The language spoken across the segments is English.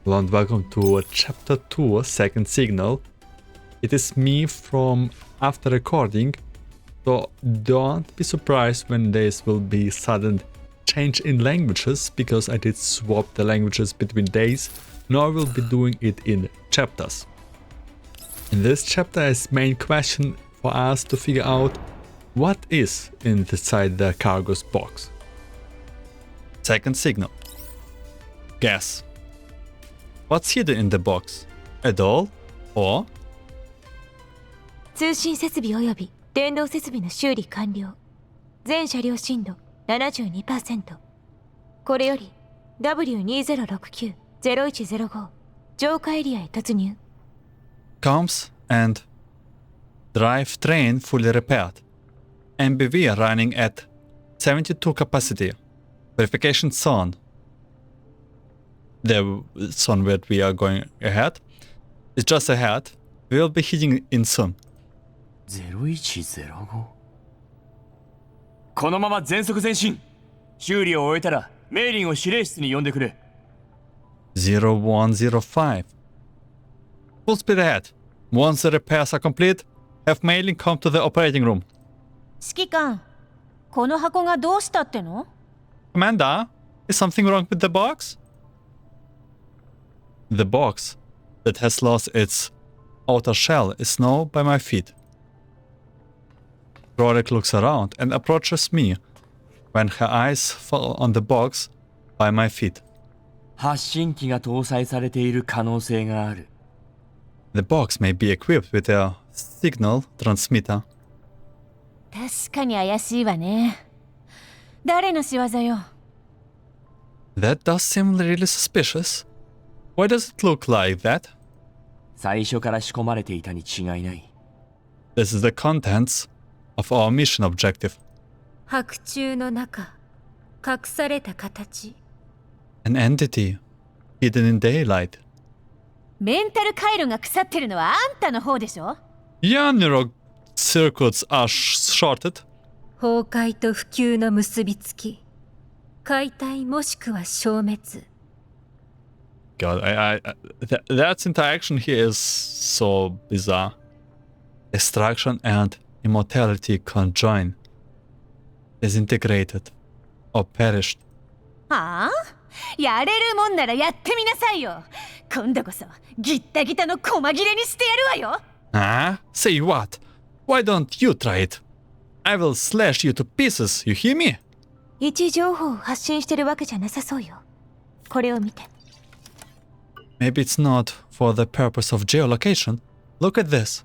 Hello and welcome to Chapter 2, Second Signal. It is me from after recording, so don't be surprised when there will be sudden change in languages, because I did swap the languages between days. Now I will be doing it in chapters. In this chapter is main question for us to figure out what is inside the cargo's box. Second signal. Guess. What's hidden in the box? A doll? Or? 通信設備及び電動設備の修理完了。全車両震度 72%。これより W2069-0105 浄化エリアへ突入。Comms and drive train fully repaired. MBV running at 72 capacity. Verification zone. The zone where we are going ahead is just ahead. We will be heading in soon. 0105このまま全速前進修理を終えたらメイリンを司令室に呼んでくれ0105 Full speed ahead. Once the repairs are complete, have Mailing come to the operating room. 指揮官、この箱がどうしたっての？ Commander, is something wrong with the box? The box that has lost its outer shell is now by my feet. Roderick looks around and approaches me when her eyes fall on the box by my feet. 発信機が搭載されている可能性がある The box may be equipped with a signal transmitter. 確かに怪しいわね。誰の仕業よ。That does seem really suspicious. Why does it look like that? 最初から仕込まれていたに違いない This is the contents of our mission objective. 白昼の中、隠された形。An entity hidden in daylight. メンタル回路が腐ってるのはあんたの方でしょ？ Your neural circuits are shorted. 崩壊と普及の結びつき。解体もしくは消滅。God, that interaction here is so bizarre. Destruction and immortality conjoin. Disintegrated or perished. はあ？やれるもんならやってみなさいよ。今度こそギッタギタの細切れにしてやるわよ。Huh? Say what? Why don't you try it? I will slash you to pieces, you hear me? 位置情報を発信してるわけじゃなさそうよ。これを見て。Maybe it's not for the purpose of geolocation. Look at this.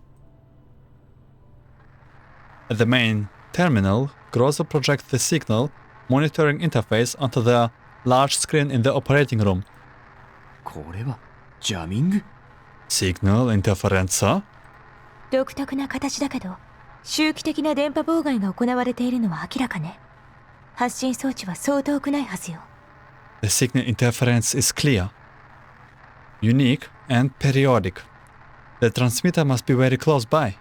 At the main terminal, Groza projects the signal monitoring interface onto the large screen in the operating room. これはジャミング Signal interference? 独特な形だけど、周期的な電波妨害が行われているのは明らかね。発信装置はそう遠くないはずよ。The signal interference is clear, unique and periodic. The transmitter must be very close by.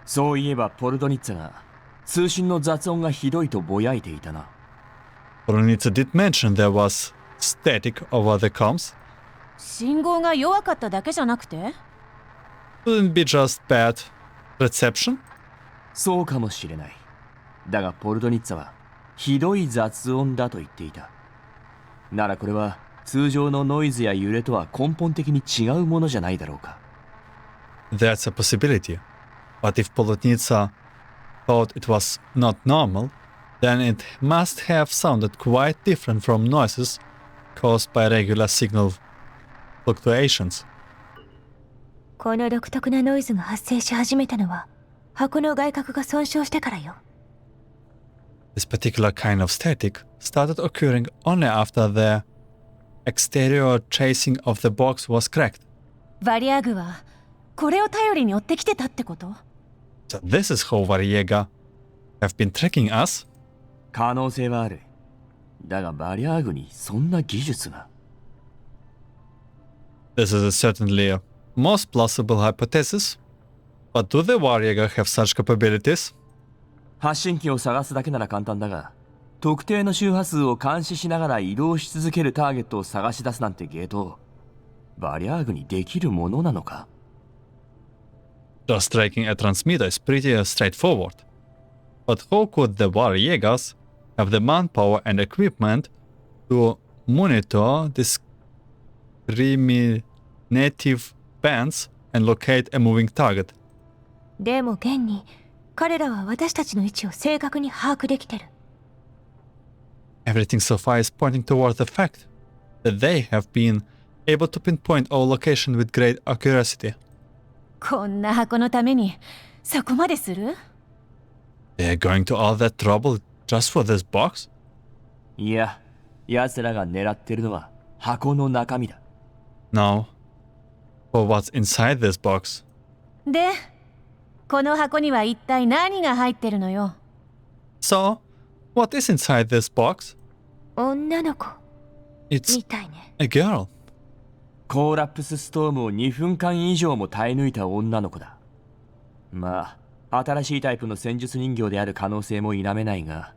そういえばポルドニッツァが通信の雑音がひどいとぼやいていたな Polonitsa did mention there was static over the comms. 信号が弱かっただけじゃなくて？ Wouldn't be just bad reception? そうかもしれないだがポルドニッツァはひどい雑音だと言っていたならこれは通常のノイズや揺れとは根本的に違うものじゃないだろうか That's a possibility. But if Polonitsa thought it was not normal, then it must have sounded quite different from noises caused by regular signal fluctuations. この独特なノイズが発生し始めたのは、箱の外殻が損傷してからよ。This particular kind of static started occurring only after the exterior chasing of the box was cracked. バリアーグはこれを頼りに追ってきてたってこと？ So this is how Varjagers have been tracking us? 可能性はあるだがバリアーグにそんな技術が This is certainly a most plausible hypothesis. But do the Warjagers have such capabilities? 発信機を探すだけなら簡単だが特定の周波数を監視しながら移動し続けるターゲットを探し出すなんてゲート、バリャーグにできるものなのか？ Just tracking a transmitter is pretty straightforward. But how could the Varjagers have the manpower and equipment to monitor discriminative bands and locate a moving target? でも現に彼らは私たちの位置を正確に把握できてる。Everything so far is pointing toward the fact that they have been able to pinpoint our location with great accuracy. こんな箱のためにそこまでする？ They're going to all that trouble just for this box? いや、奴らが狙ってるのは箱の中身だ。No. For what's inside this box? で、この箱には一体何が入ってるのよ？ So, what is inside this box? 女の子 It's みたいね。 a girl. コーラプスストームを2分間以上も耐え抜いた女の子だ。まあ、新しいタイプの戦術人形である可能性も否めないが、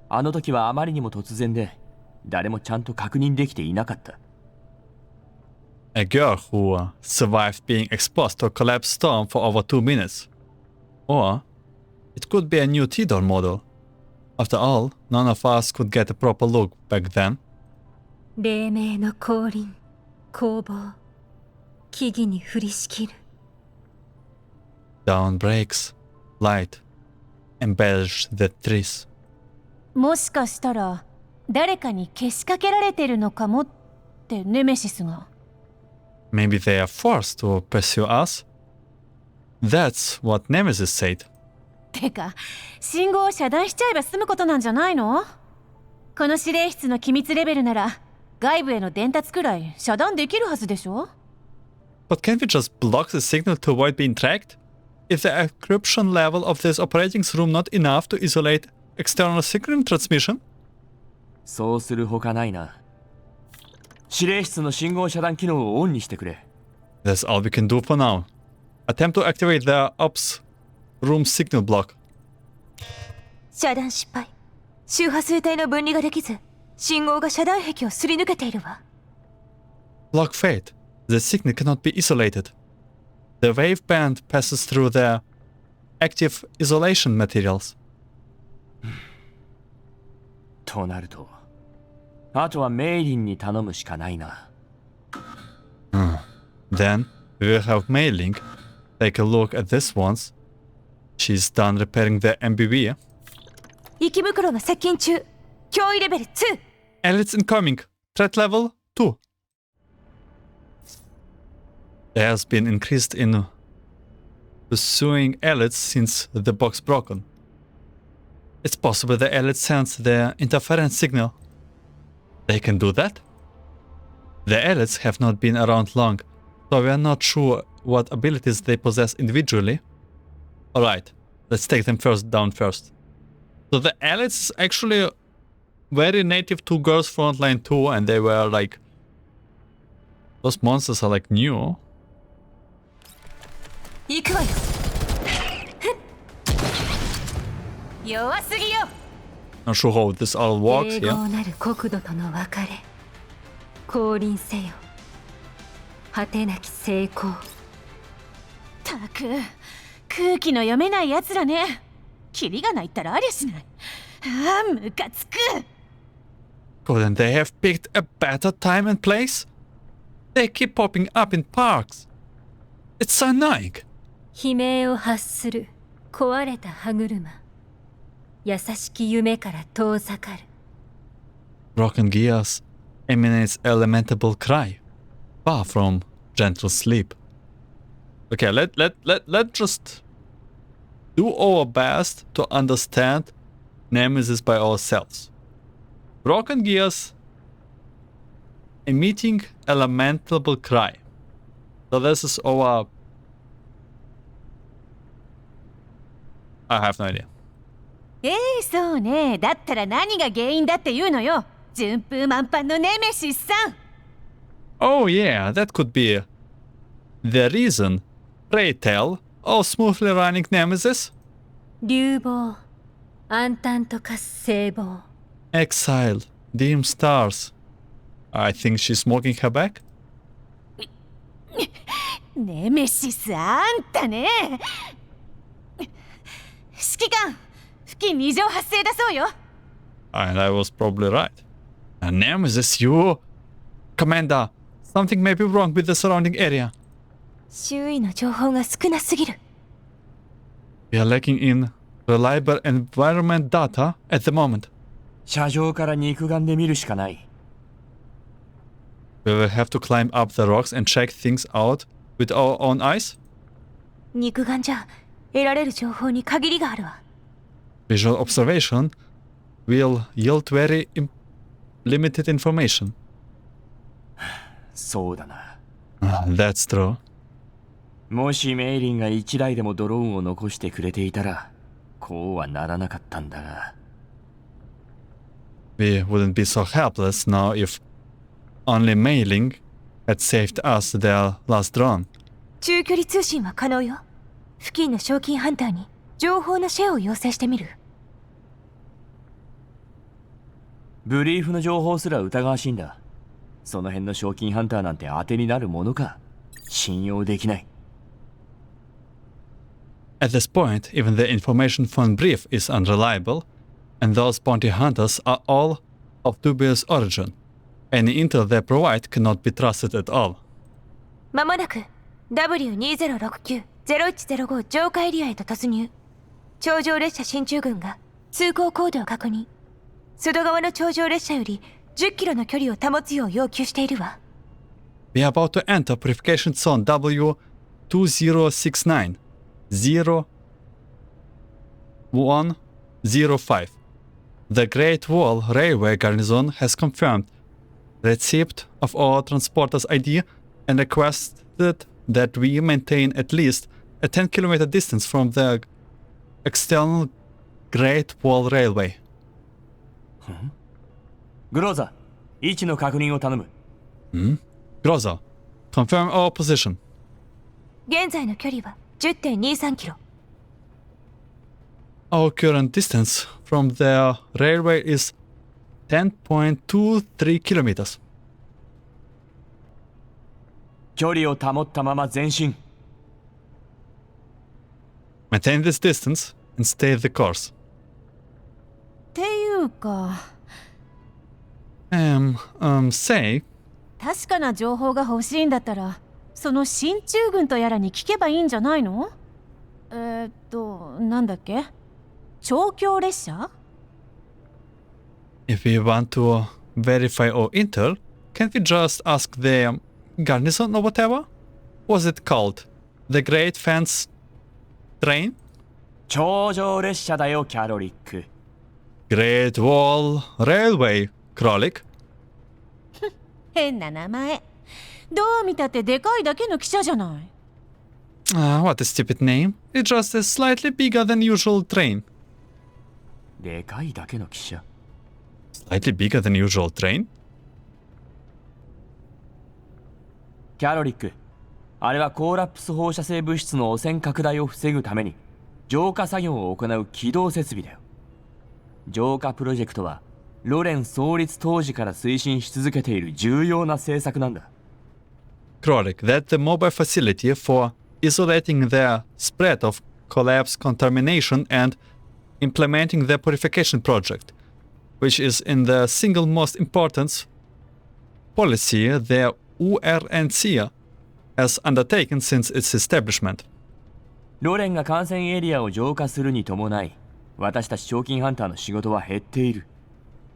あの時はあまりにも突然で、誰もちゃんと確認できていなかった。A girl who survived being exposed to a collapsed storm for over 2 minutes. Or, it could be a new T-door model. After all, none of us could get a proper look back then. 黎明の降臨、攻防、木々に降りしきる。Dawn breaks, light, embellish the trees. もしかしたら誰かにけしかけられてるのかもってネメシスが。Maybe they are forced to pursue us? That's what Nemesis said. てか、信号を遮断しちゃえば済むことなんじゃないの？この指令室の機密レベルなら外部への伝達くらい遮断できるはずでしょ？ But can't we just block the signal to avoid being tracked? Is the encryption level of this operating room not enough to isolate external signal transmission? そうするほかないな。指令室の信号遮断機能をオンにしてくれ。That's all we can do for now. Attempt to activate the ops room signal block. 遮断失敗。周波数帯の分離ができず、信号が遮断壁をすり抜けているわ。Block fate. The signal cannot be isolated. The wave band passes through the active isolation materials. となると、あとはメイリンに頼むしかないな。Then we will have Mailing take a look at this once. She's done repairing the MBV. 息袋が接近中。脅威レベル2。Elites incoming. Threat level 2. There has been increased in pursuing elites since the box broken. It's possible the elites sense the interference signal. They can do that? The elites have not been around long, so we are not sure what abilities they possess individually. Alright, let's take them down first. So the elites is actually very native to Girls Frontline 2, and they were like... Those monsters are like new. 行くわよ。弱すぎよ。 Not sure how this all works 永 here. 劫なる国土との別れ。降臨せよ。果てなき成功。たく、空気の読めないやつらね。キリがないったらありゃしない。ああ、ムカつく。Couldn't they have picked a better time and place? They keep popping up in parks. It's so annoying. 悲鳴を発する壊れた歯車。優しき夢から遠ざかる。Broken gears emanates a lamentable cry, far from gentle sleep. Okay, let's just do our best to understand Nemesis by ourselves. Broken gears emitting a lamentable cry. So this is our... I have no idea. そうね。だったら何が原因だっていうのよ。順風満帆のネメシスさん。Oh yeah, that could be the reason. Pray tell, oh smoothly running Nemesis. 流暴、暗淡と化す聖望。Exile, dim stars. I think she's smoking her back? ネメシス、あんたね。指揮官、付近異常発生だそうよ。And I was probably right. A nemesis, you? Commander, something may be wrong with the surrounding area. 周囲の情報が少なすぎる。We are lacking in reliable environment data at the moment. 車上から肉眼で見るしかない。We will have to climb up the rocks and check things out with our own eyes. 肉眼じゃ得られる情報に限りがあるわ。Visual observation will yield very limited information. そうだな。That's true. もしメイリンが1台でもドローンを残してくれていたら、こうはならなかったんだが。We wouldn't be so helpless now if only Mailing had saved us their last drone. 中距離通信は可能よ。付近の賞金ハンターに情報のシェアを要請してみる。ブリーフの情報すら疑わしいんだ。その辺の賞金ハンターなんて当てになるものか。信用できない。At this point, even the information from Brief is unreliable, and those bounty hunters are all of dubious origin. Any intel they provide cannot be trusted at all. まもなく W2069-0105 浄化エリアへと突入。頂上列車進駐軍が通行コードを確認。外側の頂上列車より10キロの距離を保つよう要求しているわ。We are about to enter purification zone W2069 0105. The Great Wall Railway Garrison has confirmed receipt of our transporter's ID and requested that we maintain at least a 10-kilometer distance from the external Great Wall Railway. グローザ、位置の確認を頼む。Groza, confirm our position. 現在の距離は 10.23 キロ。Our current distance from the railway is 10.23 kilometers. 距離を保ったまま前進。Maintain this distance and stay the course. っていうか、say, 確かな情報が欲しいんだったら、その進駐軍とやらに聞けばいいんじゃないの？なんだっけ？調教列車？ if we want to verify our intel, can't we just ask the garrison or whatever? What's it called? The Great Fence Train? 頂上列車だよ、キャロリック。Great Wall Railway, Krolik. 変な名前。どう見たってでかいだけの汽車じゃない。What a stupid name. It's just a slightly bigger than usual train. でかいだけの汽車。Slightly bigger than usual train? キャロリック、あれはコーラプス放射性物質の汚染拡大を防ぐために浄化作業を行う起動設備だよ。浄化プロジェクトはロレン創立当時から推進し続けている重要な政策なんだ。Krolik, that's the mobile facility for isolating the spread of collapse contamination and implementing the purification project, which is in the single most important policy the URNC has undertaken since its establishment. ロレンが感染エリアを浄化するに伴い、私たち賞金ハンターの仕事は減っている。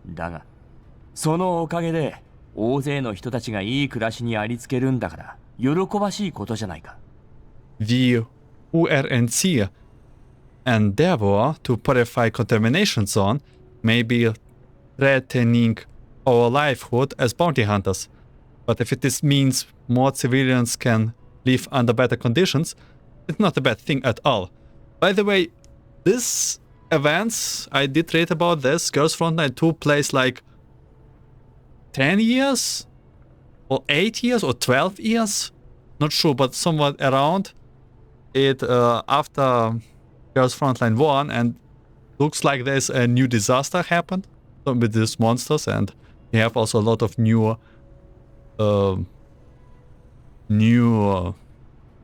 だが、そのおかげで大勢の人たちがいい暮らしにありつけるんだから、喜ばしいことじゃないか。The URNC endeavor to purify contamination zone may be threatening our livelihood as bounty hunters, but if it means more civilians can live under better conditions, it's not a bad thing at all. By the way, this events, I did read about this, Girls Frontline 2 plays like 10 years? Or 8 years? Or 12 years? Not sure, but somewhat around it after Girls Frontline 1, and looks like there's a new disaster happened. with these monsters, and you have also a lot of new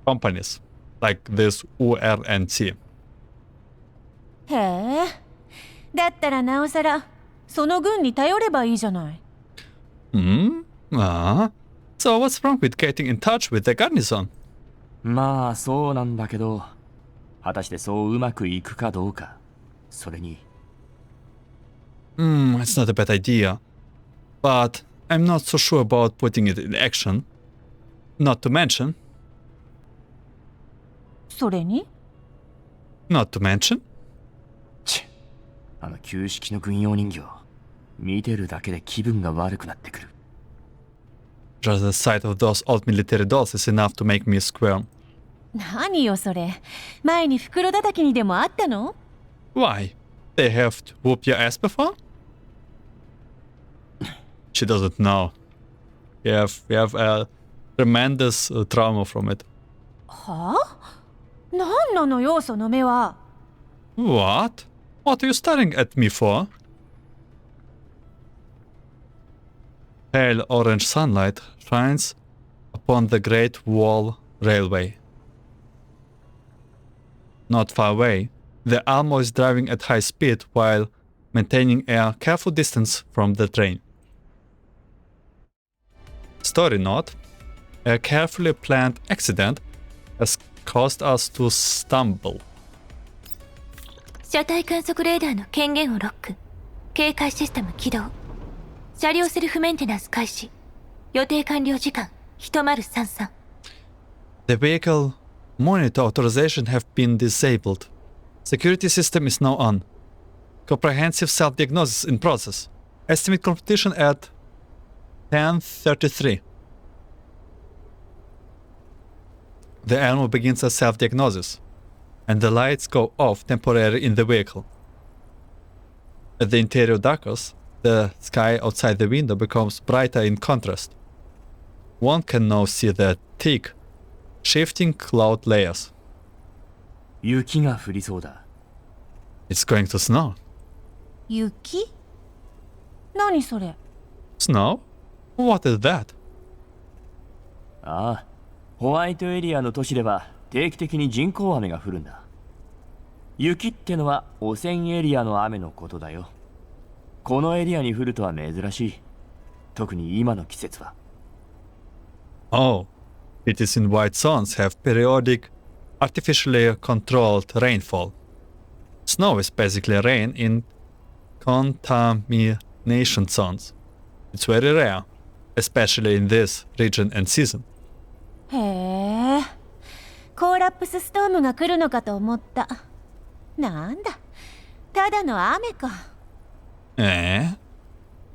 companies like this URNT. へえ。だったらなおさらその軍に頼ればいいじゃない。So what's wrong with getting in touch with the garrison? まあそうなんだけど、果たしてそううまくいくかどうか。それに。It's not a bad idea. But I'm not so sure about putting it in action. Not to mention. それに Not to mention. あの旧式の軍用人形、見てるだけで気分が悪くなってくる。Just the sight of those old military dolls is enough to make me squirm. 何よそれ。前に袋叩きにでもあったの Why? They have whooped your ass before? She doesn't know. We have a tremendous trauma from it. はあ何なのよその目は。 What? What are you staring at me for? Pale orange sunlight shines upon the Great Wall Railway. Not far away, the Almo is driving at high speed while maintaining a careful distance from the train. Story note: a carefully planned accident has caused us to stumble. 車体観測レーダーの権限をロック。警戒システム起動。車両セルフメンテナンス開始。予定完了時間1033。The vehicle monitor authorization have been disabled. Security system is now on. Comprehensive self-diagnosis in process. Estimate completion at 10:33. The animal begins a self-diagnosis, and the lights go off temporarily in the vehicle. As the interior darkens, the sky outside the window becomes brighter in contrast. One can now see the thick, shifting cloud layers. 雪が降りそうだ。It's going to snow. 雪何それ Snow? What is that? ああ、ホワイトエリアの都市では定期的に人工雨が降るんだ。雪ってのは汚染エリアの雨のことだよ。このエリアに降るとは珍しい。特に今の季節は。Oh, cities in white zones have periodic, artificially controlled rainfall. Snow is basically rain in contamination zones. It's very rare, especially in this region and season. へえ。コーラップスストームが来るのかと思った。なんだ。ただの雨か。Eh?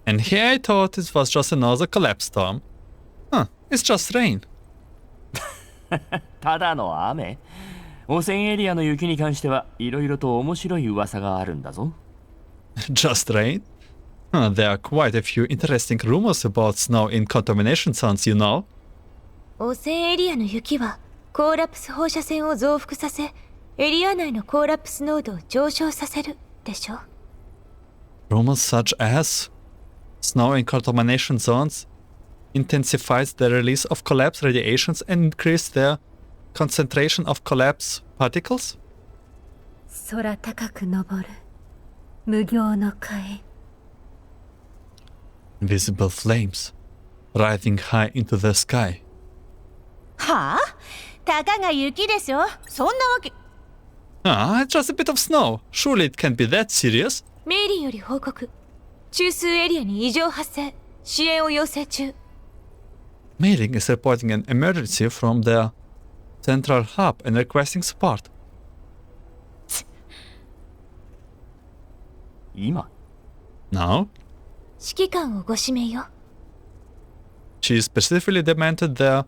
And here I thought it was just another collapse storm. Huh, it's just rain. ただの雨？汚染エリアの雪に関してはいろいろと面白い噂があるんだぞ。Just rain? There are quite a few interesting rumors about snow in contamination zones, you know. 汚染エリアの雪はコーラプス放射線を増幅させ、エリア内のコーラプス濃度を上昇させるでしょ。Rumors such as snow in contamination zones intensifies the release of collapse radiations and increase their concentration of collapse particles? 空高く昇る無行の火 Invisible flames rising high into the sky. はあたかが雪でしょそんなわけ。Ah, just a bit of snow. Surely it can't be that serious. メイリーより報告。中枢エリアに異常発生。支援を要請中。Mailing is reporting an emergency from the central hub and requesting support. 今？ Now, 指揮官をご指名よ。she specifically demanded their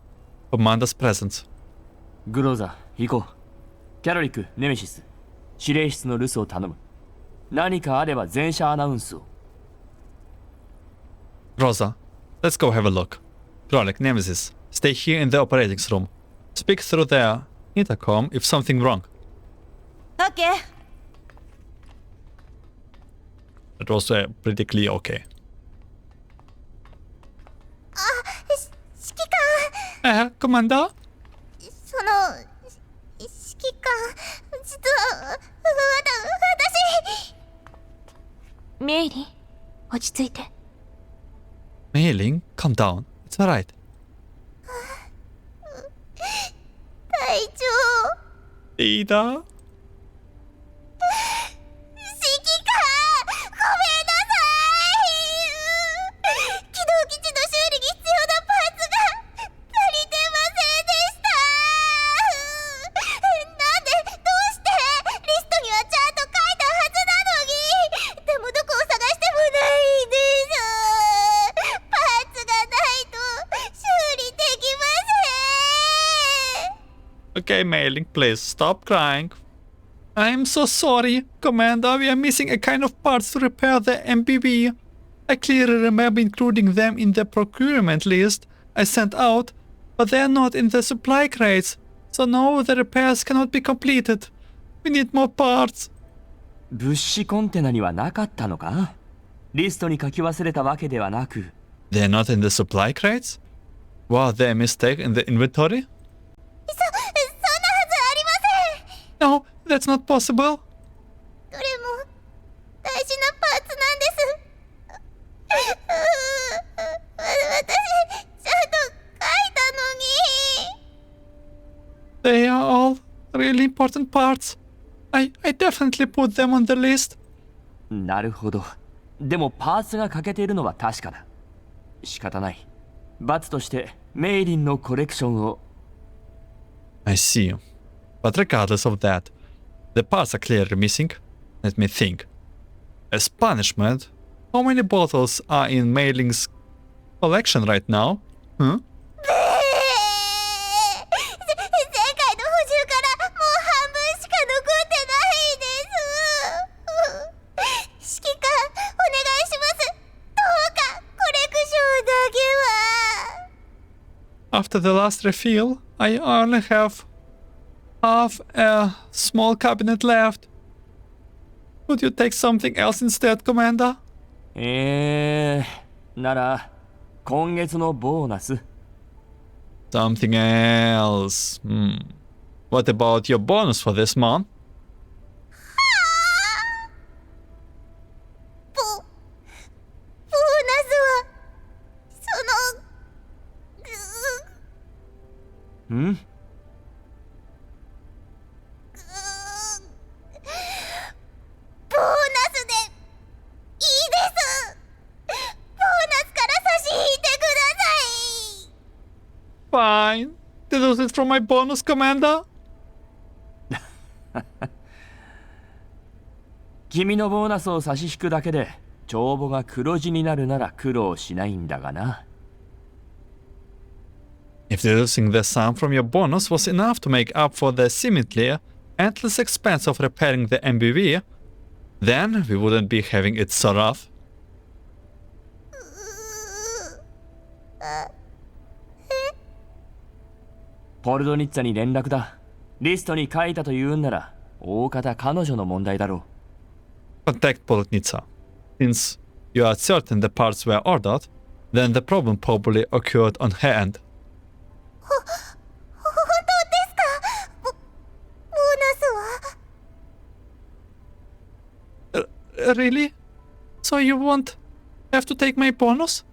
commander's presence. グローザ、行こう。キャロリック、ネメシス、司令室の留守を頼む。何かあれば全社アナウンスを。Rosa, let's go have a look. Krolek, Nemesis, stay here in the operating room. Speak through their intercom if something wrong. オッケー。But also pretty clear, okay. 指揮官 Commander? その指揮官実は私メイリン落ち着いて Mailing, calm down. It's alright. 隊長 Ida? 指揮官ごめんなさい機動基地の修理に必要なパーツが足りてませんでしたなんでどうしてリストにはちゃんと書いたはずなのにでもどこを探してもないんですパーツがないと修理できません Okay, Mailing, please stop crying. I'm so sorry, Commander. We are missing a kind of parts to repair the MPV. I clearly remember including them in the procurement list I sent out, but they are not in the supply crates. So no, the repairs cannot be completed. We need more parts. 物資コンテナにはなかったのか？リストに書き忘れたわけではなく。 They're not in the supply crates? Was there a mistake in the inventory? そんなはずありません No, that's not possible. どれも大事なパーツなんです私ちゃんと書いたのに They are all really important parts. I definitely put them on the list. なるほど。でもパーツが欠けているのは確かだ。仕方ない。罰としてメイリンのコレクションを。I see. But regardless of that, the parts are clearly missing. Let me think. As punishment, how many bottles are in Mailing's collection right now? Huh? 前回の補充からもう半分しか残ってないです指揮官お願いしますどうかコレクションだけは After the last refill, I only have half a small cabinet left. Would you take something else instead, Commander? なら今月のボーナス。 Something else. What about your bonus for this month? ボーナスはそのん？ボーナスでいいですボーナスから差し引いてください Fine. Deduce it from my bonus, Commander. 君のボーナスを差し引くだけで帳簿が黒字になるなら苦労しないんだがな。If deducing the sum from your bonus was enough to make up for the seemingly endless expense of repairing the MBV, then we wouldn't be having it so rough. ポルドニッツァに連絡だ。リストに書いたと言うんなら大方彼女の問題だろう。 Contact Polotnitsa. Since you are certain the parts were ordered, then the problem probably occurred on her end. 本当ですかボーナスは Really? So you won't have to take my bonus?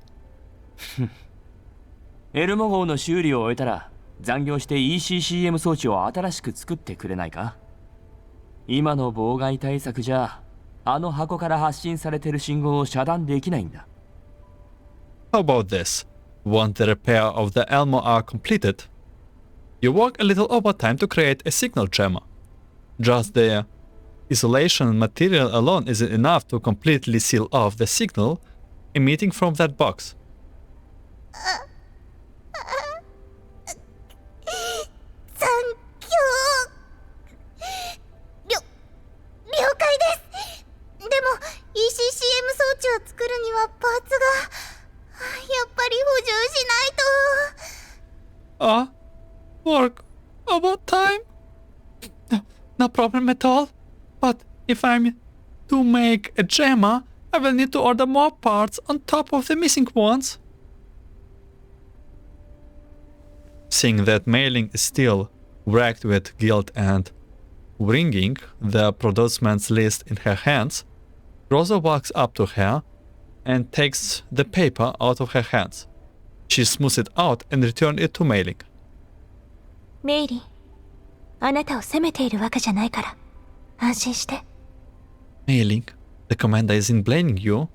エルモ号の修理を終えたら残業して ECCM 装置を新しく作ってくれないか？今の妨害対策じゃあの箱から発信されてる信号を遮断できないんだ。 How about this? Once the repair of the Elmo are completed, you work a little overtime to create a signal jammer. Just the isolation material alone isn't enough to completely seal off the signal emitting from that box. 残業了解ですでも ECCM 装置を作るにはパーツがやっぱり補充しないと Work overtime? No problem at all. But if I'm to make a jammer, I will need to order more parts on top of the missing ones. Seeing that mailing is still wracked with guilt and wringing the producement's list in her hands, Rosa walks up to her and takes the paper out of her hands. She smooths it out and returns it to mailing. メイリン、あなたを責めているわけじゃないから、安心して。Mailing, the commander isn't blaming you.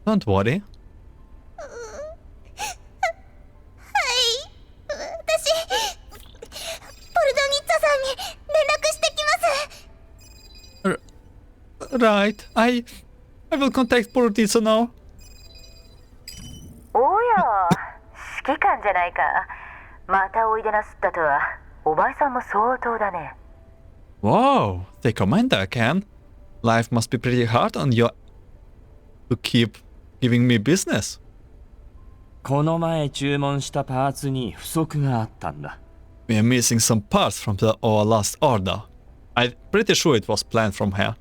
Don't worry. 私、ポルドニッツァさんに連絡してきます。Right, I will contact Portizzo now. おや、指揮官じゃないか。またおいでなすったとは、お前さんも相当だね。Wow, the commander again. Life must be pretty hard on you to keep giving me business. この前注文したパーツに不足があったんだ。We are missing some parts from our last order. I'm pretty sure it was planned from her.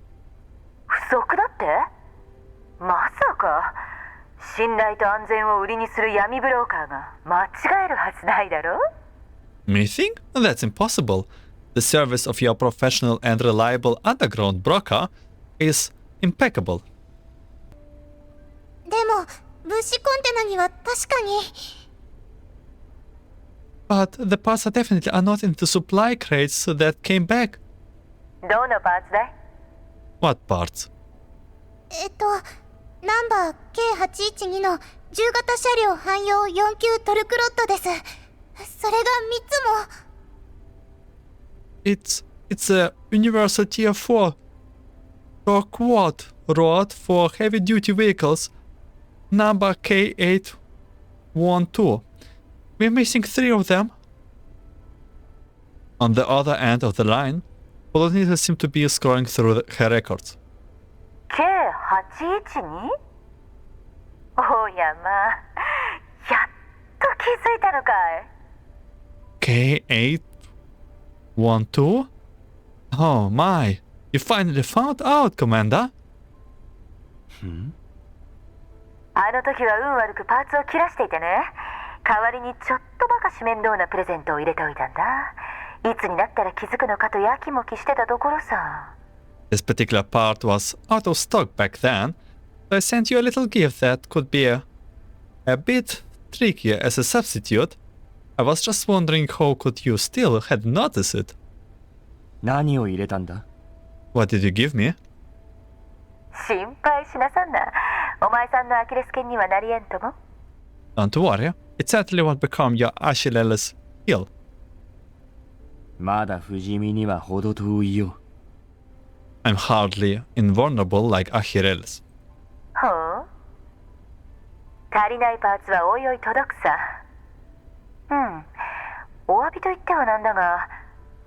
不足だって？まさか、信頼と安全を売りにする闇ブローカーが間違えるはずないだろ？ Missing? That's impossible. The service of your professional and reliable underground broker is impeccable. でも、物資コンテナには確かに。But the parts are definitely are not in the supply crates that came back. どのパーツだい？ What parts? ナンバー K812 の10型車両汎用4級トルクロットです。それが3つも。It's a Universal Tier 4 quad rod for heavy-duty vehicles, number K812. We're missing 3 of them. On the other end of the line, Polonita seemed to be scrolling through her records. K812？ おやまあ、やっと気づいたのかい。K812? Oh my, you finally found out, Commander. あの時は運悪くパーツを切らしていてね。代わりにちょっとばかし面倒なプレゼントを入れておいたんだ。いつになったら気づくのかとやきもきしてたところさ。This particular part was out of stock back then, so I sent you a little gift that could be a bit trickier as a substitute. I was just wondering how could you still had noticed it. 何を入れたんだ？ What did you give me? 心配しなさんな。お前さんのアキレス腱にはなりえんとも。Don't worry, it certainly won't become your Achilles heel. まだ不死身には程遠いよ。I'm hardly invulnerable like Achilles. ほう。足りないパーツはおいおい届くさ。お詫びと言ってはなんだが、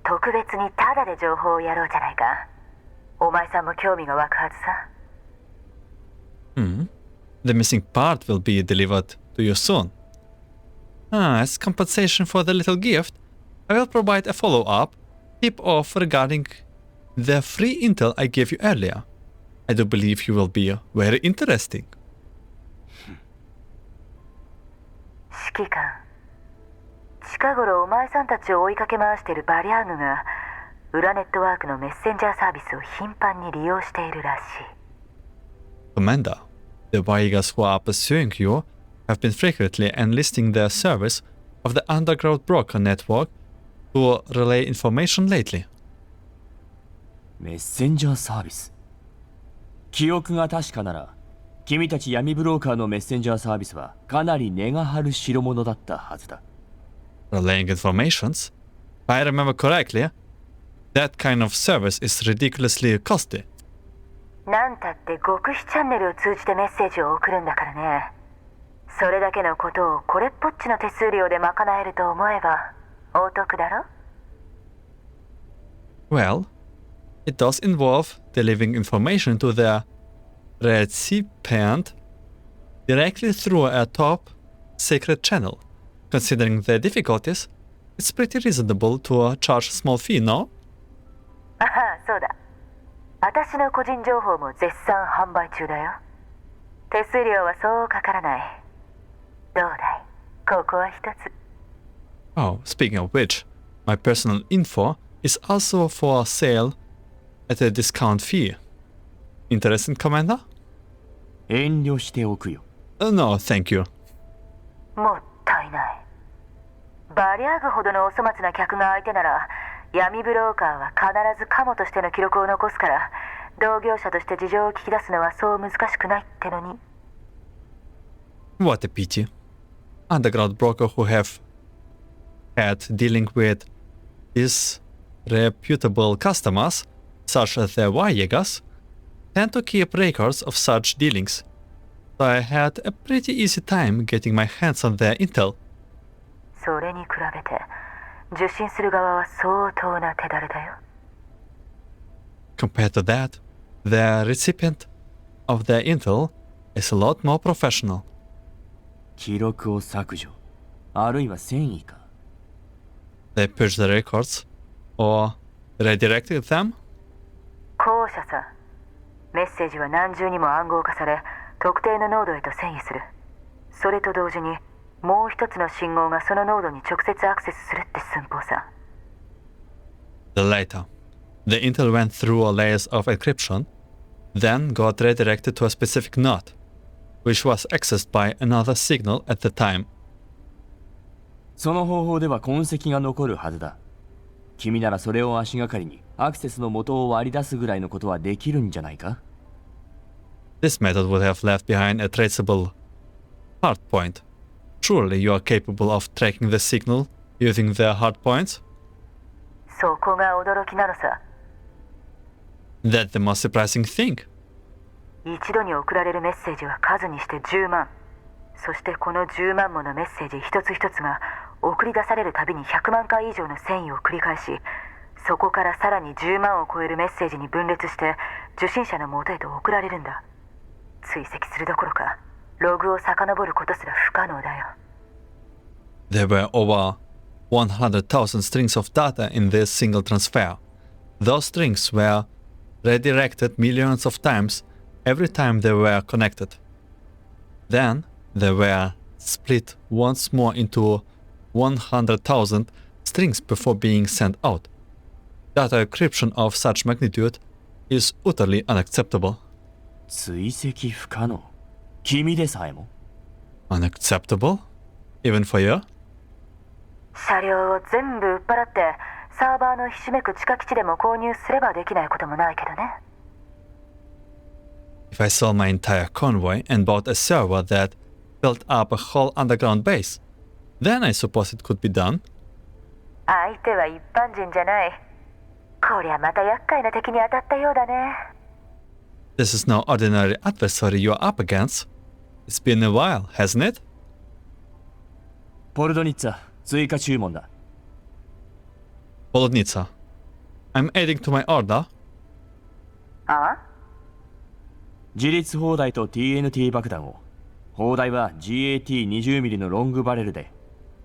特別にタダで情報をやろうじゃないか。お前さんも興味が湧くはずさ。The missing part will be delivered to you soon. As compensation for the little gift, I will provide a follow-up tip-off regarding the free intel I gave you earlier. I do believe you will be very interesting. 指揮官、近頃お前さんたちを追いかけ回しているバリャーグが裏ネットワークのメッセンジャーサービスを頻繁に利用しているらしい。Commander, the Varjagers who are pursuing you have been frequently enlisting the service of the underground broker network to relay information lately. メッセンジャーサービス。記憶が確かなら、君たち闇ブローカーのメッセンジャーサービスはかなり値が張る代物だったはずだ。Relaying informations? If I remember correctly, that kind of service is ridiculously costly. なんたって極秘チャンネルを通じてメッセージを送るんだからね。それだけのことをこれっぽっちの手数料で賄えると思えばお得だろ？ Well, it does involve delivering information to the recipient directly through a top secret channel. Considering the difficulties, it's pretty reasonable to charge a small fee, no? ああ、そうだ。私の個人情報も絶賛販売中だよ。手数料はそうかからない。どうだい、ここは一つ。Oh, speaking of which, my personal info is also for sale at a discount fee. Interested, Commander? 遠慮しておくよ。No, thank you. もったいない。バリャーグほどのお粗末な客が相手なら、闇ブローカーは必ずカモとしての記録を残すから、同業者として事情を聞き出すのはそう難しくないってのに。What a pity. Underground broker who have had dealing with disreputable customers, such as the Varjagers, tend to keep records of such dealings. So I had a pretty easy time getting my hands on their intel. それに比べて、受信する側は相当な手だれだよ。Compared to that, the recipient of their intel is a lot more professional. 記録を削除、あるいは遷移か。They purged the records or redirected them? 後者さ。メッセージは何重にも暗号化され、特定のノードへと遷移する。それと同時に、もう一つの信号がそのノードに直接アクセスするって寸法さ。The latter. The intel went through a layers of encryption, then got redirected to a specific node, which was accessed by another signal at the time. その方法では痕跡が残るはずだ。君ならそれを足がかりにアクセスの元を割り出すぐらいのことはできるんじゃないか？ This method would have left behind a traceable hardpoint. Surely you are capable of tracking the signal using the hardpoints? そこが驚きなのさ。That's the most surprising thing. 一度に送られるメッセージは数にして10万。そしてこの10万ものメッセージ一つ一つが送り出されるたびに100万回以上の遷移を繰り返し、そこからさらに10万を超えるメッセージに分裂して受信者の元へと送られるんだ。追跡するどころかログを遡ることすら不可能だよ。There were over 100,000 strings of data in this single transfer. Those strings were redirected millions of times every time they were connected. Then they were split once more into 100,000 strings before being sent out. Data encryption of such magnitude is utterly unacceptable. 追跡不可能。君でさえも。Unacceptable? Even for you? 車両を全部売っ払ってサーバーのひしめく地下基地でも購入すればできないこともないけどね。If I sold my entire convoy and bought a server that built up a whole underground base, then I suppose it could be done. 相手は一般人じゃない。こりゃまた厄介な敵に当たったようだね。This is no ordinary adversary you're up against. It's been a while, hasn't it? ポルドニッツァ、追加注文だ。Polodnitsa. I'm adding to my order. あ？自立砲台と TNT 爆弾を。砲台は GAT20mm のロングバレルで、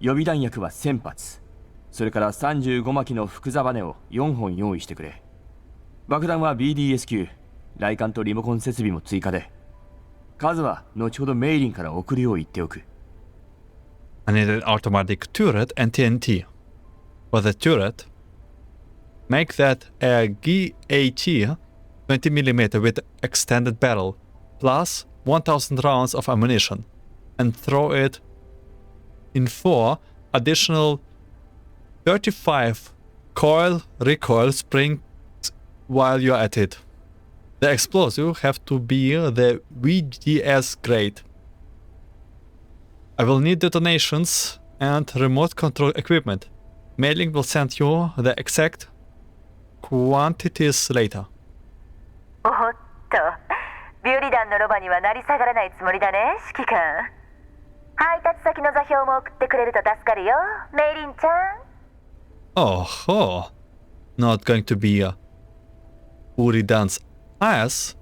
予備弾薬は1000発。それから35巻の複座バネを4本用意してくれ。爆弾は BDS 級、雷管とリモコン設備も追加で。数は後ほどメイリンから送るよう言っておく。I need an automatic turret and TNT. For the turret, make that a GAT 20mm with extended barrel, plus 1000 rounds of ammunition, and throw it in 4 additional 35 coil recoil springs while you're at it. The explosive have to be the VGS grade. I will need detonations and remote control equipment. Mailing will send you the exact quantities later. おっと、ビュリダンのロバには成り下がらないつもりだね、指揮官。配達先の座標も送ってくれると助かるよ、メイリンちゃん。Oh, not going to be Uridan's ass,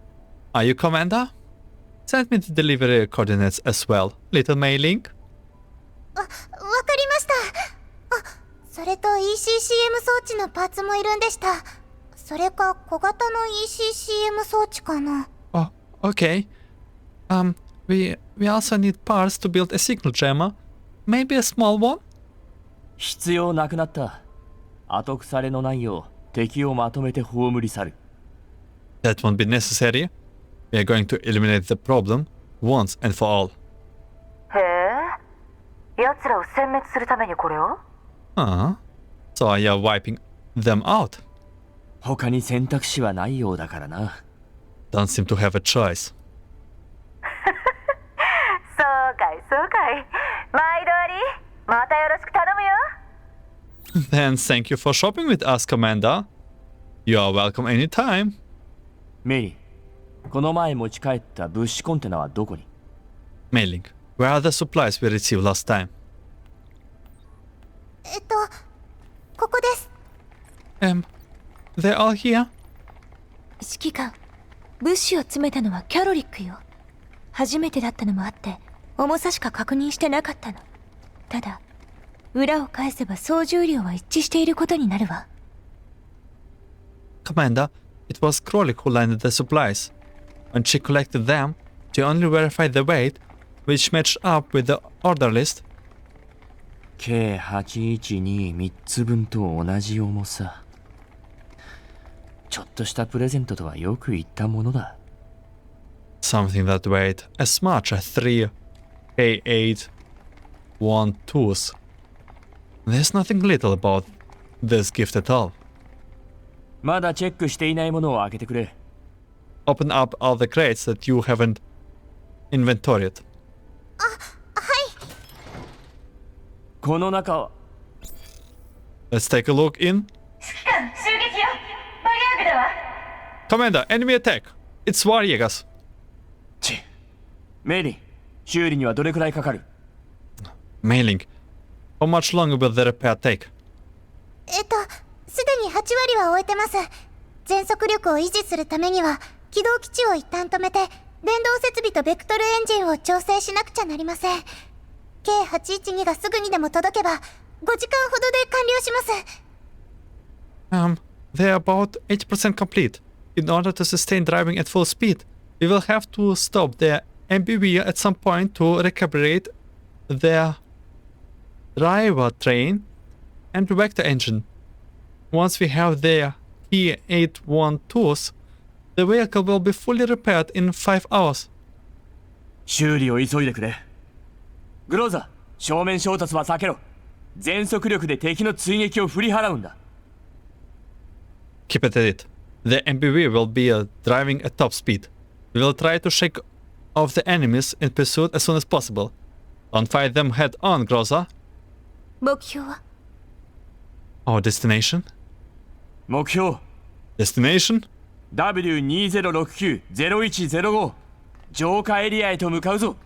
are you, Commander? Send me the delivery coordinates as well, little mailing. わかりました。あ、それと ECCM 装置のパーツもいるんでした。それか小型の ECCM 装置かな。Oh, okay. We also need parts to build a signal jammer. Maybe a small one? 必要なくなった。後腐れのないよう敵をまとめて葬り去る。That won't be necessary. We are going to eliminate the problem once and for all. へえ、奴らを殲滅するためにこれを？ So are you wiping them out? 他に選択肢はないようだからな。Don't seem to have a choice. そうかいそうかい。毎度あり。またよろしく頼むよ。Then thank you for shopping with us, Commander. You are welcome anytime. メリー、この前持ち帰った物資コンテナはどこに？ Mailing. Where are the supplies we received last time? ここです。They're all here? 指揮官、物資を詰めたのはキャロリックよ。初めてだったのもあって重さしか確認してなかったの。ただ裏を返せば総重量は一致していることになるわ。 Commander, it was Krolik who landed the supplies. When she collected them, she only verified the weight, which matched up with the order list. 計812、3つ分と同じ重さ。ちょっとしたプレゼントとはよく言ったものだ。Something that weighed as much as 3 K812s. There's nothing little about this gift at all. まだチェックしていないものを開けてくれ。Open up all the crates that you haven't inventoried. この中は Let's take a look in. 襲撃よ。バリアーグだわ。Commander, enemy attack! It's Varjagers. メリー、修理にはどれくらいかかる？ Mailing. How much longer will the repair take? すでに8割は終えてます。全速力を維持するためには起動基地を一旦止めて電動設備とベクトルエンジンを調整しなくちゃなりません。K812 がすぐにでも届けば5時間ほどで完了します。They're about 80% complete. In order to sustain driving at full speed, we will have to stop the MBV at some point to recalibrate their driver train and vector engine. Once we have their P812s, the vehicle will be fully repaired in 5 hours. 修理を急いでくれ。グローザ、正面衝突は避けろ。全速力で敵の追撃を振り払うんだ。Keep it at it. The MBV will be driving at top speed. We will try to shake off the enemies in pursuit as soon as possible. Don't fight them head on, Groza. 目標は Our destination? 目標 Destination? W2069-0105 浄化エリアへと向かうぞ。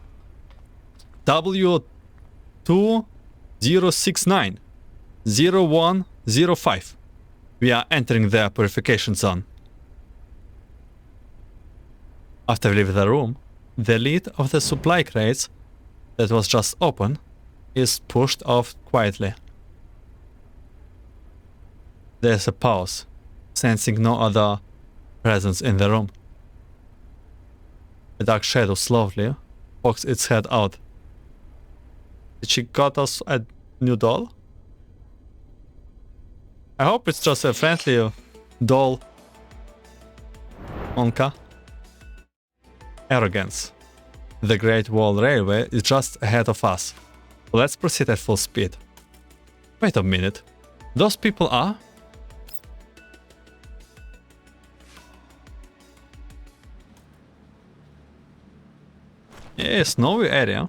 W2069-0105. We are entering the purification zone. After we leave the room, the lid of the supply crates that was just open is pushed off quietly. There's a pause, sensing no other presence in the room. A dark shadow slowly pokes its head out. Did she got us a new doll? I hope it's just a friendly doll. Onka. Arrogance. The Great Wall Railway is just ahead of us. Let's proceed at full speed. Wait a minute. Those people are... Yeah, snowy area.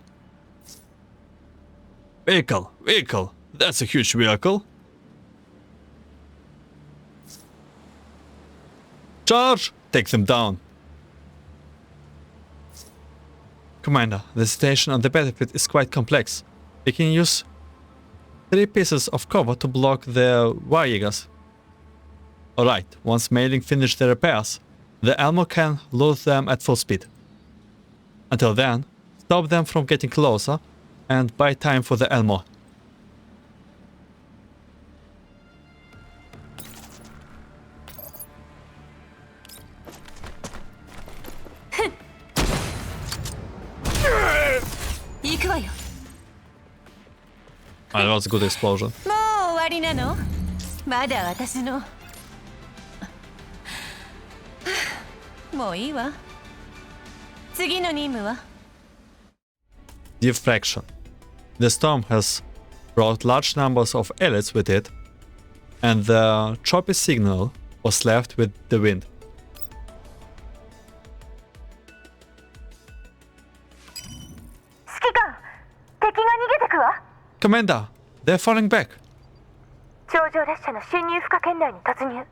Vehicle. That's a huge vehicle. Charge! Take them down. Commander, the situation on the battlefield is quite complex. We can use 3 pieces of cover to block the Varjagers. Alright, once Mailing finishes the repairs, the Elmo can load them at full speed. Until then, stop them from getting closer and buy time for the Elmo. わよ。That was a good explosion. もう終わりなの？まだ私の。もういいわ。次の任務は？ Diffraction. The storm has brought large numbers of elites with it, and the choppy signal was left with the wind. 指揮官、敵が逃げてくわ。 Commander, they're falling back. 頂上列車の侵入不可圏内に突入。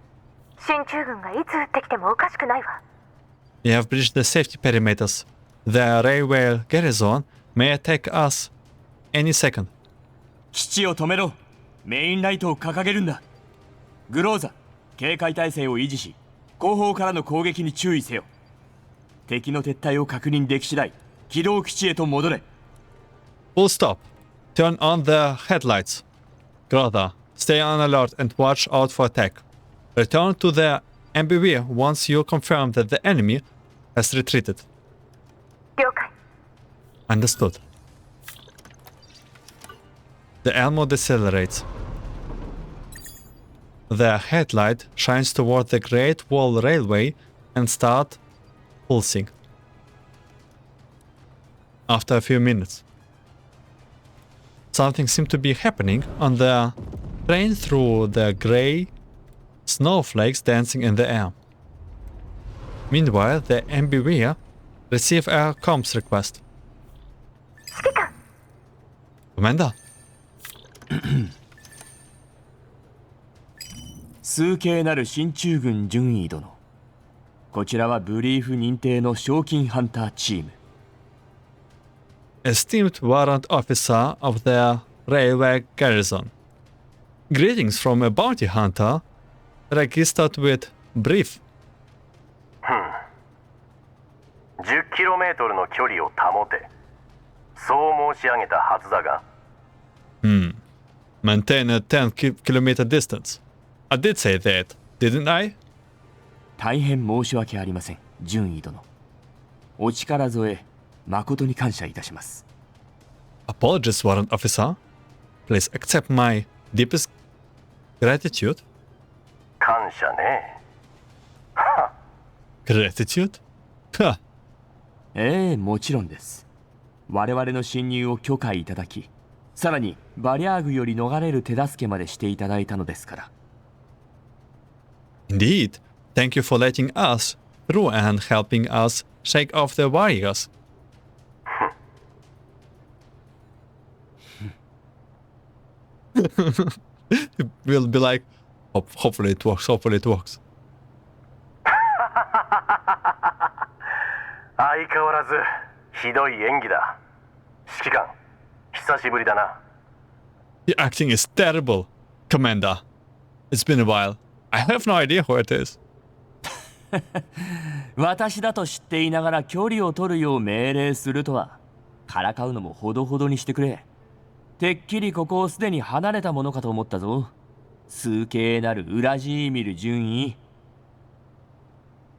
進駐軍がいつ撃ってきてもおかしくないわ。 We have breached the safety perimeters. The railway garrison may attack us any second. 基地を止めろ。メインライトを掲げるんだ。グローザ、警戒態勢を維持し、後方からの攻撃に注意せよ。敵の撤退を確認でき次第、起動基地へと戻れ。Full stop. Turn on the headlights. Grotha, stay on alert and watch out for attack. Return to the MBV once you confirm that the enemy has retreated. 了解。 Understood. The Elmo decelerates. The headlight shines toward the Great Wall Railway and start pulsing. After a few minutes, something seemed to be happening on the train through the grey snowflakes dancing in the air. Meanwhile, the MBV receive a comms request. 指揮官、 Commander, 崇敬なる進駐軍順位殿。こちらはブリーフ認定の賞金ハンターチーム。Esteemed Warrant officer of the railway garrison. Greetings from a bounty hunter registered with brief. 10km の距離を保て。そう申し上げたはずだが。Maintain a 10-kilometer distance. I did say that, didn't I? 大変申し訳ありません、順位殿。お力添え、誠に感謝いたします。Apologies, Warrant officer. Please accept my deepest gratitude. 感謝ね。Gratitude? Ha! ええ、もちろんです。我々の侵入を許可いただき、さらにバリャーグより逃れる手助けまでしていただいたのですから。Indeed. Thank you for letting us through and helping us shake off the Varjagers. We'll be like, hopefully it works, hopefully it works. 相変わらずひどい演技だ。指揮官、久しぶりだな。Your acting is terrible, Commander. It's been a while. I have no idea who it is. 私だと知っていながら距離を取るよう命令するとは、からかうのもほどほどにしてくれ。てっきりここをすでに離れたものかと思ったぞ。崇敬なるウラジーミル順位。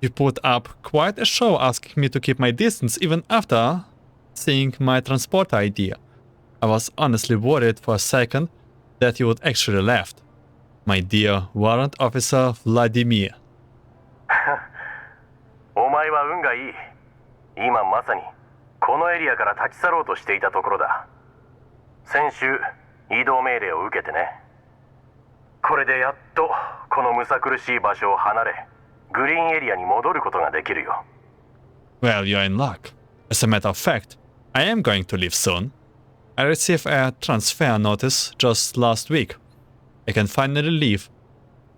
You put up quite a show asking me to keep my distance even after seeing my transport idea. I was honestly worried for a second that you would actually left. My dear Warrant Officer Vladimir. お前は運がいい。今まさにこのエリアから立ち去ろうとしていたところだ。先週移動命令を受けてね。これでやっとこのむさ苦しい場所を離れ、グリーンエリアに戻ることができるよ。Well, you're in luck. As a matter of fact, I am going to leave soon. I received a transfer notice just last week. I can finally leave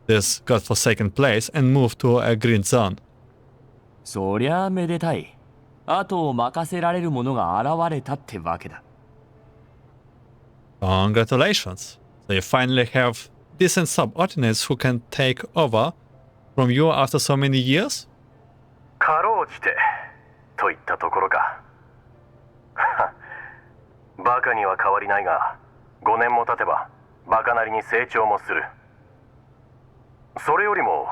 this godforsaken place and move to a green zone. そりゃあめでたい。後を任せられる者が現れたってわけだ。Congratulations. So you finally have decent subordinates who can take over from you after so many years? かろうじてといったところか。バカには変わりないが、5年も経てばバカなりに成長もする。それよりも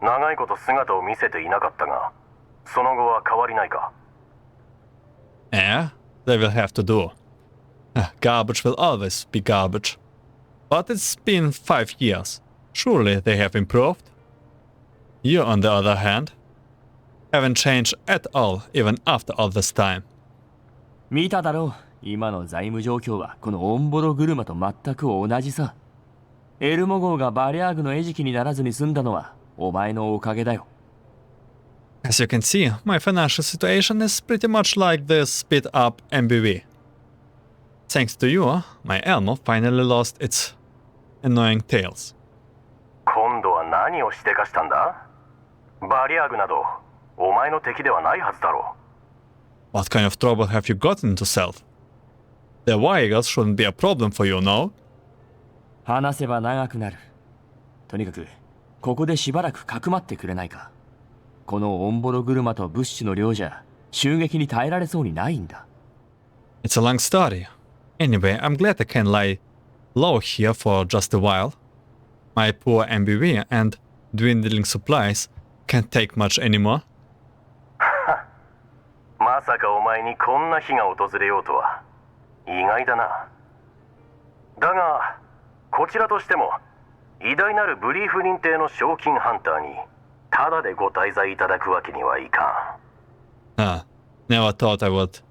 長いこと姿を見せていなかったが、その後は変わりないか。Yeah, they will have to do. Garbage will always be garbage. But it's been 5 years. Surely they have improved. You, on the other hand, haven't changed at all, even after all this time. 見ただろう。今の財務状況はこのオンボロ車と全く同じさ。エルモ号がバリャーグの餌食にならずに済んだのはお前のおかげだよ。As you can see, my financial situation is pretty much like this speed up MBV. Thanks to you, my Elmo finally lost its annoying tails. 今度は何をしでかしたんだ？バリアーグなどお前の敵ではないはずだろう。 What kind of trouble have you gotten into self? The Varjagers shouldn't be a problem for you, no? 話せば長くなる。とにかくここでしばらくかくまってくれないか。このオンボロ車と物資の量じゃ襲撃に耐えられそうにないんだ。It's a long story. Anyway, I'm glad I can lie low here for just a while. My poor MBV and dwindling supplies can't take much anymore. まさかお前にこんな日が訪れようとは意外だな。だがこちらとしても偉大なるブリーフ認定の賞金ハンターにただでご滞在いただくわけにはいかん。Never thought I would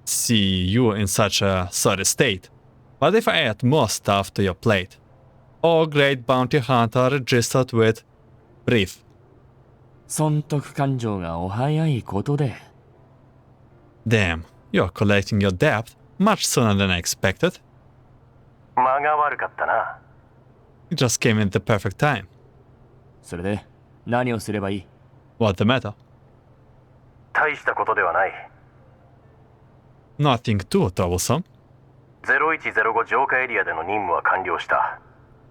see you in such a sorry state. But if I add more stuff to your plate, oh great bounty hunter registered with brief. 損得感情がお早いことで。Damn, you're collecting your debt much sooner than I expected. 間が悪かったな。You just came in the perfect time. それで何をすればいい？ What's the matter? 大したことではない。Nothing too troublesome. 0105浄化エリアでの任務は完了した。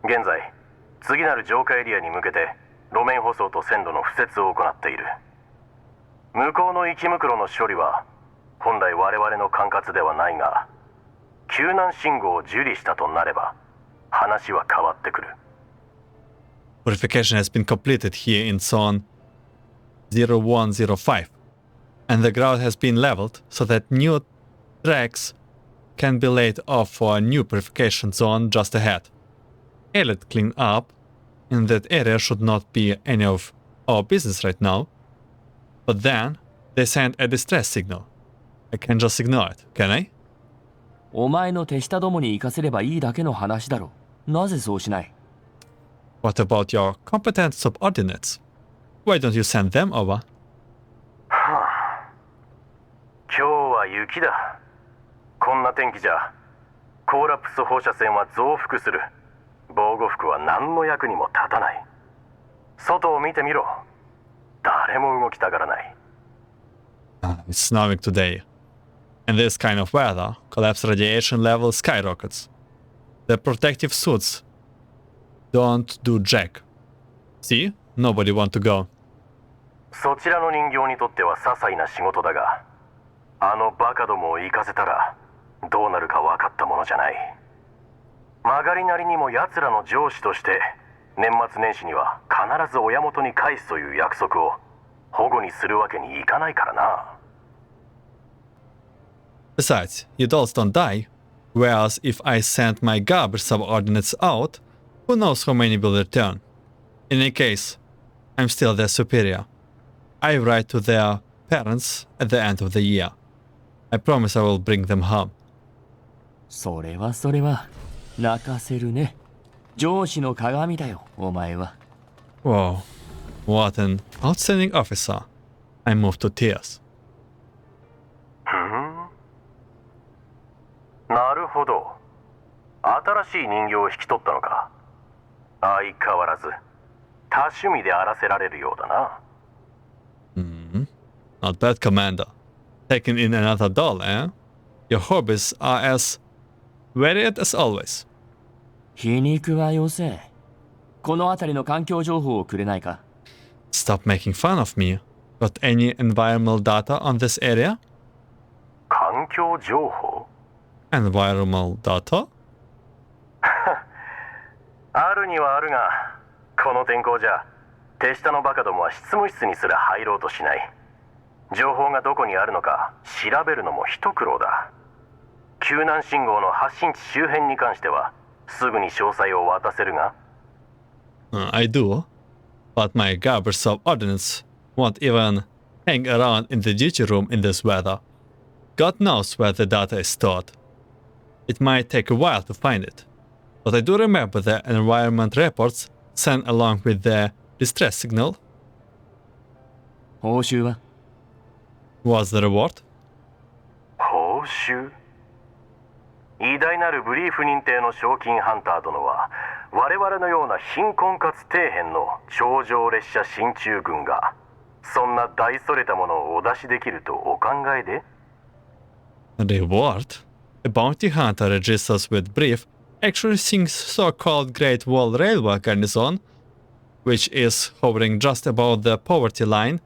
現在、次なる浄化エリアに向けて路面舗装と線路の敷設を行っている。向こうの生き袋の処理は本来我々の管轄ではないが、救難信号を受理したとなれば話は変わってくる。Purification has been completed here in zone 0105, and the ground has been leveled so that new tracks can be laid off for a new purification zone just ahead. Allied clean up in that area should not be any of our business right now, but then they sent a distress signal. I can't just ignore it, can I? お前の手下どもに行かせればいいだけの話だろ。なぜそうしない？ What about your competent subordinates? Why don't you send them over? 今日は雪だ。こんな天気じゃコーラプス放射線は増幅する。防護服は何の役にも立たない。外を見てみろ。誰も動きたがらない。It's snowing today. In this kind of weather, collapse radiation level skyrockets. The protective suits don't do jack. See? Nobody want to go. そちらの人形にとっては些細な仕事だが、あのバカどもを行かせたらどうなるか分かったものじゃない。曲がりなりにも奴らの上司として年末年始には必ず親元に返すという約束を保護にするわけにいかないからな。Besides, you dolls don't die. Whereas if I send my garbage subordinates out, who knows how many will return. In any case, I'm still their superior. I write to their parents at the end of the year. I promise I will bring them home. それは泣かせるね。上司の鏡だよ、お前は。Wow, what an outstanding officer. I moved to tears. なるほど。新しい人形を引き取ったのか。相変わらず多趣味であらせられるようだな。Not bad, Commander. Taking in another doll, eh? Your hobbies are as varied as always. 皮肉はよせ。この辺りの環境情報をくれないか？ Stop making fun of me. Got any environmental data on this area? 環境情報？ Environmental data? あるにはあるが、この天候じゃ手下のバカどもは執務室にすら入ろうとしない。情報がどこにあるのか調べるのも一苦労だ。救難信号の発信地周辺に関してはすぐに詳細を渡せるが。I do, but my gabbers of ordnance won't even hang around in the duty room in this weather. God knows where the data is stored. It might take a while to find it, but I do remember the environment reports sent along with the distress signal. 報酬は Was the reward? 報酬？偉大なるブリーフ認定の賞金ハンター殿は我々のような貧困かつ底辺の頂上列車進駐軍がそんな大それたものをお出しできるとお考えで？ Reward? A bounty hunter registers with brief actually thinks so-called Great Wall Railway garrison, which is hovering just above the poverty line,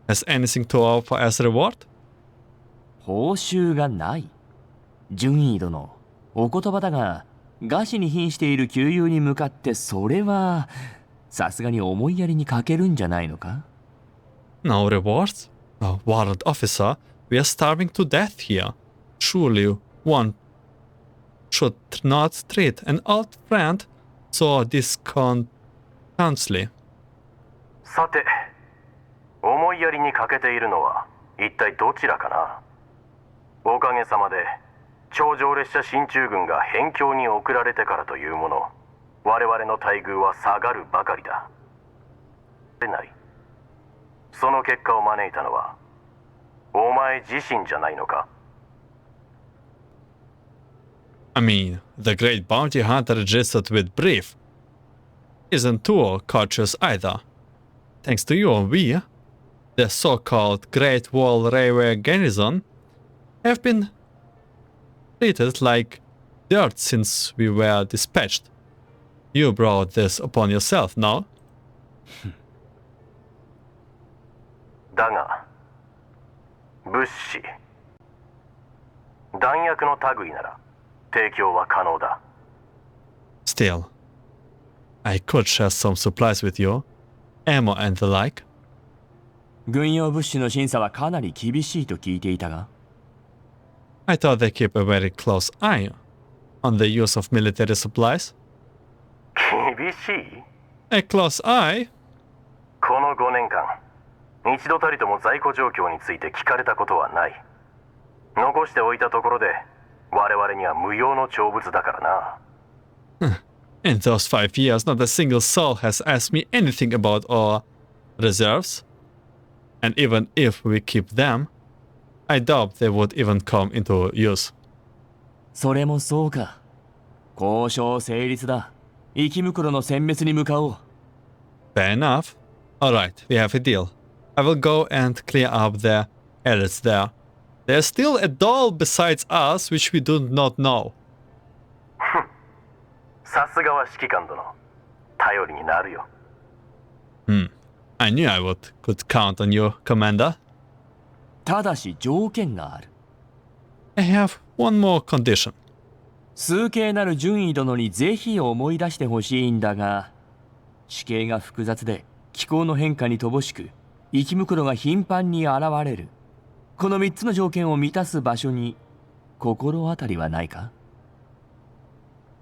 has anything to offer as reward? 報酬がない。順位殿、お言葉だが、餓死に瀕している旧友に向かってそれはさすがに思いやりに欠けるんじゃないのか？ No rewards? A warrant officer, we are starving to death here. Surely one should not treat an old friend so discontently. さて、思いやりに欠けているのは一体どちらかな。おかげさまで頂上列車進駐軍が辺境に送られてからというもの、我々の待遇は下がるばかりだ。その結果を招いたのはお前自身じゃないのか。I mean, the great bounty hunter registered with brief isn't too courteous either. Thanks to you, we, the so-called Great Wall Railway garrison, have been treated like dirt since we were dispatched. You brought this upon yourself now. だが、物資、弾薬の類なら提供は可能だ。Still, I could share some supplies with you, ammo and the like. 軍用物資の審査はかなり厳しいと聞いていたが。I thought they keep a very close eye on the use of military supplies. 厳しい？ A close eye? この5年間、一度たりとも在庫状況について聞かれたことはない。残しておいたところで、我々には無用の長物だからな。In those 5 years, not a single soul has asked me anything about our reserves. And even if we keep them, I doubt they would even come into use. それもそうか。交渉成立だ。生袋の殲滅に向かおう。Fair enough. Alright, we have a deal. I will go and clear up the elites there. There's still a doll besides us which we do not know. さすがは指揮官殿。頼りになるよ。I knew I could count on you, Commander. ただし条件がある。I have one more condition. 数形なる順位殿にぜひ思い出してほしいんだが、地形が複雑で気候の変化に乏しく、生袋が頻繁に現れる。この3つの条件を満たす場所に心当たりはないか？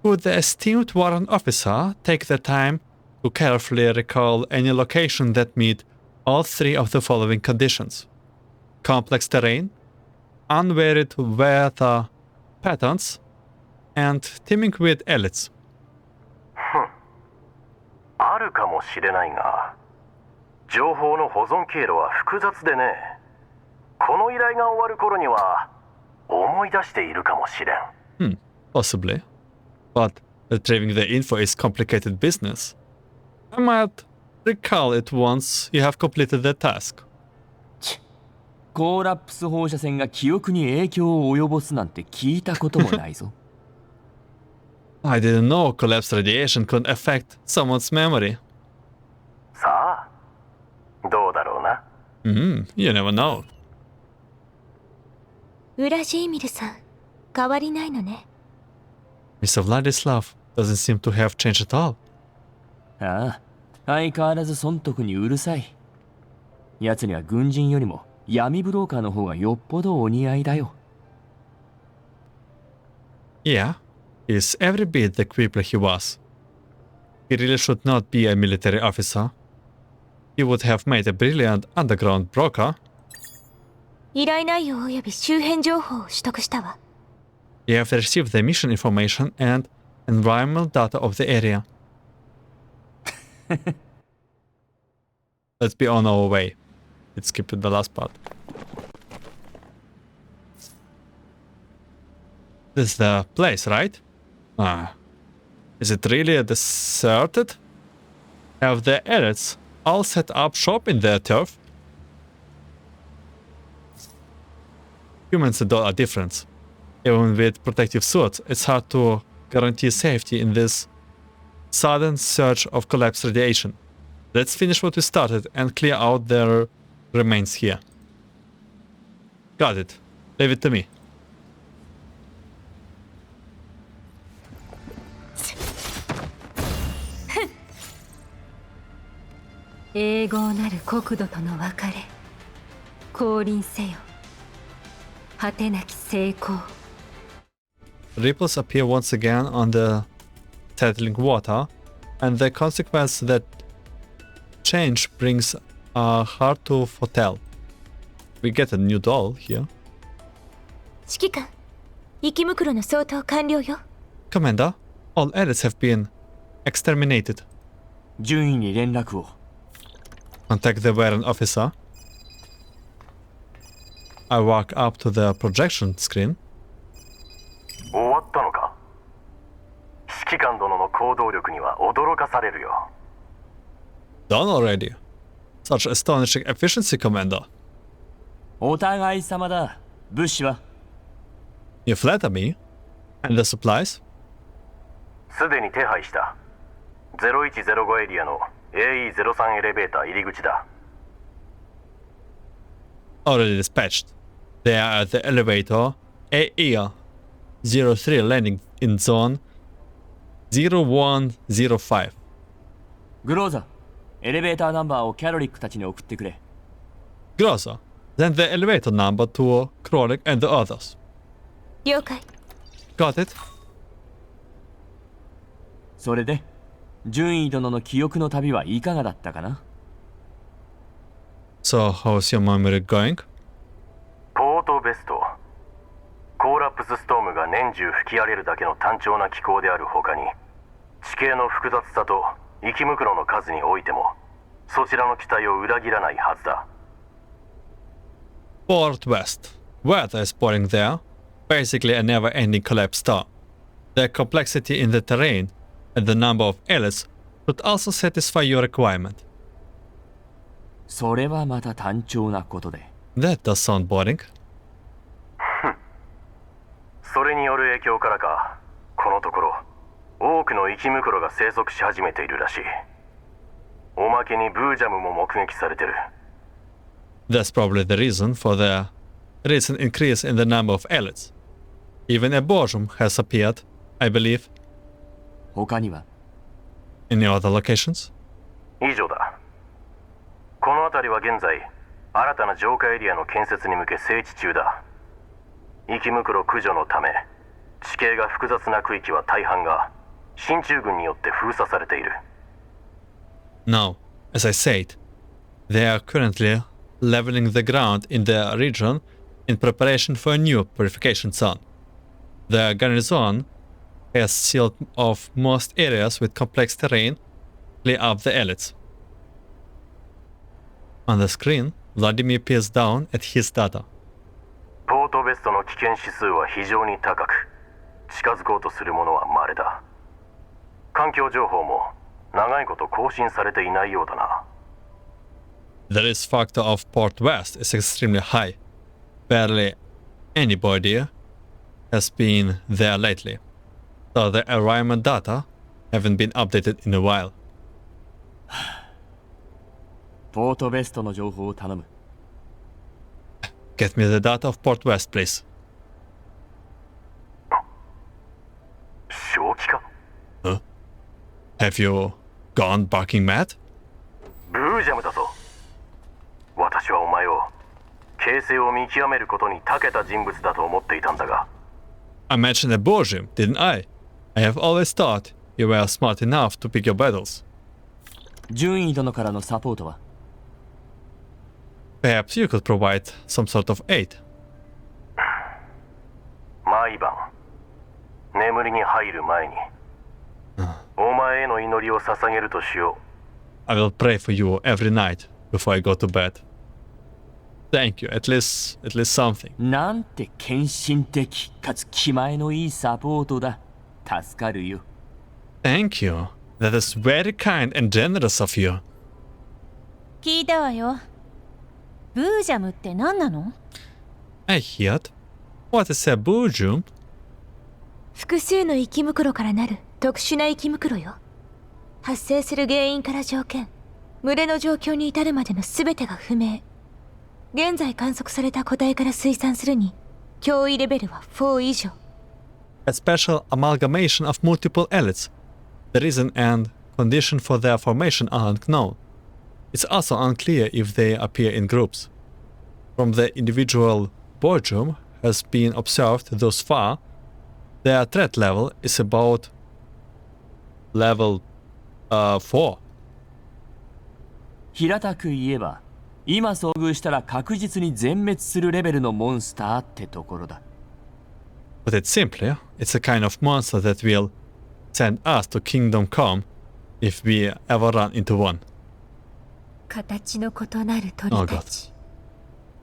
Would the esteemed warrant officer take the time to carefully recall any location that meet all 3 of the following conditions? Complex terrain, unvaried weather patterns, and teeming with elites. あるかもしれないが、情報の保存経路は複雑でね。この依頼が終わる頃には思い出しているかもしれん。Possibly. But retrieving the info is complicated business. I might recall it once you have completed the task. コーラップス放射線が記憶に影響を及ぼすなんて聞いたこともないぞ。I didn't know collapse radiation could affect someone's memory. さあ、どうだろうな。You never know. ウラジーミルさん、変わりないのね。Mr. Vladislav doesn't seem to have changed at all. ああ、相変わらず損得にうるさい。奴には軍人よりも闇ブローカーの方がよっぽどお似合いだよ。Yeah, he's every bit the crippler he was. He really should not be a military officer. He would have made a brilliant underground broker. 依頼内容及び周辺情報を取得したわ。 You have received the mission information and environmental data of the area. Let's be on our way. Let's skip to the last part. This is the place, right? Is it really deserted? Have the elites all set up shop in their turf? Humans are different. Even with protective suits, it's hard to guarantee safety in this sudden surge of collapsed radiation. Let's finish what we started and clear out their remains here. Got it. Leave it to me. 永劫なる国土との別れ。降臨せよ。果てなき成功。 Ripples appear once again on the settling water, and the consequence that change brings are hard to foretell. We get a new doll here. 指揮官、生袋の相当完了よ。 Commander, all elites have been exterminated. 順位に連絡を。 Contact the Warrant officer. I walk up to the projection screen. 終わったのか。指揮官殿の行動力には驚かされるよ。Done already. Such astonishing efficiency, Commander. お互い様だ。物資は You flatter me. And the supplies? すでに手配した。0105エリアの AE03 エレベーター入り口だ。Already dispatched. They are at the elevator AE03 landing in zone 0105. グローザ、エレベーターナンバーをキャロリックたちに送ってくれ。 Groza, send the elevator number to Krolik and the others. 了解。 Got it? それで、順位殿の記憶の旅はいかがだったかな？ So, how's your memory going? ポートベスト。コーラプスストームが年中吹き荒れるだけの単調な気候である他に、地形の複雑さと生き袋の数においても、そちらの期待を裏切らないはずだ。Port West. Weather is pouring there. Basically a never-ending collapse star. The complexity in the terrain and the number of elites should also satisfy your requirement. それはまた単調なことで。 That does sound boring. それによる影響からか、このところ多くの生き袋が生息し始めているらしい。おまけにブージャムも目撃されてる。That's probably the reason for the recent increase in the number of elites. Even a Borjum has appeared, I believe. 他には Any other locations? 以上だ。この辺りは現在新たな浄化エリアの建設に向け整地中だ。生き袋駆除のため地形が複雑な区域は大半が進駐軍によって封鎖されている。 Now, as I said, they are currently leveling the ground in the region in preparation for a new purification zone. The garrison has sealed off most areas with complex terrain, clear up the elites. On the screen, Vladimir peers down at his data. ポートベストの危険指数は非常に高く、近づこうとする者は稀だ。環境情報も長いこと更新されていないようだな。The risk factor of Port West is extremely high. Barely anybody has been there lately, so the environment data haven't been updated in a while. ポートベストの情報を頼む。 Get me the data of Port West, please. 正気か？ Have you gone barking mad? ブージャムだぞ。私はお前を形勢を見極めることに長けた人物だと思っていたんだが、I mentioned a Borgium, didn't I? I have always thought you were smart enough to pick your battles. 順位殿からのサポートは Perhaps you could provide some sort of aid. 毎晩眠りに入る前にお前への祈りを捧げるとしよ I will pray for you every night before I go to bed. Thank you, at least something. なんて献身的かつ気前のいいサポートだ。助かるよ。Thank you. That is very kind and generous of you. 聞いたわよ。ブージャムって何なの？ I heard. What is a Borgium? 複数の生き袋からなる特殊な生き袋よ。発生する原因から条件、群れの状況に至るまでの全てが不明。現在観測された個体から推算するに、脅威レベルは4以上。A special amalgamation of multiple elites. The reason and condition for their formation are unknown. It's also unclear if they appear in groups. From the individual Borgium has been observed thus far, their threat level is about level 4. 平たく言えば、今遭遇したら確実に全滅するレベルのモンスターってところだ。Put it simply, it's a kind of monster that will send us to Kingdom Come if we ever run into one. 形の異なる鳥たち。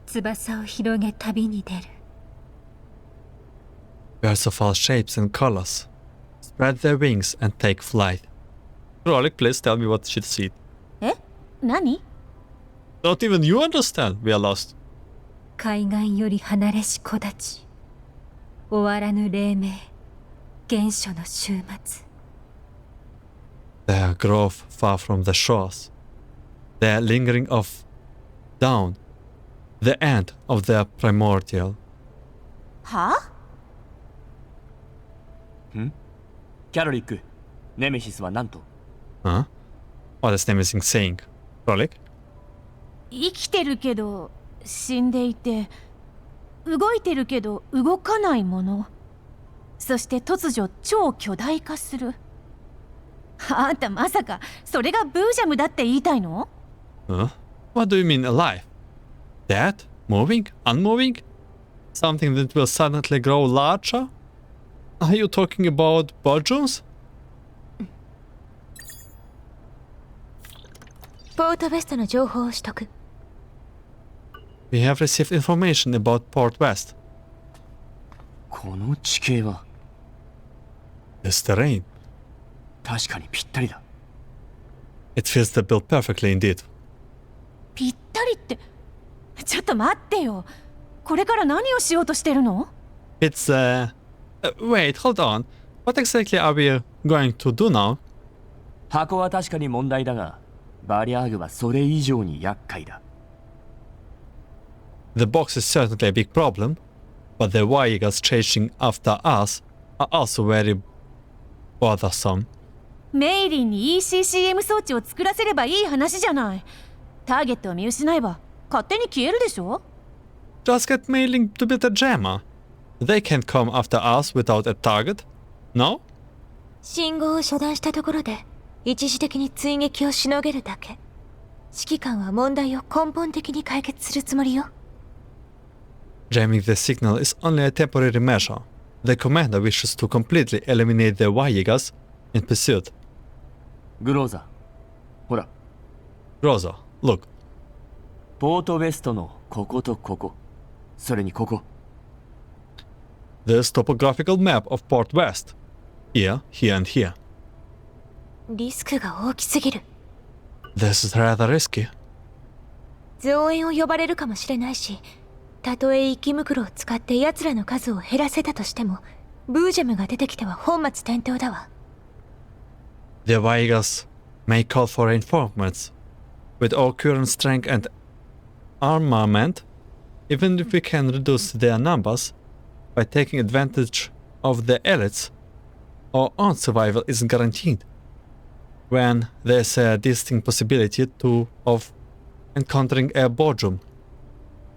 翼を広げ旅に出る。Birds of all shapes and colors spread their wings and take flight. Rolik, please tell me what she said. え？何？ Don't even you understand. We are lost. 海岸より離れし木立。終わらぬ黎明。原初の終末。Their growth far from the shores. Their lingering of down. The end of their primordial. は？キャロリック、ネメシスは何と Huh? What is Nemesis saying? Rolik? 生きてるけど死んでいて、動いてるけど動かないもの。そして突如超巨大化する。あんたまさかそれがブージャムだって言いたいの？ Huh? What do you mean alive? Dead? Moving? Unmoving? Something that will suddenly grow larger? Are you talking about Borgiums? ポートウェストの情報を取得。We have received information about Port West. この地形は This terrain. 確かにぴったりだ。 It fits the bill perfectly indeed. ぴったりって。ちょっと待ってよ。これから何をしようとしてるの？ It's wait, hold on. What exactly are we going to do now? 箱は確かに問題だが、バリアーグはそれ以上に厄介だ。The box is certainly a big problem, but the Varjagers chasing after us are also very bothersome. メイリンに ECCM 装置を作らせればいい話じゃない。ターゲットを見失えば勝手に消えるでしょ？ Just get mailing to be the jammer. They can't come after us without a target. No? 信号を遮断したところで一時的に追撃をしのげるだけ。指揮官は問題を根本的に解決するつもりよ。Jamming the signal is only a temporary measure. The commander wishes to completely eliminate the Varjagers in pursuit. グローザ、ほら、 Rosa, look. ポートウェストのこことここ、それにここ。This topographical map of Port West. Here, here and here. リスクが大きすぎる。This is rather risky. 増援を呼ばれるかもしれないし、たとえ生き袋を使って奴らの数を減らせたとしても、ブージャムが出てきては本末転倒だわ。The Varjagers may call for reinforcements. With our current strength and armament, even if we can reduce their numbers by taking advantage of the elites, our own survival isn't guaranteed. When there's a distinct possibility of encountering a Borgium.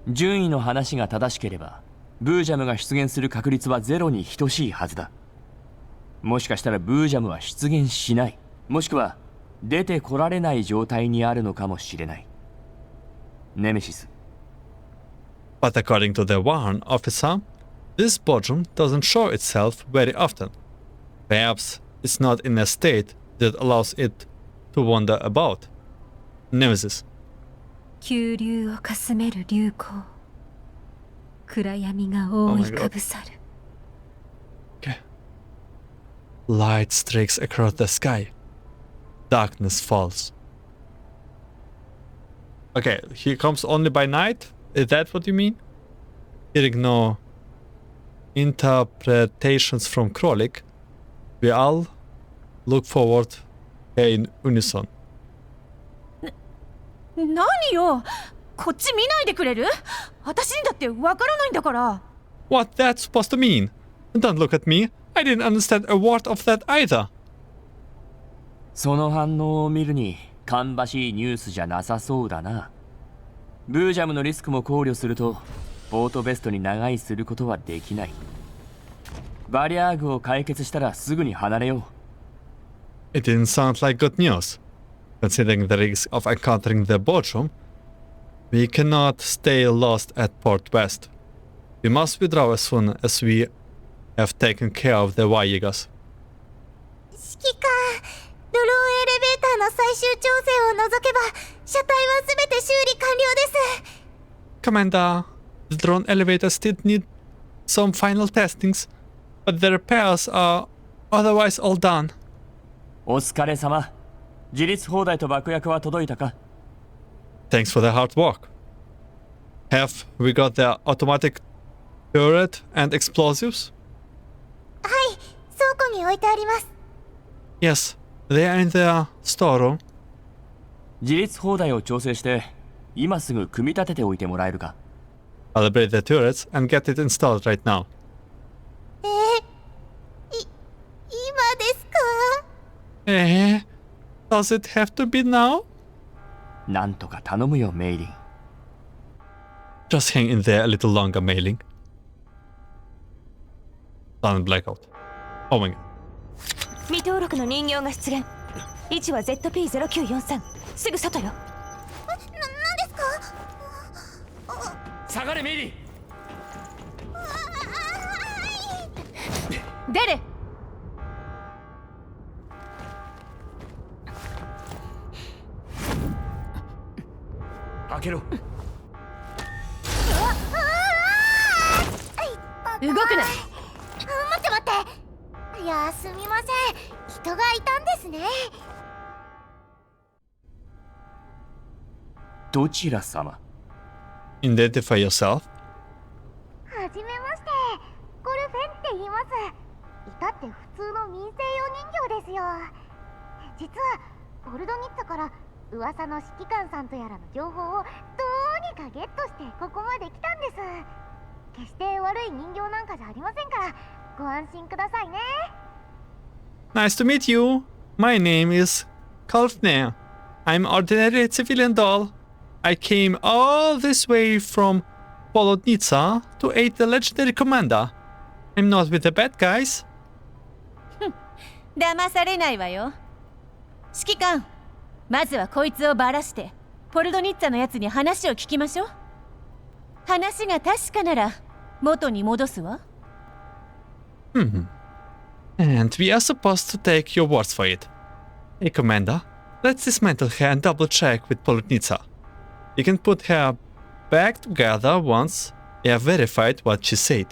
順位の話が正しければ、ブージャムが出現する確率はゼロに等しいはずだ。もしかしたらブージャムは出現しない、もしくは出てこられない状態にあるのかもしれない。ネメシス。 But according to the Warrant officer, this bodrum doesn't show itself very often. Perhaps it's not in a state that allows it to wander about. Nemesis. 急流をかすめる流光。暗闇が覆いかぶさる。Okay. Light streaks across the sky. Darkness falls. Okay, he comes only by night? Is that what you mean? Hearing no interpretations from Krolik, we all look forward in unison. 何よ、こっち見ないでくれる？私にだってわからないんだから。 What that's supposed to mean? Don't look at me. I didn't understand a word of that either. その反応を見るに芳しいニュースじゃなさそうだな。ブージャムのリスクも考慮するとポートベストに長居することはできない。バリアーグを解決したらすぐに離れよう。 It didn't sound like good news. Considering the risk of encountering the bodrum, we cannot stay lost at Port West. We must withdraw as soon as we have taken care of the Varjagers. 指揮官、ドローンエレベーターの最終調整を除けば車体は全て修理完了です。 Commander, the drone elevators did need some final testings, but the repairs are otherwise all done. お疲れ様。自立砲台と爆薬は届いたか？ Thanks for the hard work. Have we got the automatic turret and explosives? はい、倉庫に置いてあります。 Yes, they are in the storeroom. 自立砲台を調整して今すぐ組み立てておいてもらえるか？ I'll upgrade the turrets and get it installed right now. 今ですか？ Does it have to be now? なんとか頼むよ、メイリン。 Just hang in there a little longer, Mailing. Sudden blackout. Oh my god. 未登録の人形が出現。位置は ZP-0943。すぐ外よ。何ですか？下がれ、メイリン。出れ。開けろ。動くな。待って。いや、すみません。人がいたんですね。どちら様？ Identify yourself. はじめまして。ゴルフェンって言います。至って普通の民生用人形ですよ。実はボルドニッツァから噂の指揮官さんとやらの情報をどうにかゲットしてここまで来たんです。決して悪い人形なんかじゃありませんからご安心くださいね。 Nice to meet you. My name is Kalfner. I'm ordinary civilian doll. I came all this way from Polodnitsa to aid the legendary commander. I'm not with the bad guys. 騙されないわよ。指揮官、まずはこいつをばらしてポルドニッツァのやつに話を聞きましょう。話が確かなら元に戻すわ。 And we are supposed to take your words for it. Hey, Commander, let's dismantle her and double check with Polodnitsa. You can put her back together once you have verified what she said.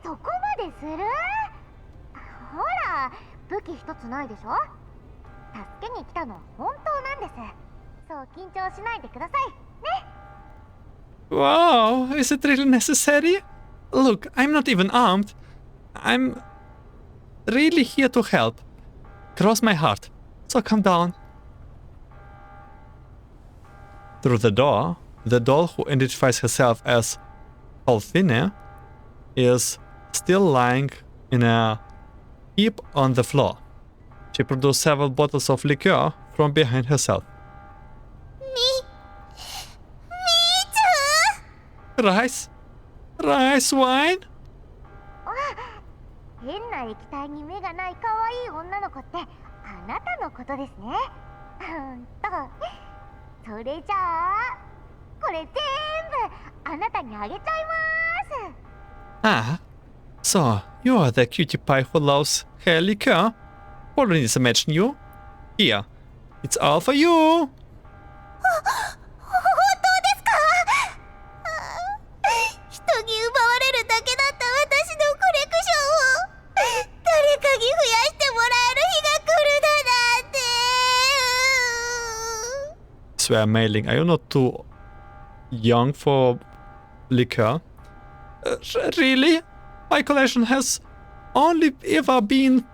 そこまでする？ほら、武器一つないでしょ。助けに来たのは本当なんです。そう緊張しないでくださいね。 Wow, is it really necessary? Look, I'm not even armed. I'm really here to help. Cross my heart, so calm down. Through the door, the doll who identifies herself as Vladimir is still lying in a heap on the floor. She produced several bottles of liquor from behind herself. Rice, Rice wine? 変な液体に目がない可愛い女の子ってあなたのことですね。それじゃあこれ全部あなたにあげちゃいます。 Ah, so you are the cutie pie who loves her liquor? Polonitsa mentioned you. Here, it's all for you. 本当ですか？人に奪われるだけだった私のコレクションを誰かに増やしてもらえる日が来るだなんて。Swear mailing, are you not too young for liquor? Really? My collection has only ever been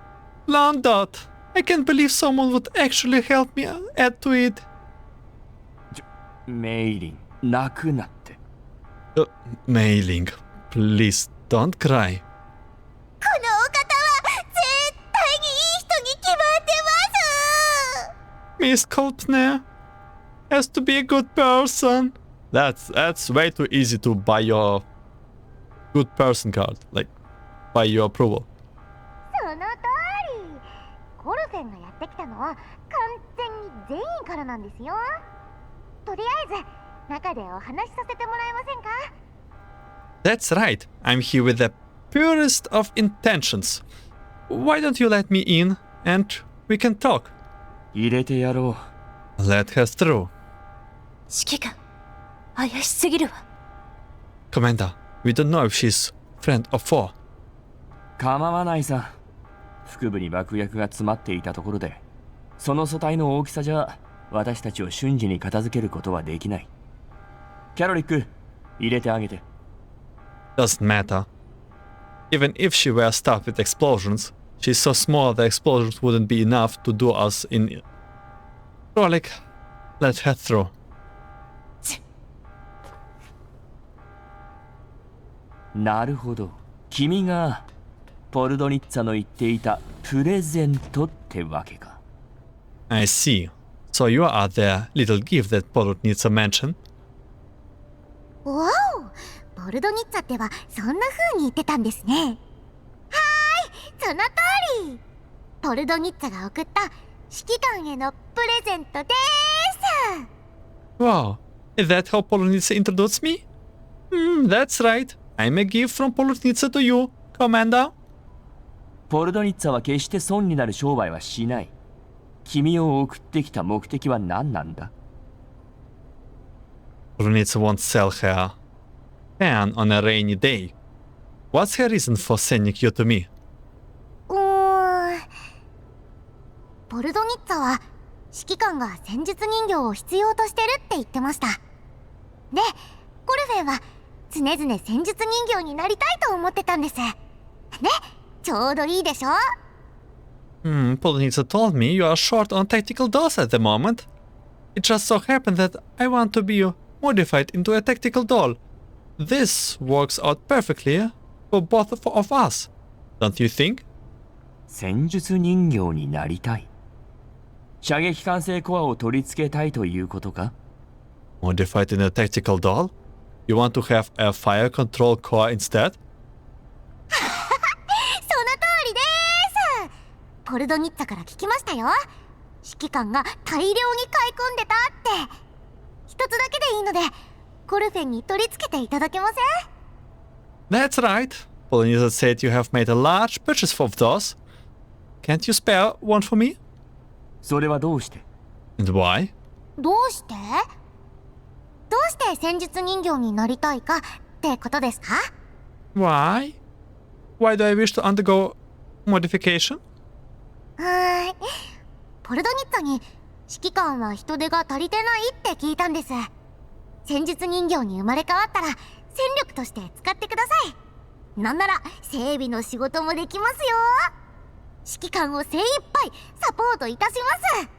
plundered. I can't believe someone would actually help me add to it. メイリン、泣くなって。Mailing, please don't cry. このお方は絶対にいい人に決まってます。 Miss Coultner has to be a good person. That's way too easy to buy your good person card, like buy your approval. その通り。コルフェンがやってきたのは完全に全員からなんですよ。とりあえず中でお話しさせてもらえませんか？ That's right. I'm here with the purest of intentions. Why don't you let me in and we can talk? 入れてやろう。 Let her through. 指揮官、怪しすぎるわ。Commander, we don't know if she's friend or foe. 構わないさ。腹部に爆薬が詰まっていたところで、その素体の大きさじゃ私たちを瞬時に片付けることはできない。キャロリック、入れてあげて。Doesn't matter. Even if she were stuffed with explosions, she's so small the explosions wouldn't be enough to do us in. Rolik, let her through. なるほど。君がポルドニッツァの言っていたプレゼントってわけか。I see. So you are the little gift that Polonitsa mentioned? わお、ボルドニッツァってばそんな風に言ってたんですね。はーい、その通り。ボルドニッツァが送った指揮官へのプレゼントでーす。 Wow, is that how Polonitsa introduced me? That's right. I'm a gift from Polonitsa to you, Commander. ポルドニッツァは決して損になる商売はしない。君を送ってきた目的は何なんだ？ Polonitsa won't sell her pen on a rainy day. What's her reason for sending you to me? ボルドニッツァは指揮官が戦術人形を必要としてるって言ってました。で、コルフェンは常々戦術人形になりたいと思ってたんです。ね、ちょうどいいでしょ？ Polonitsa told me you are short on tactical dolls at the moment. It just so happened that I want to be modified into a tactical doll. This works out perfectly for both of us, don't you think? 戦術人形になりたい。射撃管制コアを取り付けたいということか？ Modified in a tactical doll? You want to have a fire control core instead? その通りでーす。ポルドニッツァから聞きましたよ。指揮官が大量に買い込んでたって。一つだけでいいのでコルフェンに取り付けていただけません？ That's right. Polonitsa said you have made a large purchase of those. Can't you spare one for me? それはどうして？ And why? どうして戦術人形になりたいかってことですか？ Why? Why do I wish to undergo modification? ポルドニッツァに指揮官は人手が足りてないって聞いたんです。戦術人形に生まれ変わったら戦力として使ってください。なんなら整備の仕事もできますよ。指揮官を精一杯サポートいたします。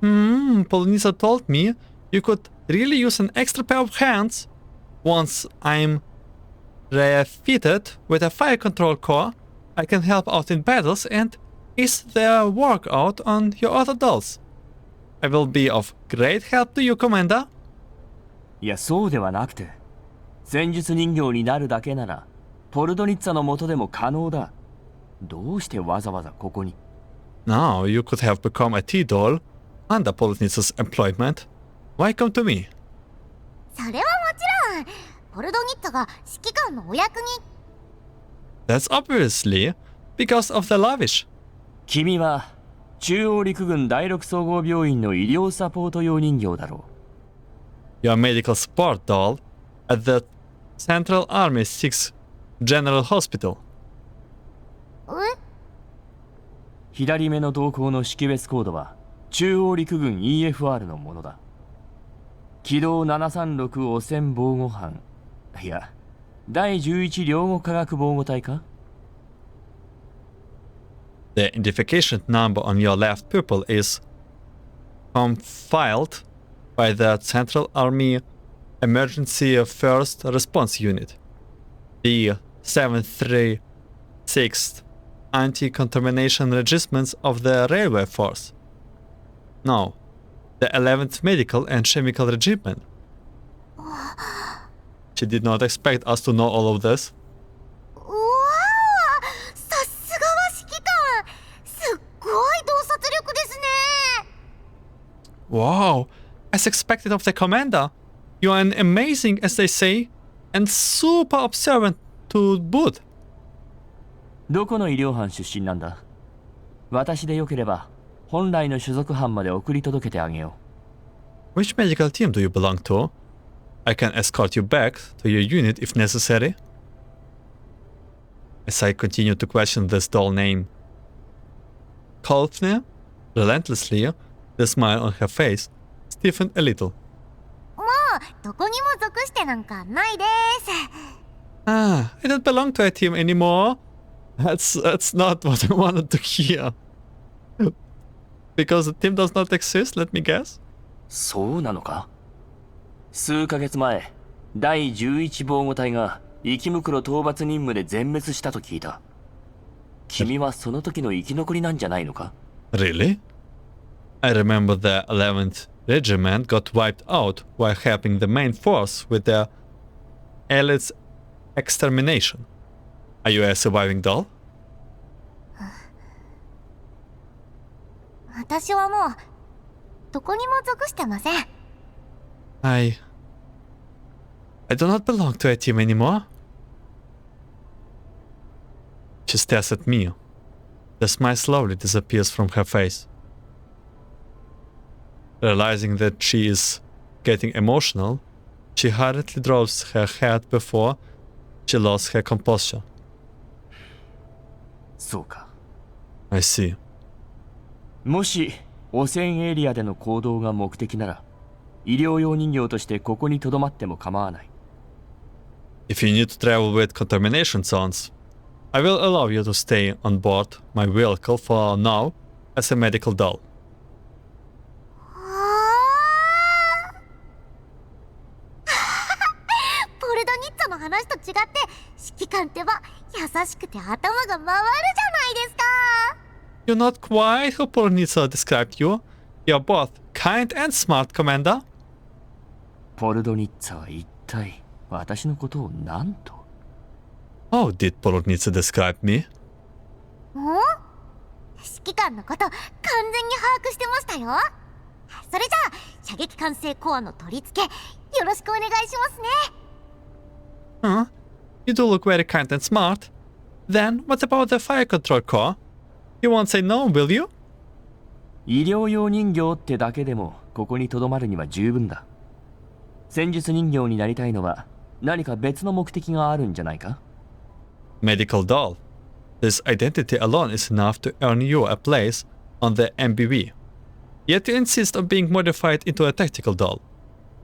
Polonitsa told me you could really use an extra pair of hands. Once I'm refitted with a fire control core, I can help out in battles and ease their workout on your other dolls. I will be of great help to you, Commander. いや、そうではなくて、戦術人形になるだけならポルドニッツァの元でも可能だ。どうしてわざわざここに？ Now you could have become a T-doll under Polonitsa's employment. Why come to me? それはもちろんポルドニッツァが指揮官のお役に。 That's obviously because of the lavish. 君は中央陸軍第6総合病院の医療サポート用人形だろう。 Your medical support doll at the Central Army 6 General Hospital. え？左目の瞳孔の識別コードは中央陸軍 EFR のものだ。軌道736汚染防護班、いや第11領護科学防護隊か？ The identification number on your left pupil is compiled by the Central Army Emergency First Response Unit, the 736th Anti-Contamination Regiments of the Railway Force. No, the 11th Medical and Chemical Regiment. She did not expect us to know all of this. うわー、さすがは指揮官、すっごい洞察力ですね。 Wow, as expected of the commander, you are an amazing, as they say, and super observant to boot. どこの医療班出身なんだ？私でよければ本来の所属班まで送り届けてあげよう。 Which medical team do you belong to? I can escort you back to your unit if necessary. As I continue to question this doll name, Kolfner, relentlessly, the smile on her face stiffened a little. もうどこにも属してなんかないです。 Ah, I don't belong to a team anymore. That's not what I wanted to hear. Because the team does not exist, let me guess. そうなのか？数ヶ月前、第11防護隊が生袋討伐任務で全滅したと聞いた。君はその時の生き残りなんじゃないのか？ Really? I remember the 11th Regiment got wiped out while helping the main force with their elite's extermination. Are you a surviving doll? 私はもうどこにも属してません。 I do not belong to a team anymore. She stares at me. The smile slowly disappears from her face. Realizing that she is getting emotional, she hurriedly drops her head before she lost her composure. そうか。 I see. もし汚染エリアでの行動が目的なら、医療用人形としてここに留まっても構わない。 If you need to travel with contamination zones, I will allow you to stay on board my vehicle for now as a medical doll. ポルドニッツァの話と違って指揮官ってば優しくて頭が回るじゃないですか。 You're not quite who Polonitsa described you. You're both kind and smart, Commander. ポルドニッツァは一体私のことを何と？ How did Polonitsa describe me? 指揮官のこと完全に把握してましたよ。それじゃあ射撃管制コアの取り付けよろしくお願いしますね。 Huh? You do look very kind and smart. Then what about the fire control core? You won't say no, will you? 医療用人形ってだけでもここに留まるには十分だ。戦術人形になりたいのは何か別の目的があるんじゃないか？ Medical doll. This identity alone is enough to earn you a place on the MBV. Yet you insist on being modified into a tactical doll.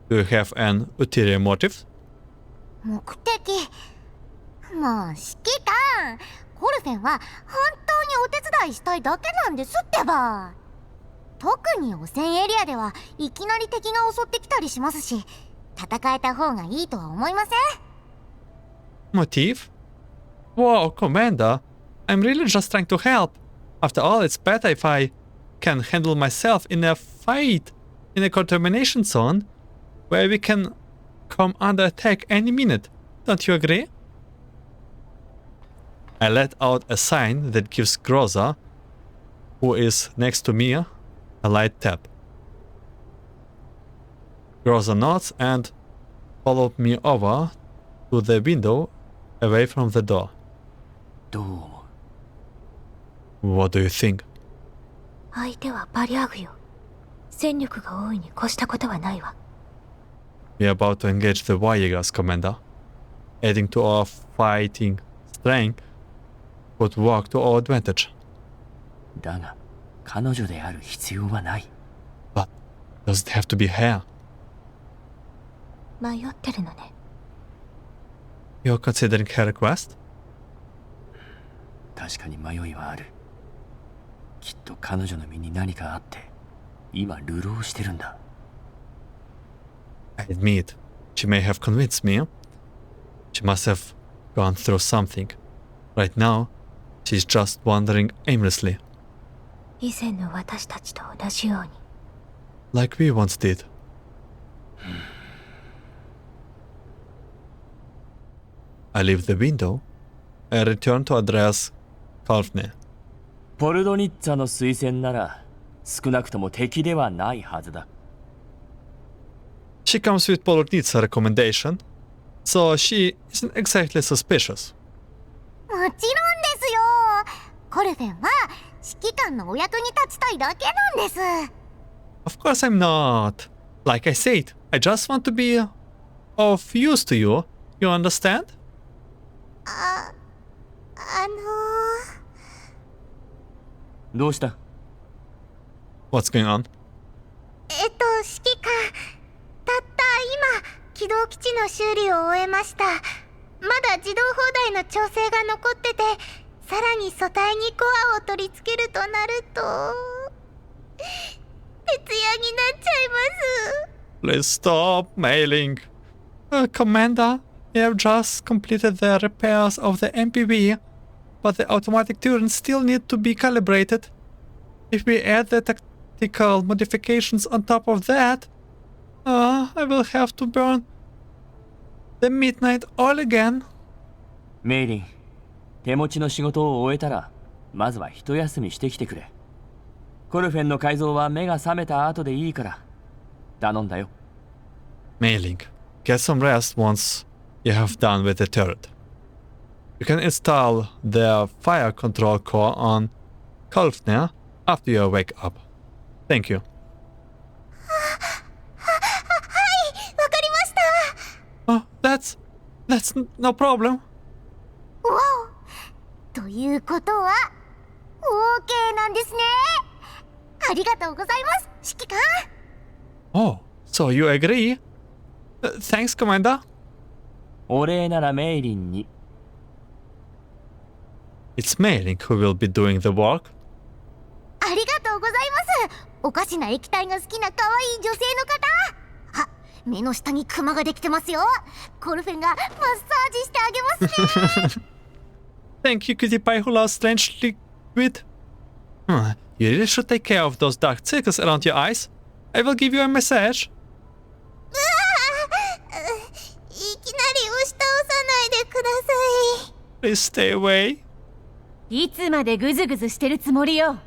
Do you have an ulterior motive? 目的。もう指揮官、コルフェンは本当にお手伝いしたいだけなんですってば。特に汚染エリアではいきなり敵が襲ってきたりしますし、戦えた方がいいとは思いません？ Motive? Whoa, Commander. I'm really just trying to help. After all, it's better if I can handle myself in a fight in a contamination zone where we can come under attack any minute. Don't you agree? I let out a sign that gives Groza, who is next to me, a light tap. Groza nods and followed me over to the window away from the door. どう思 What do you think? 相手はバリャーグよ。戦力が多いに越したことはないわ。We are about to engage the Varjagers, Commander. Adding to our fighting strength would work to our advantage. うだが彼女である必要はない But does it have to be her? 迷ってるのね。You're considering her request? 確かに迷いはあるきっと彼女の身に何かあって今流浪してるんだ I admit, she may have convinced me. She must have gone through something. Right now, she's just wandering aimlessly, 以前の私たちと同じように。 like we once did. I leave the window and return to address Kalfne. ポルドニッツァの推薦なら少なくとも敵ではないはずだ She comes with Polonitsa recommendation, so she isn't exactly suspicious. もちろんですよ。コルフェンは指揮官のお役に立ちたいだけなんです。 Of course I'm not. Like I said, I just want to be of use to you. You understand? どうした What's going on? 指揮官、たった今軌道基地の修理を終えました。まだ自動砲台の調整が残ってて、さらに素体にコアを取り付けるとなると徹夜になっちゃいます。 Please stop mailing. Commander, we have just completed the repairs of the MPV, but the automatic turrets still need to be calibrated. If we add the tactical modifications on top of that, I will have to burn the midnight oil again. メイリン手持ちの仕事を終えたらまずは一休みしてきてくれコルフェンの改造は目が覚めた後でいいから頼んだよ Mailing. Get some rest once you have done with the turret. You can install the fire control core on Kalfner after you wake up. Thank you. はい、わかりました。 Oh, that's no problem. わお、ということは OK なんですね。ありがとうございます、指揮官。 Oh, so you agree? Thanks, Commander. お礼ならメイリンに It's Mailing who will be doing the work. ありがとうございます。おかしな液体が好きな可愛い女性の方。あ、目の下にクマができてますよ。コルフェンがマッサージしてあげますね。Thank you, cutie pie who loves strange liquid. You really should take care of those dark circles around your eyes. I will give you a massage. いきなり押し倒さないでください。 Please stay away. いつまでグズグズしてるつもりよ。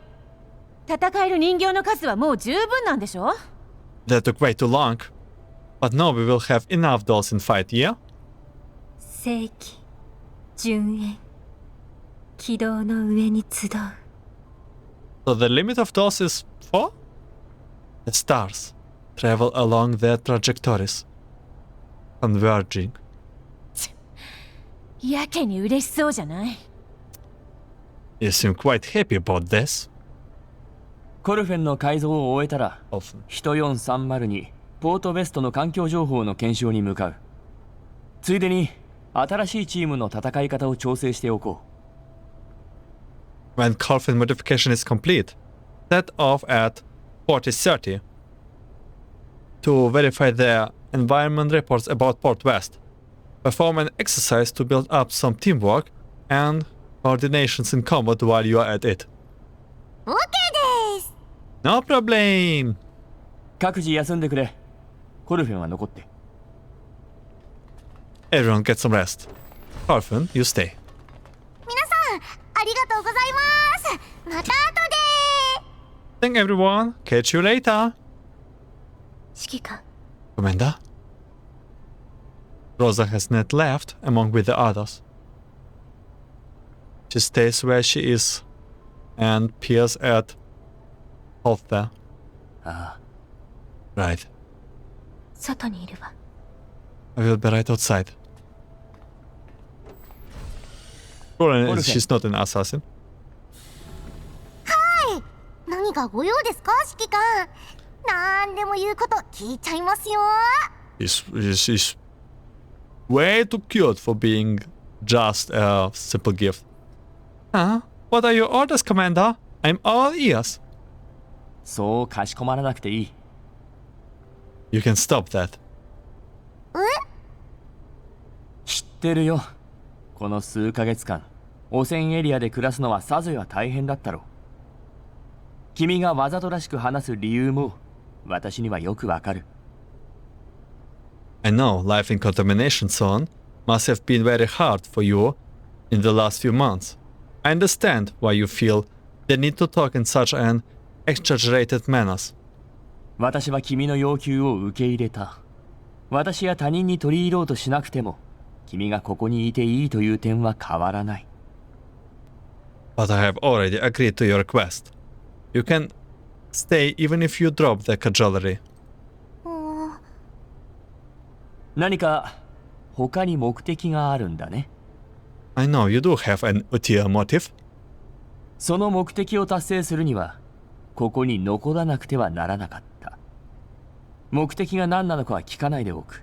戦える人形の数はもう十分なんでしょ That took way too long. But now we will have enough dolls in fight, yeah? 正規、順延、軌道の上に集う。 So the limit of dolls is 4? The stars travel along their trajectories, converging. やけに嬉しそうじゃない You seem quite happy about this. コルフェンの改造を終えたら Often. 1430にポートウェストの環境情報の検証に向かうついでに新しいチームの戦い方を調整しておこう When Colfin modification is complete, set off at 4030 to verify the environment reports about Port West. Perform an exercise to build up some teamwork and coordinations in combat while you are at it. OK です。 No problem! 各自休んでくれコルフェンは残って Everyone get some rest. Carfun, you stay. 皆さんありがとうございますまた後で Thank everyone. Catch you later. 指揮官 Commander. Rosa has not left among with the others. She stays where she is and peers at Hoth there. ああ Right. 外にいるわ I will be right outside. Warrant, she's not an assassin. 何かご用ですか指揮官なんでも言うこと聞いちゃいますよ She's way too cute for being just a simple gift. Huh? What are your orders, Commander? I'm all ears. そうかしこまらなくていい。 You can stop that. 知ってるよ。この数ヶ月間汚染エリアで暮らすのはさぞや大変だったろう。君がわざとらしく話す理由も私にはよくわかる。 I know life in contamination zone must have been very hard for you in the last few months. I understand why you feel the need to talk in such an exaggerated manner. 私は君の要求を受け入れた。私や他人に取り入ろうとしなくても君がここにいていいという点は変わらない。 But I have already agreed to your request. You can stay even if you drop the cajolery. 何か他に目的があるんだね。 I know you do have an ulterior motive. その目的を達成するにはここに残らなくてはならなかった。目的が何なのかは聞かないでおく。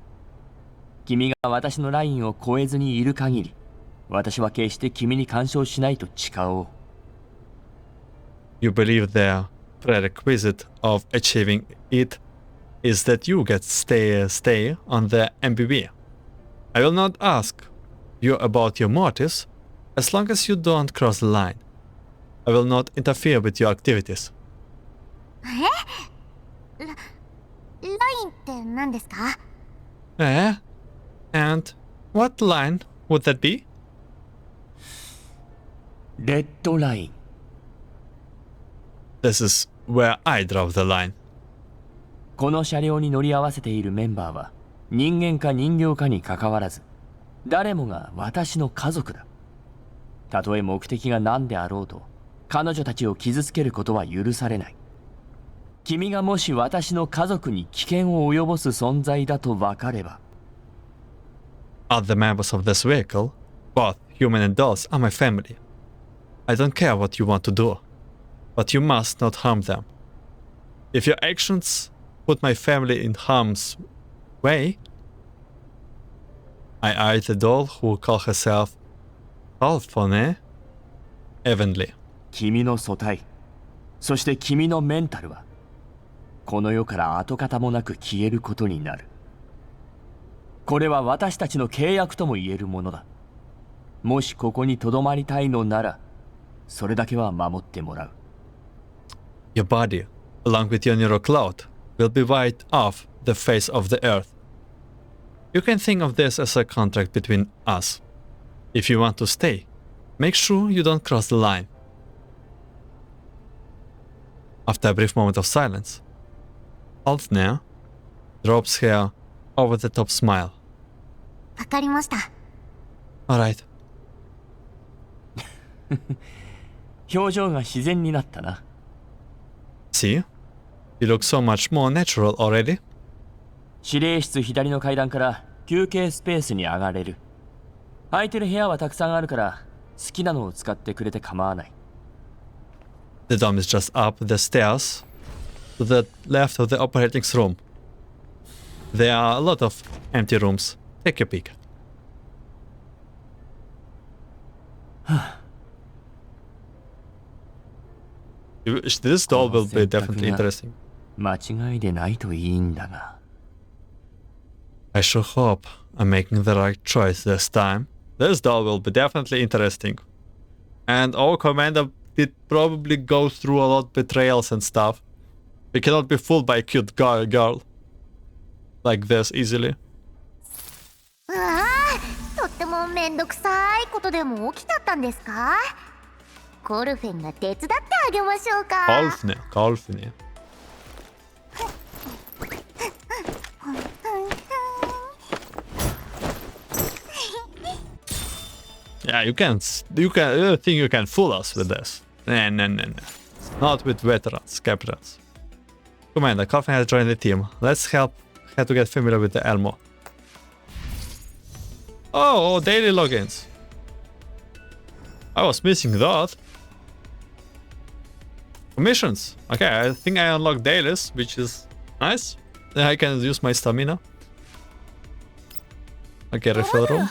君が私のラインを越えずにいる限り、私は決して君に干渉しないと誓おう。 You believe the prerequisite of achieving it is that you get stay on the MBB. I will not ask you about your motives as long as you don't cross the line. I will not interfere with your activities. ラインって何ですか And what line would that be? レッドライン。 This is where I draw the line. この車両に乗り合わせているメンバーは人間か人形かにかかわらず誰もが私の家族だ。たとえ目的が何であろうと彼女たちを傷つけることは許されない。君がもし私の家族に危険を及ぼす存在だと分かれば。 Other members of this vehicle, both human and dolls, are my family. I don't care what you want to do, but you must not harm them. If your actions put my family in harm's way, I eyed the doll who called herself Alphone evenly. 君の素体、そして君のメンタルはこの世から跡形もなく消えることになる。これは私たちの契約とも言えるものだ。もしここに留まりたいのなら、それだけは守ってもらう。 Your body, along with your neural cloud, will be wiped off the face of the earth. You can think of this as a contract between us. If you want to stay, make sure you don't cross the line. After a brief moment of silence, Altner drops her over-the-top smile. わかりました Alright. 表情が自然になったな。 See? You look so much more natural already. 指令室左の階段から休憩スペースに上がれる。空いてる部屋はたくさんあるから好きなのを使ってくれて構わない。 The dome is just up the stairs to the left of the operating room. There are a lot of empty rooms. Take your pick. This doll will be definitely interesting. 間違いでないといいんだが。 I sure hope I'm making the right choice this time. This doll will be definitely interesting. And our commander did probably go through a lot of betrayals and stuff. We cannot be fooled by a cute girl like this easily. うわあめんどくさいことでも起きちゃったんですか？コルフェンが手伝ってあげましょうか。 Golf ne? Golf ne? Yeah, you think you can fool us with this? No. Not with veterans, captains. Commander, Coffin has joined the team. Let's help her to get familiar with the Elmo. Oh, daily logins. I was missing that. Commissions. Okay, I think I unlocked dailies, which is nice. Then I can use my stamina. Okay, refill room.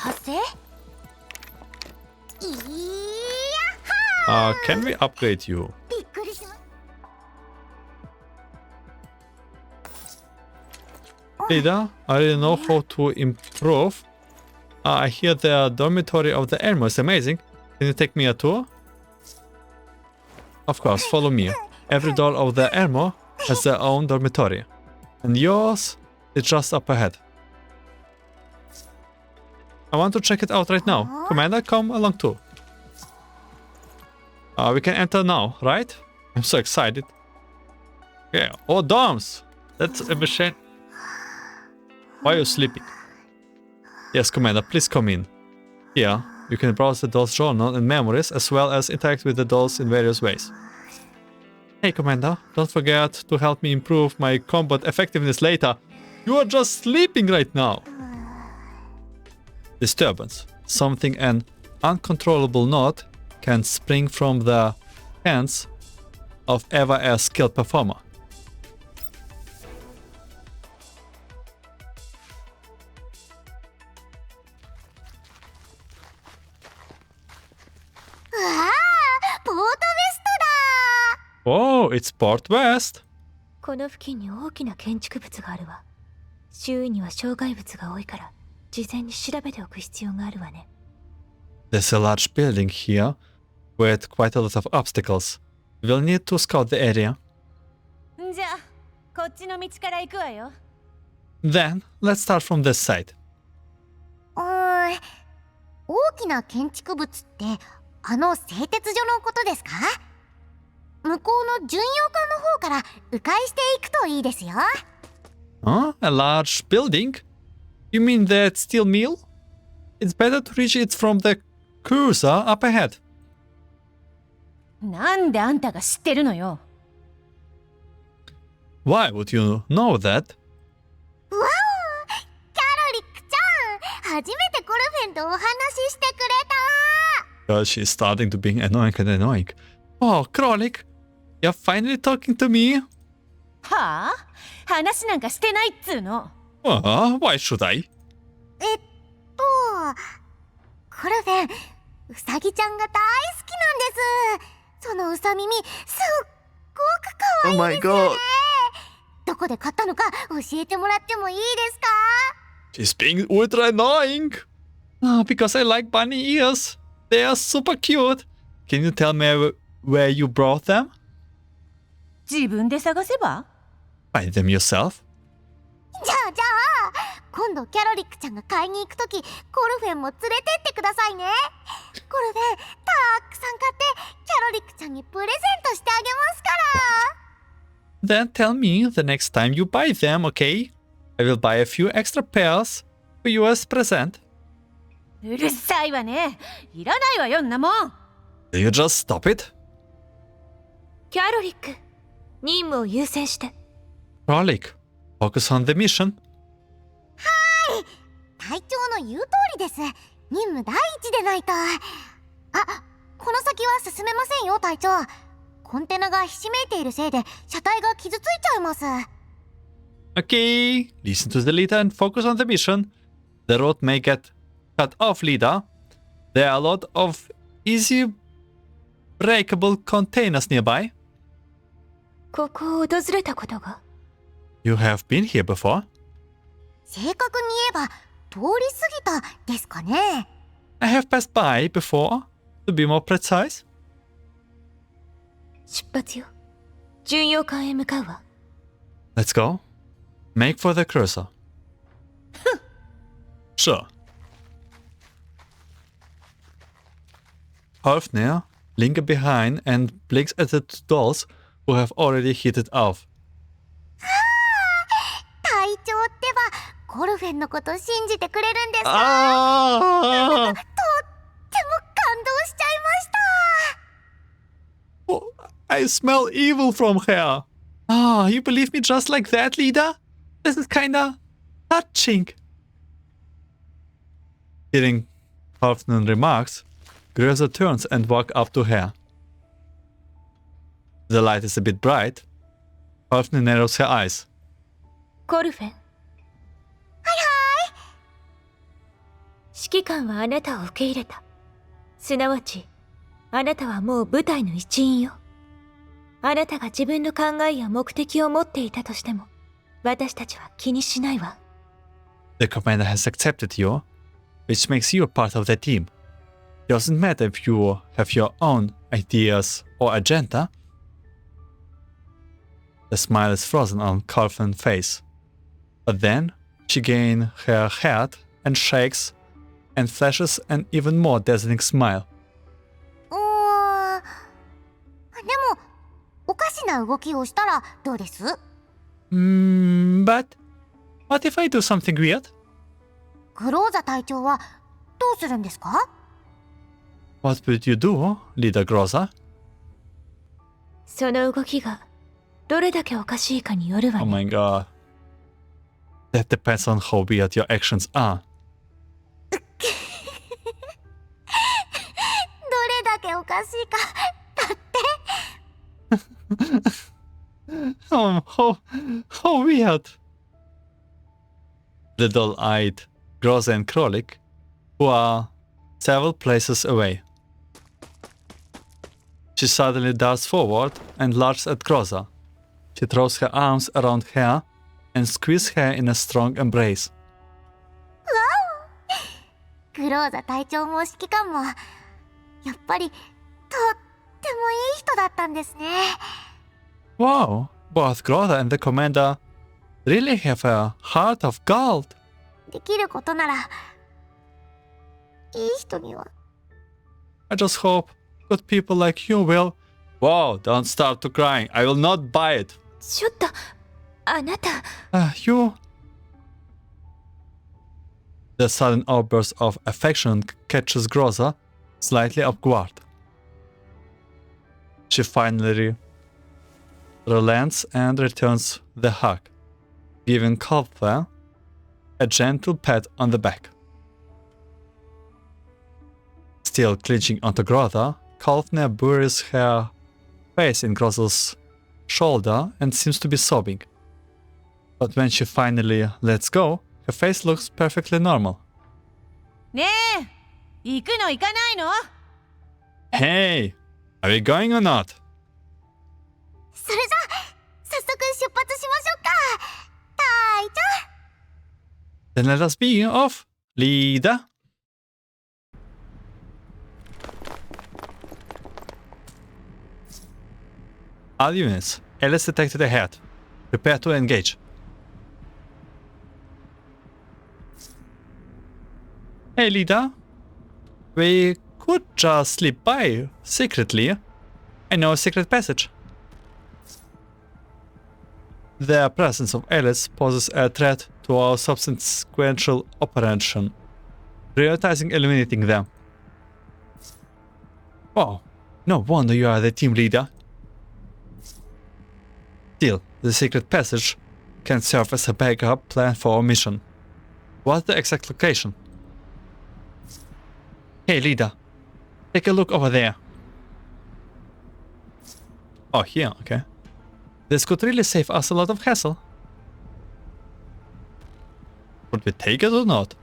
Can we upgrade you? びっくりしま Leader, I didn't know how to improve. I hear the dormitory of the Elmo is amazing. Can you take me a tour? Of course, follow me. Every door of the Elmo has their own dormitory. And yours is just up ahead. I want to check it out right now. Commander, come along too. We can enter now, right? I'm so excited. Okay. Oh, dorms! That's a machine. Why are you sleeping? Yes, Commander, please come in. Here, you can browse the doll's journal and memories, as well as interact with the dolls in various ways. Hey, Commander, don't forget to help me improve my combat effectiveness later. You are just sleeping right now. Disturbance. Something an uncontrollable note can spring from the hands of ever a skilled performer. Oh, it's Port West. この付近に大きな建築物があるわ。周囲には障害物が多いから事前に調べておく必要があるわね。 There's a large building here with quite a lot of obstacles. We'll need to scout the area. じゃあこっちの道から行くわよ。 Then, let's start from this side. 大きな建築物ってあの製鉄所のことですか？向こうの巡洋艦の方から迂回していくといいですよ。 Huh? A large building? You mean that steel mill? It's better to reach it from the cruiser up ahead. なんであんたが知ってるのよ。 Why would you know that? わお、キャロリックちゃん、初めてコルフェンとお話ししてくれた。 Well, she's starting to be annoying and annoying. Oh, Krolik, you're finally talking to me? はあ？話なんかしてないっつうの。Why should I? コルフェン、ウサギちゃんが大好きなんです。そのウサ耳、すっごく可愛いですよね。どこで買ったのか教えてもらってもいいですか？ She's being ultra annoying. Because I like bunny ears. They are super cute. Can you tell me where you brought them? 自分で探せば？ Find them yourself? じゃあ今度キャロリックちゃんが買いに行くときコルフェンも連れてってくださいね。コルフェンたくさん買ってキャロリックちゃんにプレゼントしてあげますから。 Then tell me the next time you buy them, okay? I will buy a few extra pairs for you as present. うるさいわね。いらないわよんなもん。 Will you just stop it? キャロリック、任務を優先して。 Krolik, focus on the mission. 隊長の言う通りです。任務第一でないと。この先は進めませんよ隊長。コンテナがひしめいているせいで車体が傷ついちゃいます。 Okay, listen to the leader and focus on the mission. The road may get cut off, leader. There are a lot of easy breakable containers nearby. ここを訪れたことが？ You have been here before? 正確に言えば通り過ぎたですかね。 I have passed by before, to be more precise. 出発よ。巡洋艦へ向かうわ。 Let's go. Make for the cruiser. Sure. Halfnir lingers behind and blinks at the two dolls who have already hit it off. 隊長ってばコルフェンのこと信じてくれるんですか？ Ah! とっても感動しちゃいました。 Oh, I smell evil from her. Ah, you believe me just like that, leader? This is kinda touching. Hearing Halfnir's remarks, Größer turns and walks up to her. The light is a bit bright. Halfnir narrows her eyes. コルフェン。指揮官はあなたを受け入れた。すなわち、あなたはもう部隊の一員よ。あなたが自分の考えや目的を持っていたとしても、私たちは気にしないわ。The commander has accepted you, which makes you a part of the team. It doesn't matter if you have your own ideas or agenda. The smile is frozen on Halfnir's face. But then she gains her head and shakes and flashes an even more dazzling smile. でもおかしな動きをしたらどうです？ But what if I do something weird? グローザ隊長はどうするんですか？ What would you do, Leader Groza? その動きがどれだけおかしいかによるわ Oh ね。 my god. That depends on how weird your actions are. どれだけおかしいかだって。Oh, how weird. The dull-eyed Groza and Krolik, who are several places away. She suddenly darts forward and lunges at Groza. She throws her arms around her and squeezes her in a strong embrace. グローザ隊長も指揮官もやっぱりとってもいい人だったんですね。 Wow, both Groza and the commander really have a heart of gold. できることならいい人には。 I just hope good people like you will... Wow, don't start to crying. I will not buy it. ちょっと、あなた。You... The sudden outburst of affection catches Groza slightly off guard. She finally relents and returns the hug, giving Kalfa a gentle pat on the back. Still clinching onto Groza, Kalfner buries her face in Groza's shoulder and seems to be sobbing. But when she finally lets go, her face looks perfectly normal. ねえ、行くの行かないの？ Hey, are we going or not? それじゃ早速出発しましょうか。隊長。 Then let us be off, leader. All units, Alice detected ahead. Prepare to engage. Hey, leader. We could just slip by secretly. I know a secret passage. The presence of Alice poses a threat to our subsequential operation, prioritizing eliminating them. Oh, no wonder you are the team leader. Still, the secret passage can serve as a backup plan for our mission. What's the exact location? Hey, leader, take a look over there. Oh, here, okay. This could really save us a lot of hassle. Would we take it or not?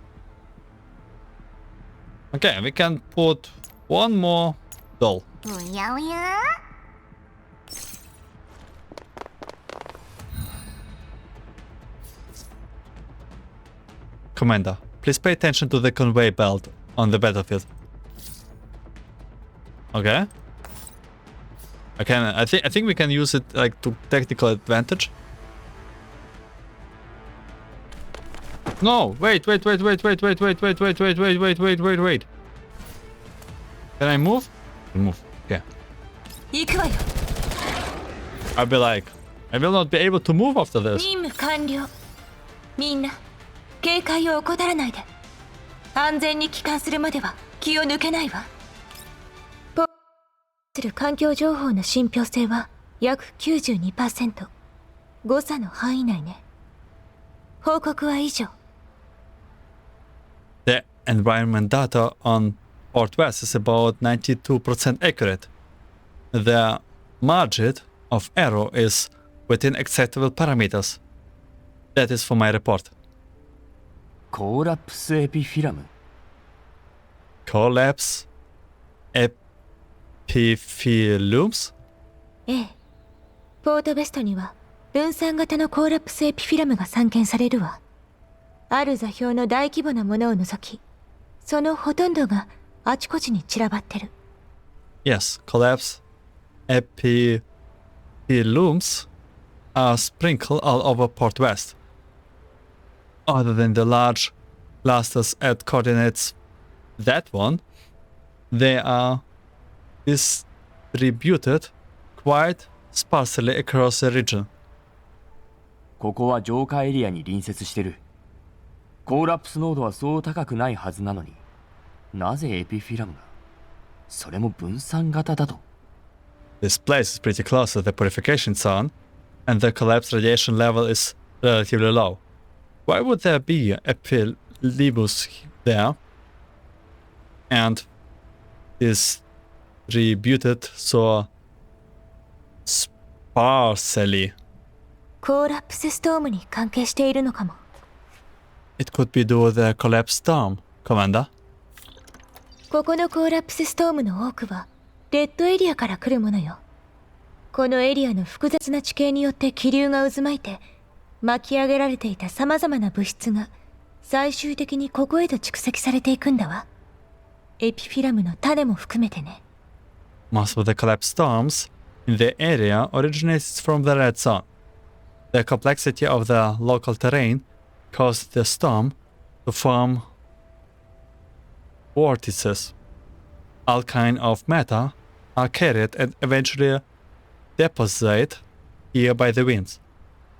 Okay, we can put one more doll. おやおや。 Commander, please pay attention to the conveyor belt on the battlefield. Okay. I think we can use it like to technical advantage. No, wait. Can I move? Move. Okay. 行くわよ。 I'll be like, I will not be able to move after this. 任務完了。みんな警戒を怠らないで。安全に帰還するまでは気を抜けないわ。する環境情報の信憑性は約 92%。誤差の範囲内ね。報告は以上。The environment data on Port West is about 92% accurate. The margin of error is within acceptable parameters. That is for my report. コーラプスエピフィラム。 Collapse epiphyllums? ええ。ポートベストには分散型のコーラプスエピフィラムが散見されるわ。ある座標の大規模なものを除き、そのほとんどがあちこちに散らばってる。Yes, collapse epiphyllums are sprinkled all over Port West. Other than the large clusters at coordinates that one, they are distributed quite sparsely across the region. ここは浄化エリアに隣接してる。コーラプス濃度はそう高くないはずなのに、なぜエピフィラムが、それも分散型だと。 This place is pretty close to the purification zone, and the collapse radiation level is relatively low. Why would there be epilibus there? And distributed so sparsely. コーラプスストームに関係しているのかも。It could be due to the collapse storm, Commander. ここのコーラプスストームの多くはレッドエリアから来るものよ。このエリアの複雑な地形によって気流が渦巻いて巻き上げられていた様々な物質が最終的にここへと蓄積されていくんだわ。エピフィラムの種も含めてね。Most of the collapse storms in the area originates from the red zone. The complexity of the local terrain caused the storm to form vortices. All kinds of matter are carried and eventually deposited here by the winds,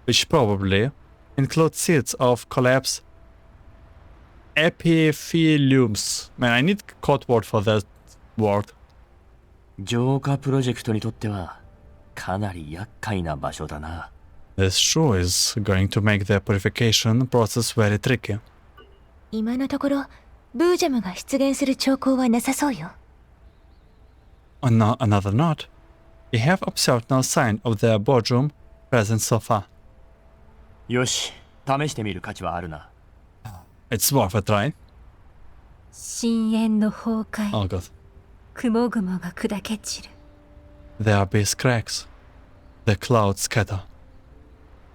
which probably include seeds of collapse epiphyllums. Man, I need code word for that word. 浄化プロジェクトにとってはかなり厄介な場所だな。This sure is going to make the purification process very tricky. 今のところブージャムが出現する兆候はなさそうよ。On another note, we have observed no sign of the boardroom present so far. よし、試してみる価値はあるな。It's worth a try. 深淵の崩壊。 Oh god. 雲々が砕け散る。 The abyss cracks. The clouds scatter.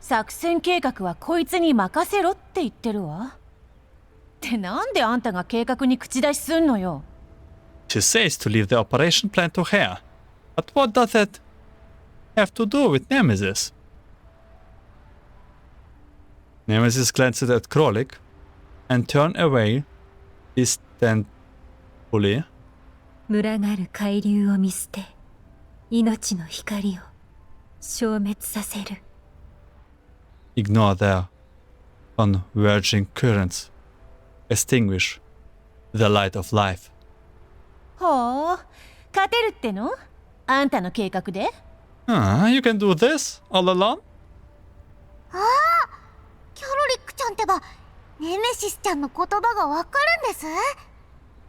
作戦計画はこいつに任せろって言ってるわ。ってなんであんたが計画に口出しすんのよ。She says to leave the operation plan to her. But what does that have to do with Nemesis? Nemesis glances at Krolik and turns away distantly. 群がる海流を見捨て、命の光を消滅させる。Ignore their converging currents. Extinguish the light of life. ほう、勝てるっての？あんたの計画で？ You can do this all alone? キャロリックちゃんってばネメシスちゃんの言葉がわかるんです。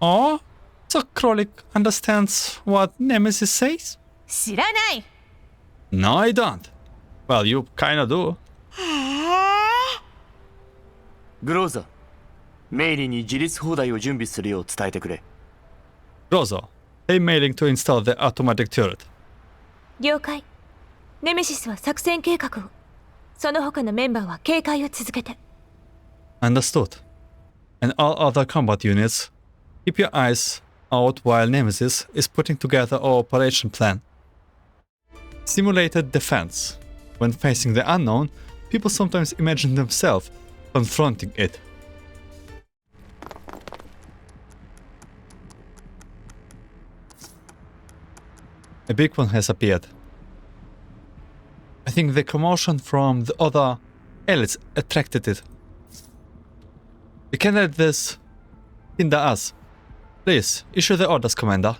Oh, so Krolik understands what Nemesis says? 知らない。 No, I don't. Well, you kinda do. へえ。グローザ、メイリーに自立砲台を準備するよう伝えてくれ。Rosa, a mailing to install the automatic turret. 了解。ネメシスは作戦計画を。その他のメンバーは警戒を続けて。Understood. And all other combat units, keep your eyes out while Nemesis is putting together our operation plan. Simulated defense. When facing the unknown, people sometimes imagine themselves confronting it. A big one has appeared. I think the commotion from the other elites attracted it. We can let this hinder us. Please, issue the orders, Commander.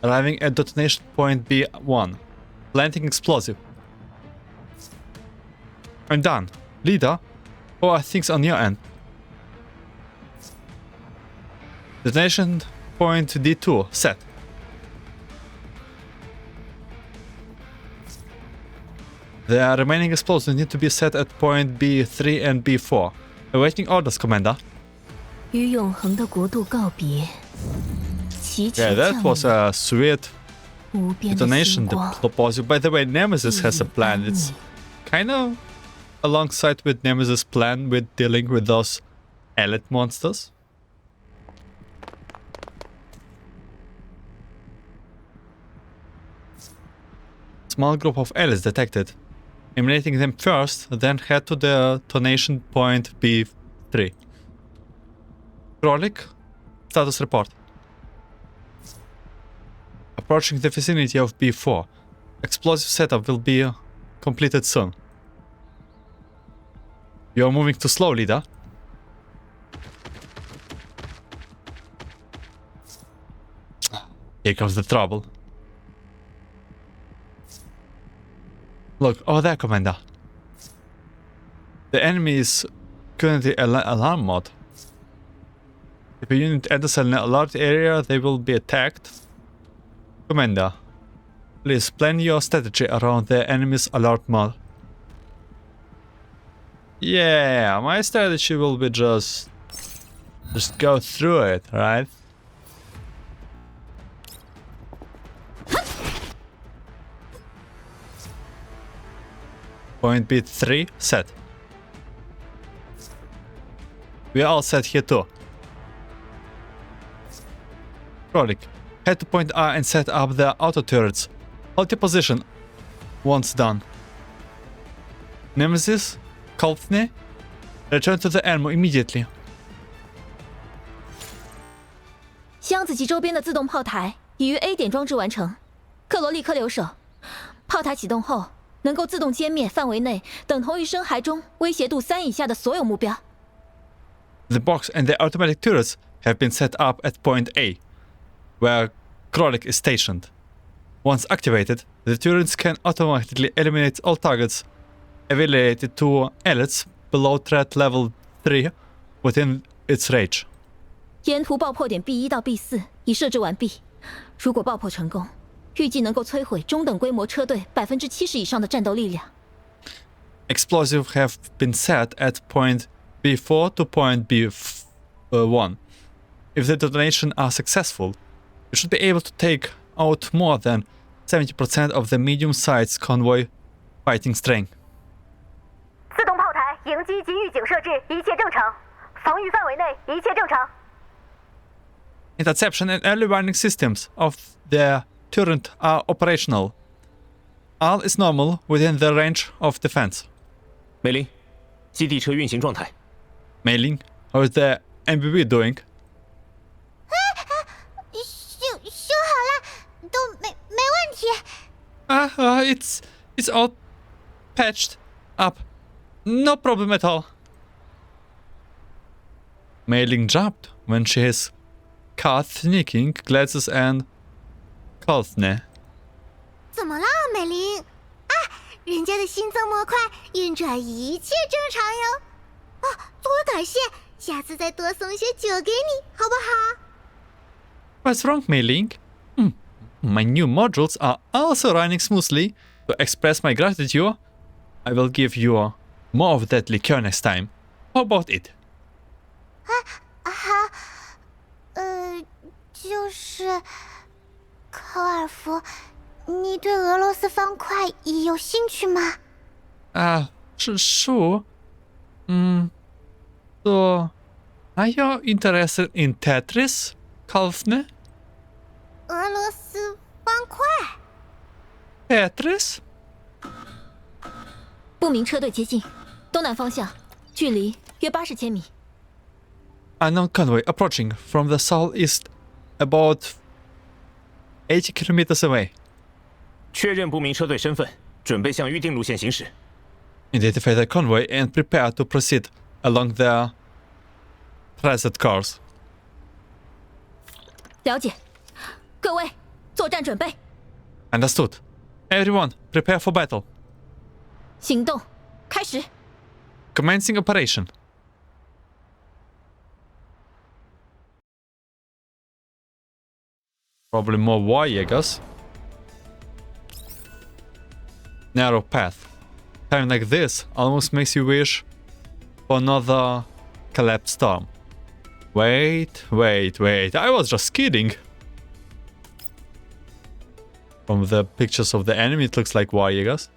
Arriving at detonation point B1. Planting explosive. I'm done. Leader? Oh, are things on your end? Detonation point D2 set. The remaining explosives need to be set at point B3 and B4. Awaiting orders, Commander. 与永恒的国度告别，祈求 Yeah, that 降 was 临 a sweet 无边的 detonation 星光， proposal. By the way, Nemesis has a 熠熠 plan. 般 It's 你 kind of alongside with Nemesis' plan with dealing with those elite monsters. Small group of elites detected. Eliminating them first, then head to the detonation point B3. Krolik, status report. Approaching the vicinity of B4. Explosive setup will be completed soon. You are moving too slow, leader. Here comes the trouble. Look, over there, Commander. The enemy is currently alarm mode. If a unit enters an alert area, they will be attacked. Commander, please plan your strategy around the enemy's alert mode. Yeah, my strategy will be just go through it, right? Point B3 set. We are all set here too. Krolik, head to point R and set up the auto turrets. Hold your position once done. Nemesis, Kolfne, return to the ammo immediately. 箱子及周边的自动炮台已于 A 点装置完成，克罗立刻留守。炮台启动后，能够自动歼灭范围内等同于深海中威胁度3以下的所有目标。The box and the automatic turrets have been set up at point A, where Krolik is stationed. Once activated, the turrets can automatically eliminate all targets affiliated to elites below threat level 3 within its range. 沿途爆破点 B1 到 B4 已设置完毕，如果爆破成功，预计能够摧毁中等规模车队70%以上的战斗力量。Explosives have been set at point B4 to point B1. If the detonation are successful, you should be able to take out more than 70% of the medium-sized convoy fighting strength. 自动炮台迎击及预警设置一切正常，防御范围内一切正常。 Interception and early warning systems of the turret are operational. All is normal within the range of defense. 梅林，基地车运行状态。 Mailing, how is the MBB doing? 修好了，都没问题。It's all patched up. No problem at all. Mailing jumped when she has caught sneaking glances and Kolfne. 怎么了，美玲？啊，人家的新增模块运转一切正常哟。哦，作为感谢，下次再多送些酒给你，好不好？ What's wrong, Mailing? My new modules are also running smoothly. To express my gratitude, I will give you more of that liqueur next time. How about it? 好，就是科尔福，你对俄罗斯方块有兴趣吗？ Sure. So, are you interested in Tetris, Kolfne? 俄罗斯方块？ Tetris? 不明车队接近，东南方向，距离约80千米。 Unknown convoy approaching from the southeast, about 80 kilometers away. 确认不明车队身份，准备向预定路线行驶。Identify the convoy and prepare to proceed along the transit cars. 了解，各位，作战准备， Understood. Everyone, prepare for battle. 行动开始。 Commencing operation. Probably more Warjagers. Narrow path. Time like this almost makes you wish for another collapsed storm. Wait. I was just kidding. From the pictures of the enemy, it looks like Warjagers.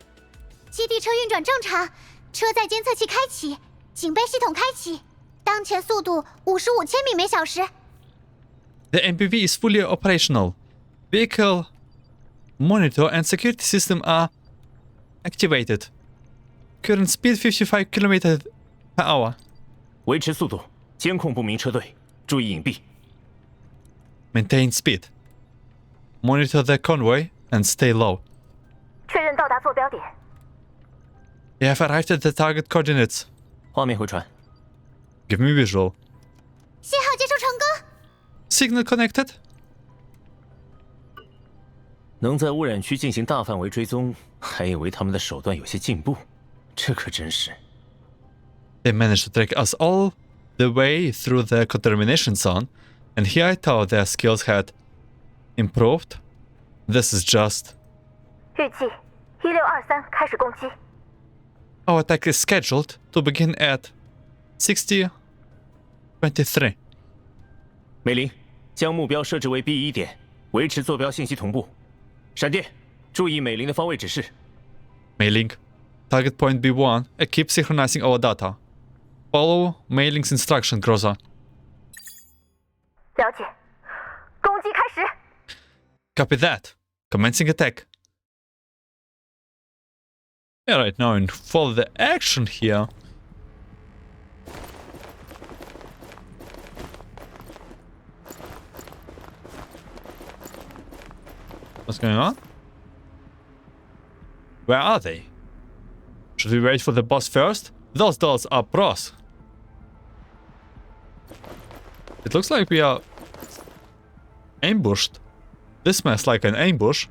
基地车运转正常，车载监测器开启，警备系统开启，当前速度55千米每小时。 The MPV is fully operational. Vehicle monitor and security system are activated. Current speed 55 km per hour. 维持速度，监控不明车队，注意隐蔽。 Maintain speed. Monitor the convoy and stay low. 确认到达坐标点。 We have arrived at the target coordinates. 画面回传。 Give me visual. 信号接收成功。 Signal connected. 能在污染区进行大范围追踪，还以为他们的手段有些进步，这可真是。 They managed to track us all the way through the contamination zone, and here I thought their skills had improved. This is just. 预计1623开始攻击。 Our attack is scheduled to begin at 60:23. 美林，将目标设置为 B1点，维持坐标信息同步。闪电，注意美林的方位指示。 Mailing. Target point B1 and keep synchronizing our data. Follow Mailing's instruction, Groza. 了解，攻击开始。 Copy that. Commencing attack. Yeah, right now and follow the action here. What's going on? Where are they? Should we wait for the boss first? Those dolls are pros. It looks like we are ambushed. This smells like an ambush.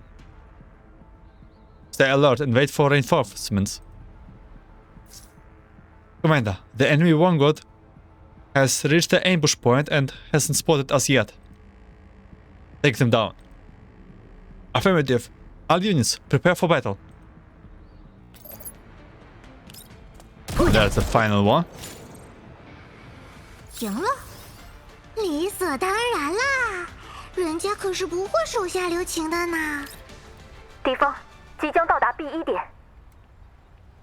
Stay alert and wait for reinforcements. Commander, the enemy vanguard has reached the ambush point and hasn't spotted us yet. Take them down. Affirmative. All units, prepare for battle. That's the final one. 赢了，理所当然啦，人家可是不会手下留情的呢。敌方即将到达 B1点。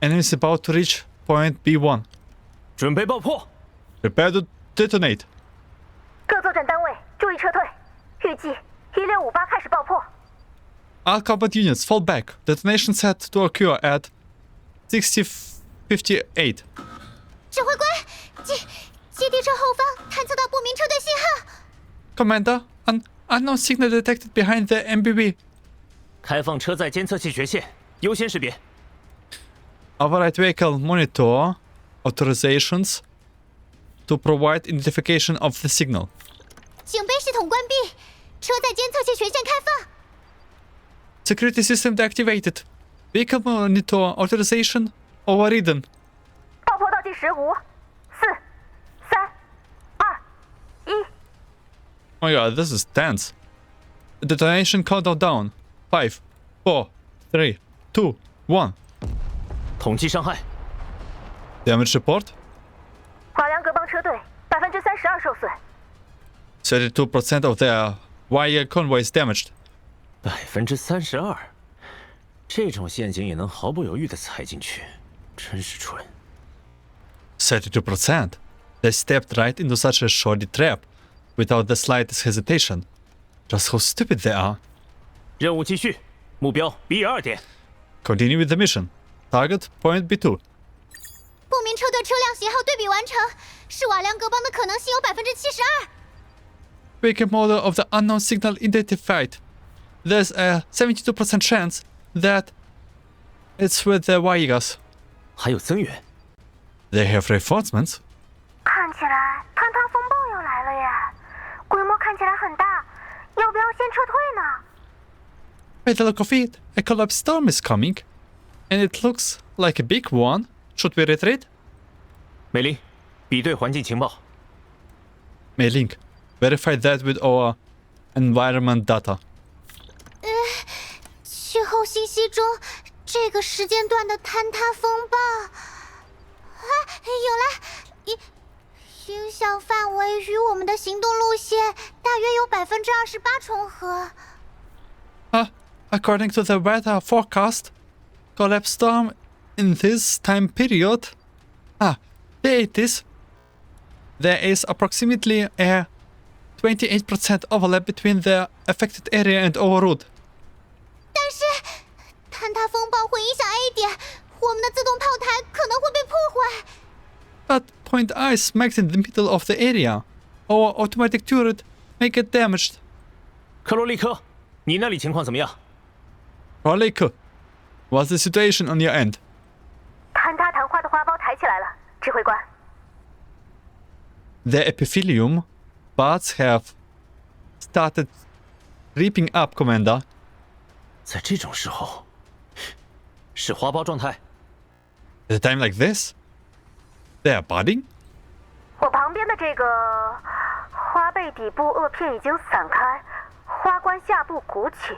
Enemy is about to reach point B1. 准备爆破。 Prepare to detonate. 各作战单位注意撤退，预计1658开始爆破。 All combat units fall back. Detonation set to occur at 60:58. 指挥官，基地车后方探测到不明车队信号。 Commander, an unknown signal detected behind the MBB. 开放车载监测器权限，优先识别。 Override vehicle monitor authorizations to provide identification of the signal. 警备系统关闭，车载监测器权限开放。 Security system deactivated. Vehicle monitor authorization overridden. 爆破倒计时5、4、3、2、1。 Oh my god, this is tense. Detonation countdown down. 5, 4, 3, 2, 1. 统计伤害。 Damage report. 瓦良格邦车队32%受损。 32% of their wire convoy is damaged. 32%，这种陷阱也能毫不犹豫地踩进去，真是蠢。 32%. They stepped right into such a shoddy trap without the slightest hesitation. Just how stupid they are. 任务继续，目标 B2点。 Continue with the mission. Target point B2. 不明车队车辆型号对比完成，是瓦良格邦的可能性有72%。Vehicle model of the unknown signal identified. There's a 72% chance that it's with the Varjagers. 还有增援。 They have reinforcements. 看起来坍塌风暴要来了耶，规模看起来很大，要不要先撤退呢？ By the look of it, a collapse storm is coming, and it looks like a big one. Should we retreat? 美林，比对环境情报。 Maylink, verify that with our environment data. 气候信息中这个时间段的坍塌风暴，有了，影响范围与我们的行动路线大约有28%重合。According to the weather forecast, collapse storm in this time period. There it is. There is approximately a 28% overlap between the affected area and our route. 但是坍塌风暴会影响 A 点，我们的自动炮台可能会被破坏。But point I smacked in the middle of the area. Our automatic turret may get damaged. 克罗利科，你那里情况怎么样？ Roleko, what's the situation on your end? 坍塌谈话的花苞抬起来了，指挥官。 The epithelium buds have started creeping up, Commander. 在这种时候，是花苞状态。 At a time like this? They are budding? 我旁边的这个花背底部萼片已经散开，花冠下部鼓起，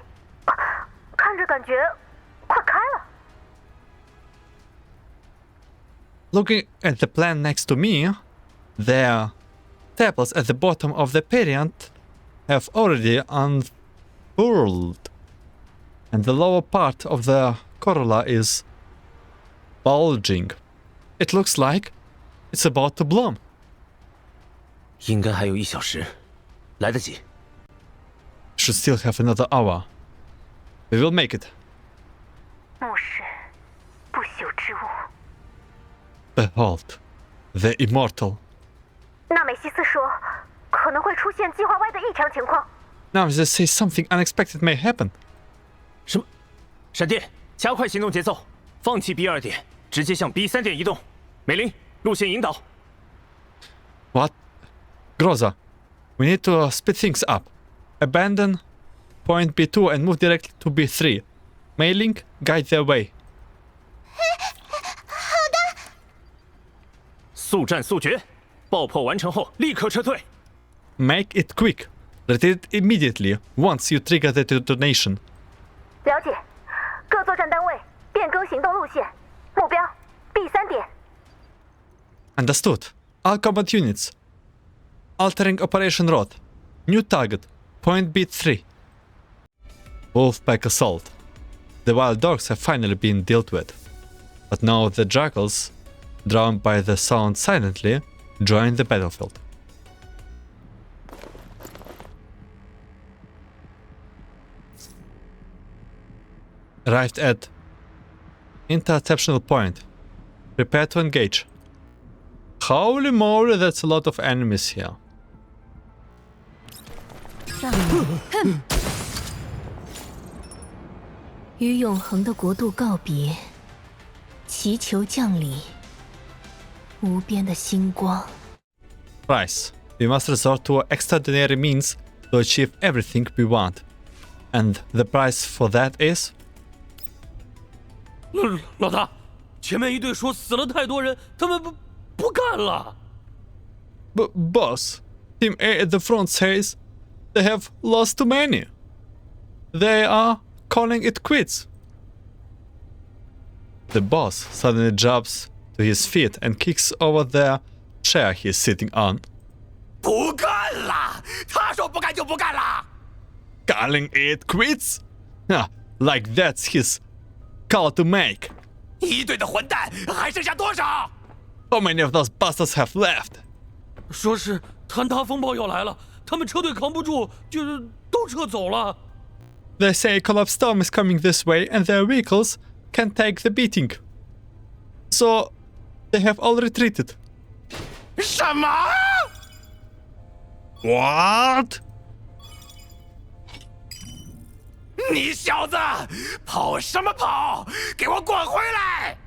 看着感觉快开了。 Looking at the plant next to me, their tepals at the bottom of the parent have already unfurled, and the lower part of the corolla is bulging. It looks like it's about to bloom. 应该还有1小时，来得及。 Should still have another hour. We will make it. 目视，不朽之物。 Behold, the immortal. 纳美西斯说，可能会出现计划外的异常情况。 Now they say something unexpected may happen. 什么？闪电，加快行动节奏，放弃 B2 点，直接向 B3 点移动。美林，路线引导。 What? Groza, we need to speed things up. Abandon point B2 and move directly to B3. Maylink, guide their way. 速战速决，爆破完成后立刻撤退。 Make it quick. Retreat immediately once you trigger the detonation. 了解，各作战单位变更行动路线，目标 B3 点。 Understood. All combat units. Altering operation route. New target. Point B3. Wolfpack assault. The wild dogs have finally been dealt with. But now the jackals, drawn by the sound silently, join the battlefield. Arrived at interceptional point. Prepare to engage. Holy moly, that's a lot of enemies here. 与永恒的国度告别，祈求降临无边的星光。 Price. We must resort to extraordinary means to achieve everything we want. And the price for that is? 老大，前面一队说死了太多人，他们不干了。Boss, Team A at the front says they have lost too many. They are calling it quits. The boss suddenly jumps to his feet and kicks over the chair he's sitting on. 不干了！他说不干就不干了。Calling it quits? Like that's his call to make. 一队的混蛋还剩下多少？ How many of those bastards have left? 说是坍塌风暴要来了，他们车队扛不住，就是都撤走了。 They say a collapse storm is coming this way and their vehicles can take the beating. So they have all retreated. 什么？ What? 你小子跑什么跑？给我滚回来！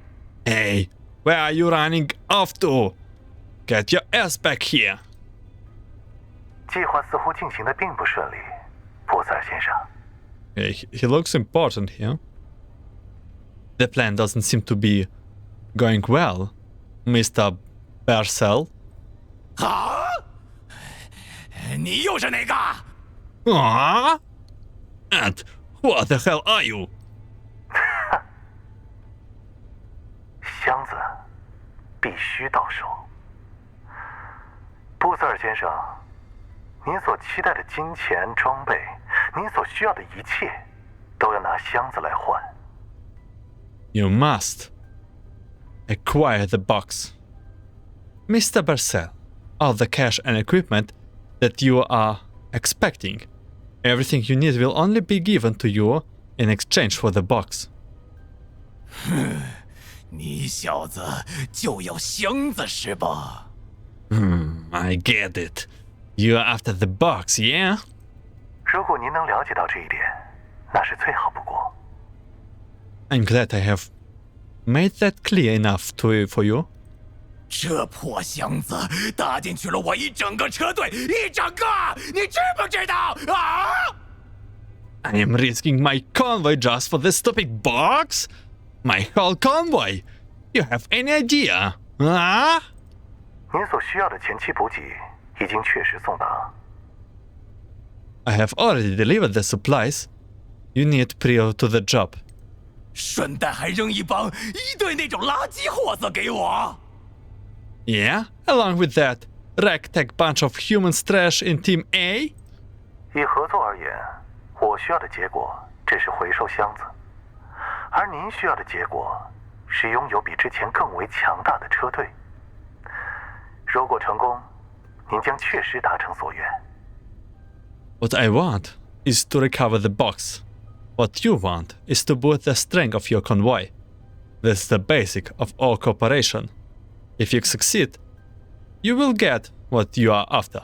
Hey, where are you running off to? Get your ass back here. 计划似乎进行的并不顺利，波塞尔先生。 He looks important here. The plan doesn't seem to be going well, Mr. Barcel. 啊？你又是哪个？ Ah? And what the hell are you? 箱子必须到手。波塞尔先生，您所期待的金钱、装备，您所需要的一切，都要拿箱子来换。You must acquire the box. Mr. Barcel, all the cash and equipment that you are expecting. Everything you need will only be given to you in exchange for the box. 你小子就要箱子是吧？ I get it. You're after the box, yeah? 如果您能了解到这一点，那是最好不过。 I'm glad I have made that clear enough for you. 这破箱子搭进去了我一整个车队，一整个，你知不知道啊？ I am risking my convoy just for this stupid box? My whole convoy? You have any idea? Huh? 您所需要的前期补给已经确实送达。 I have already delivered the supplies you need prior to the job. 顺带还扔一堆那种垃圾货色给我。 Yeah? Along with that ragtag bunch of humans trash in Team A? 以合作而言，我需要的结果只是回收箱子，而您需要的结果是拥有比之前更为强大的车队。如果成功，您将确实达成所愿。 What I want is to recover the box. What you want is to boost the strength of your convoy. That's the basic of all cooperation. If you succeed, you will get what you are after.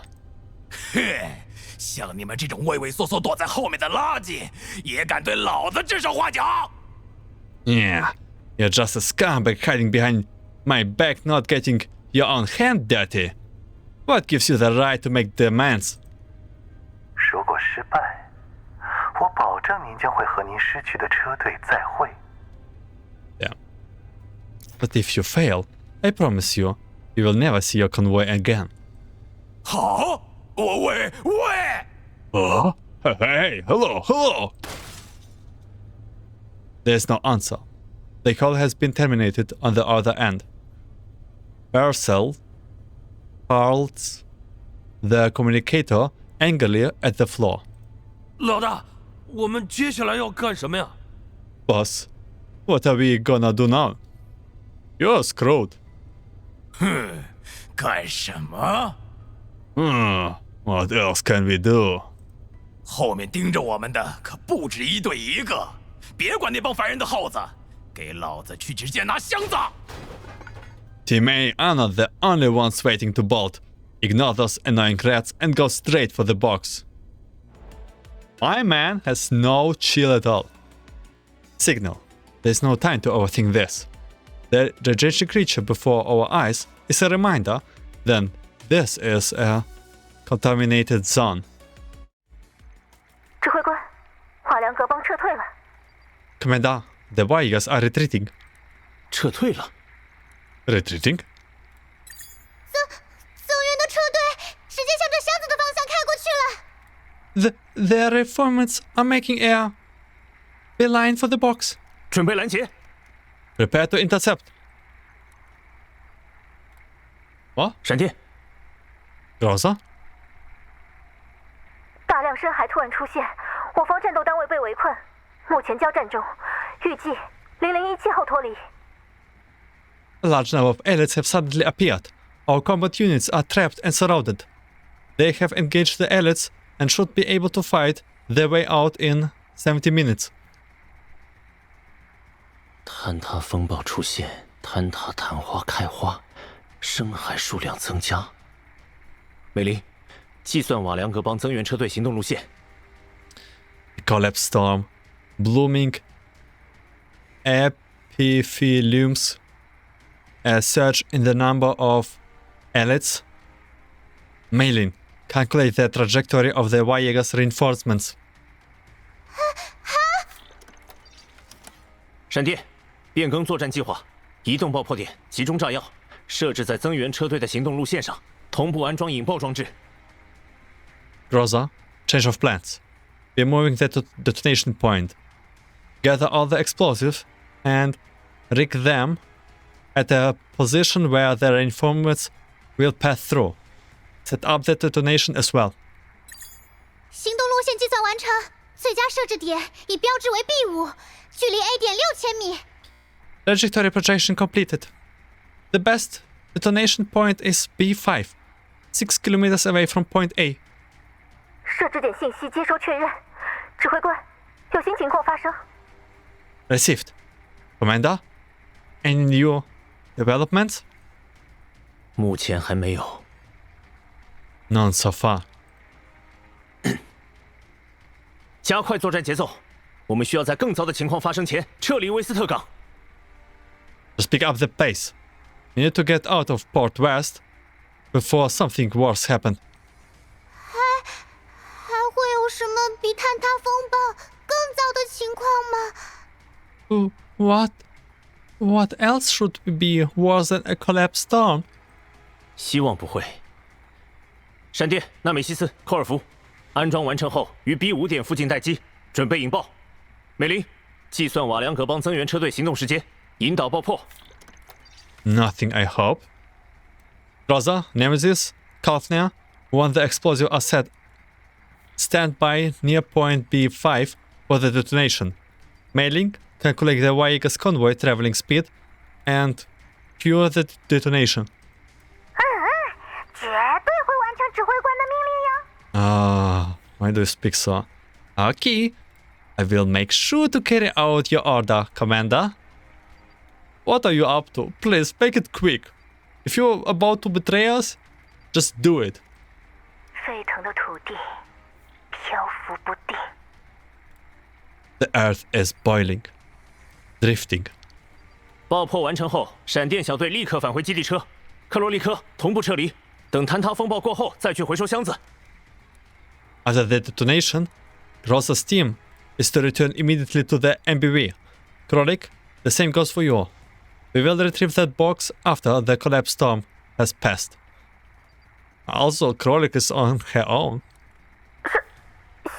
像你们这种畏畏缩缩躲在后面的垃圾，也敢对老子指手画脚？ Yeah, you're just a scumbag hiding behind my back, not getting your own hand dirty. What gives you the right to make demands? 如果失败，我保证您将会和您失去的车队再会。 Yeah. But if you fail, I promise you, you will never see your convoy again. 好，我喂。 Oh? Hey, hello. There's no answer. The call has been terminated on the other end. Barcel hurls the communicator angrily at the floor. 老大，我们接下来要干什么呀？ Boss, what are we gonna do now? You're screwed. 干什么？ What else can we do? 后面盯着我们的可不止一队一个，别管那帮烦人的耗子，给老子去直接拿箱子！ Team A are not the only ones waiting to bolt. Ignore those annoying rats and go straight for the box. My man has no chill at all. Signal. There's no time to overthink this. The gigantic creature before our eyes is a reminder that this is a contaminated zone. 指挥官，华良格邦撤退了。 Commander, the Varjagers are retreating. 撤退了。 Retreating? 增援的车队直接向着箱子的方向开过去了。Their reformants are making a beeline for the box. 准备拦截。 Prepare to intercept. What? 闪电。 Rosa? 大量深海突然出现，我方战斗单位被围困，目前交战中，预计0017后脱离。 A large number of elites have suddenly appeared. Our combat units are trapped and surrounded. They have engaged the elites and should be able to fight their way out in 70 minutes. 坍塌风暴出现，坍塌昙花开花，深海数量增加。美林，计算瓦良格邦增援车队行动路线。Collapse storm, blooming epiphyllums, a surge in the number of elites. Maylin, calculate the trajectory of the Varjagers reinforcements. 闪电，变更作战计划，移动爆破点，集中炸药，设置在增援车队的行动路线上，同步安装引爆装置。Groza, change of plans. We're moving the detonation point. Gather all the explosives and rig them at a position where the reinforcements will pass through. Set up the detonation as well. 行动路线计算完成，最佳设置点已标志为 B5，距离 A 点6000米。Trajectory projection completed. The best detonation point is B5, 6 kilometers away from point A. 设置点信息接收确认，指挥官，有新情况发生。Received. Commander, any new developments? 目前还没有。None so far. 加快作战节奏，我们需要在更糟的情况发生前撤离威斯特港。Just pick up the pace. We need to get out of Port West before something worse happens. 还会有什么比坍塌风暴更糟的情况吗？ What else should be worse than a collapse storm? 希望不会。闪电，纳美西斯，科尔福，安装完成后于 B5 点附近待机，准备引爆。美林，计算瓦良格邦增援车队行动时间，引导爆破。Nothing, I hope. Groza, Nemesis, Kalfner, when the explosives are set, stand by near point B5 for the detonation. Mailing, calculate the Varjagers convoy traveling speed, and cue the detonation. 绝对会完成指挥官的命令呀！ Why do you speak so? Okay, I will make sure to carry out your order, Commander. What are you up to? Please make it quick. If you're about to betray us, just do it. 沸腾的土地，漂浮不定。The earth is boiling, drifting. 爆破完成后，闪电小队立刻返回基地车，克罗利科同步撤离。等坍塌风暴过后再去回收箱子。After the detonation, Groza's team is to return immediately to the MBV. Krolik, the same goes for you. We will retrieve that box after the collapse storm has passed. Also, Krolik is on her own.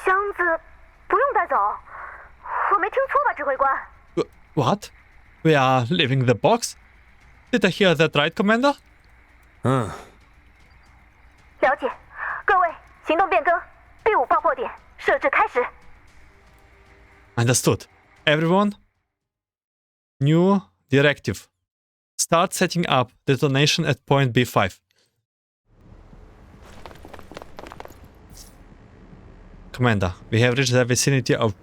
箱子不用带走，我没听错吧，指挥官？ What? We are leaving the box? Did I hear that right, Commander? 了解，各位，行动变更 ，B5 爆破点设置开始。Understood. Everyone? New directive. Start setting up detonation at point B5. Commander, we have reached the vicinity of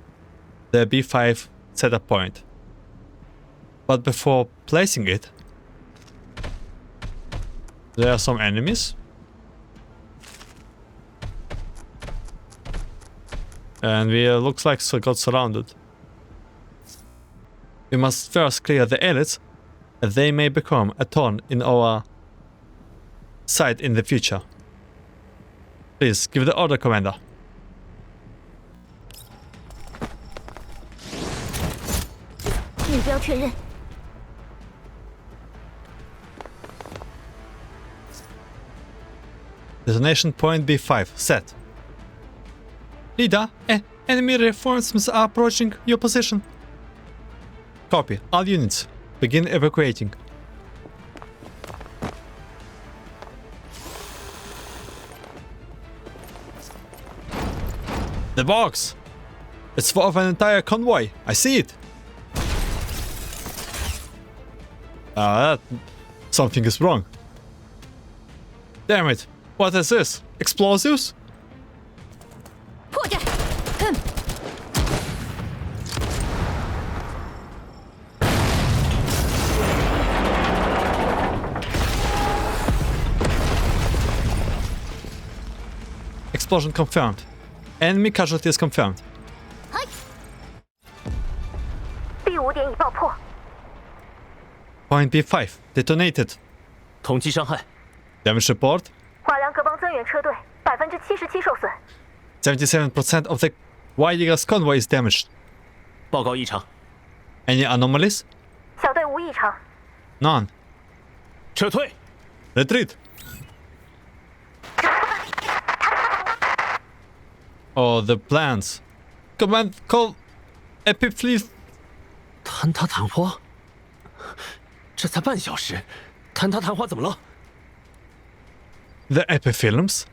the B5 setup point. But before placing it, there are some enemies. And we looks like got surrounded. We must first clear the elites, as they may become a thorn in our side in the future. Please, give the order, Commander. 目标确认。 Detonation point B5 set. Leader, enemy reinforcements are approaching your position. Copy. All units, begin evacuating. The box! It's full of an entire convoy. I see it. Something is wrong. Damn it. What is this? Explosives? 破绽， Explosion confirmed. Enemy casualties confirmed. 第5点已爆破， Point B5 detonated. 统计伤害， Damage report. 瓦良格邦增援车队77%受损， 77% of the Varjagers convoy is damaged. 报告异常， Any anomalies? 小队无异常。 None. 撤退。 Retreat. Oh, the plans. Command call Epic Fleet. 坍塌昙花，这才半小时，坍塌昙花怎么了？ The epiphyllums?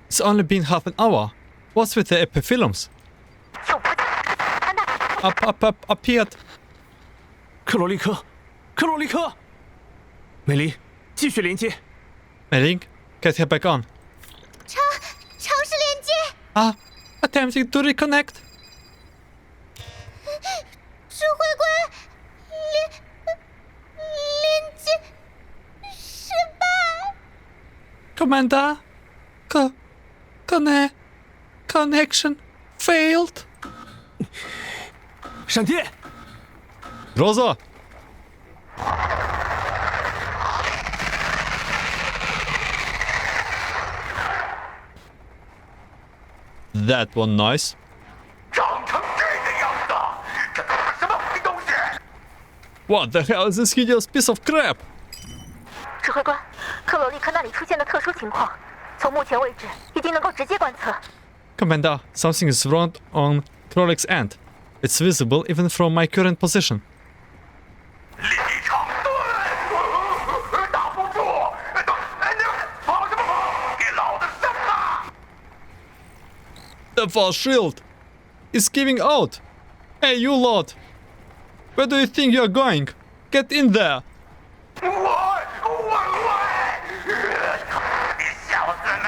It's only been half an hour. What's with the epiphyllums? Up here. 克罗利科，克罗利科，美林，继续连接。 Meling, get her back on. 尝试连接。 Attempting to reconnect. 指挥官，连接失败。 Commander, connection failed. 闪电， Rosa. That one nice. 长成这个样子，这都是什么鬼东西？ What the hell is this hideous piece of crap? 指挥官，克罗利克那里出现了特殊情况，从目前为止已经能够直接观测。 Commander, something is wrong on Krolik's end. It's visible even from my current position. 立场盾，挡不住，跑什么跑？给老子上啊！ The force shield is giving out. Hey, you lot. Where do you think you're going? Get in there. 你小子们，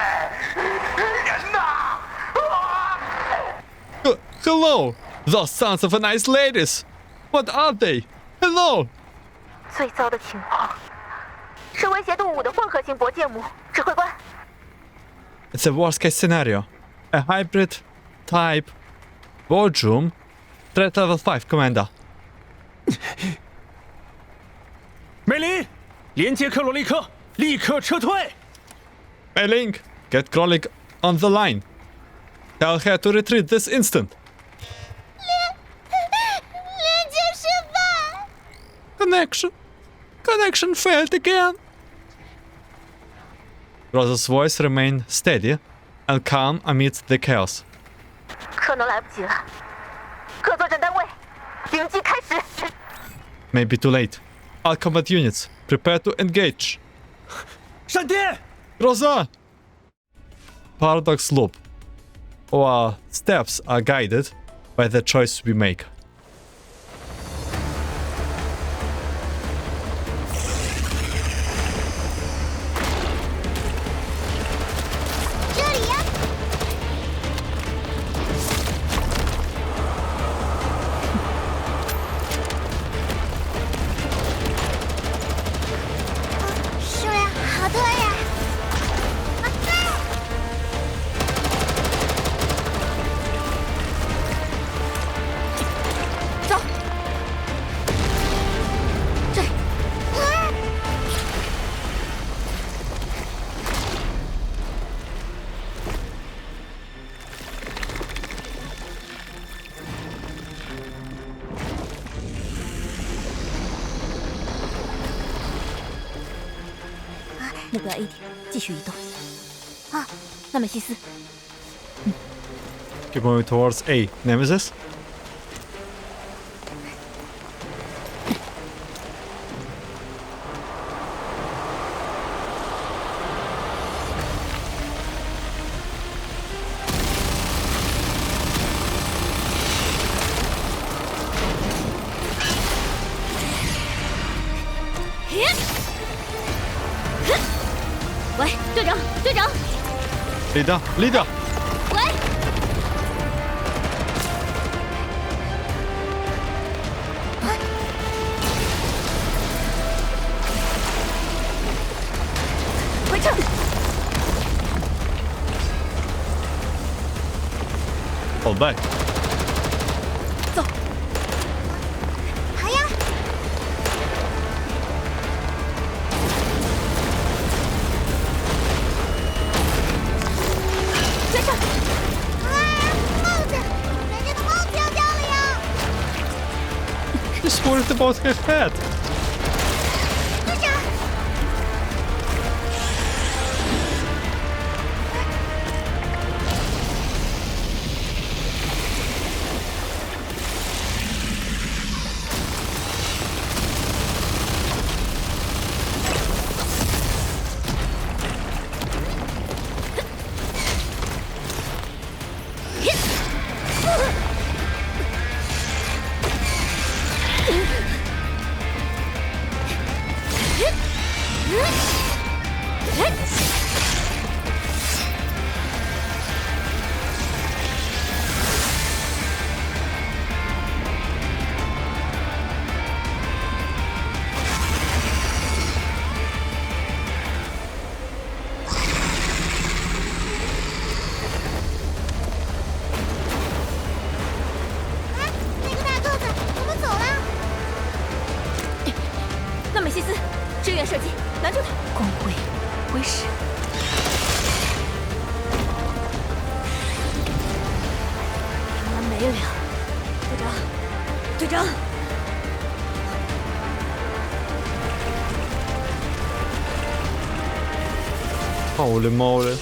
人呐！ Hello, those sons of nice ladies. What are they? Hello. 最糟的情况是威胁度5的混合型薄剑母。指挥官， It's a worst case scenario. A hybrid type boardroom. Threat level 5, Commander. 美林，连接克罗利科，立刻撤退。 Meling, get Krolik on the line. Tell her to retreat this instant. 连接失败。 Connection failed again. Rosa's voice remained steady and calm amidst the chaos. 可能来不及了。各作战单位，迎击开始。 Maybe too late. All combat units, prepare to engage. 闪电， Rosa! Paradox loop. Our steps are guided by the choice we make. 这里呀。是呀，好多呀。走。这。目标 A 点，继续移动。啊，纳美西斯， Keep moving towards A. Nemesis?喂，队长，队长， Leader! 喂，回撤。fall back. 走。好呀！跟上！帽子，人家的帽子要掉了呀！ He's worried about her head. 队长， 那个大个子怎么走了？纳美西斯，支援射击，拦住他！光辉，挥使。他没了，队长，队长。 Holy moly.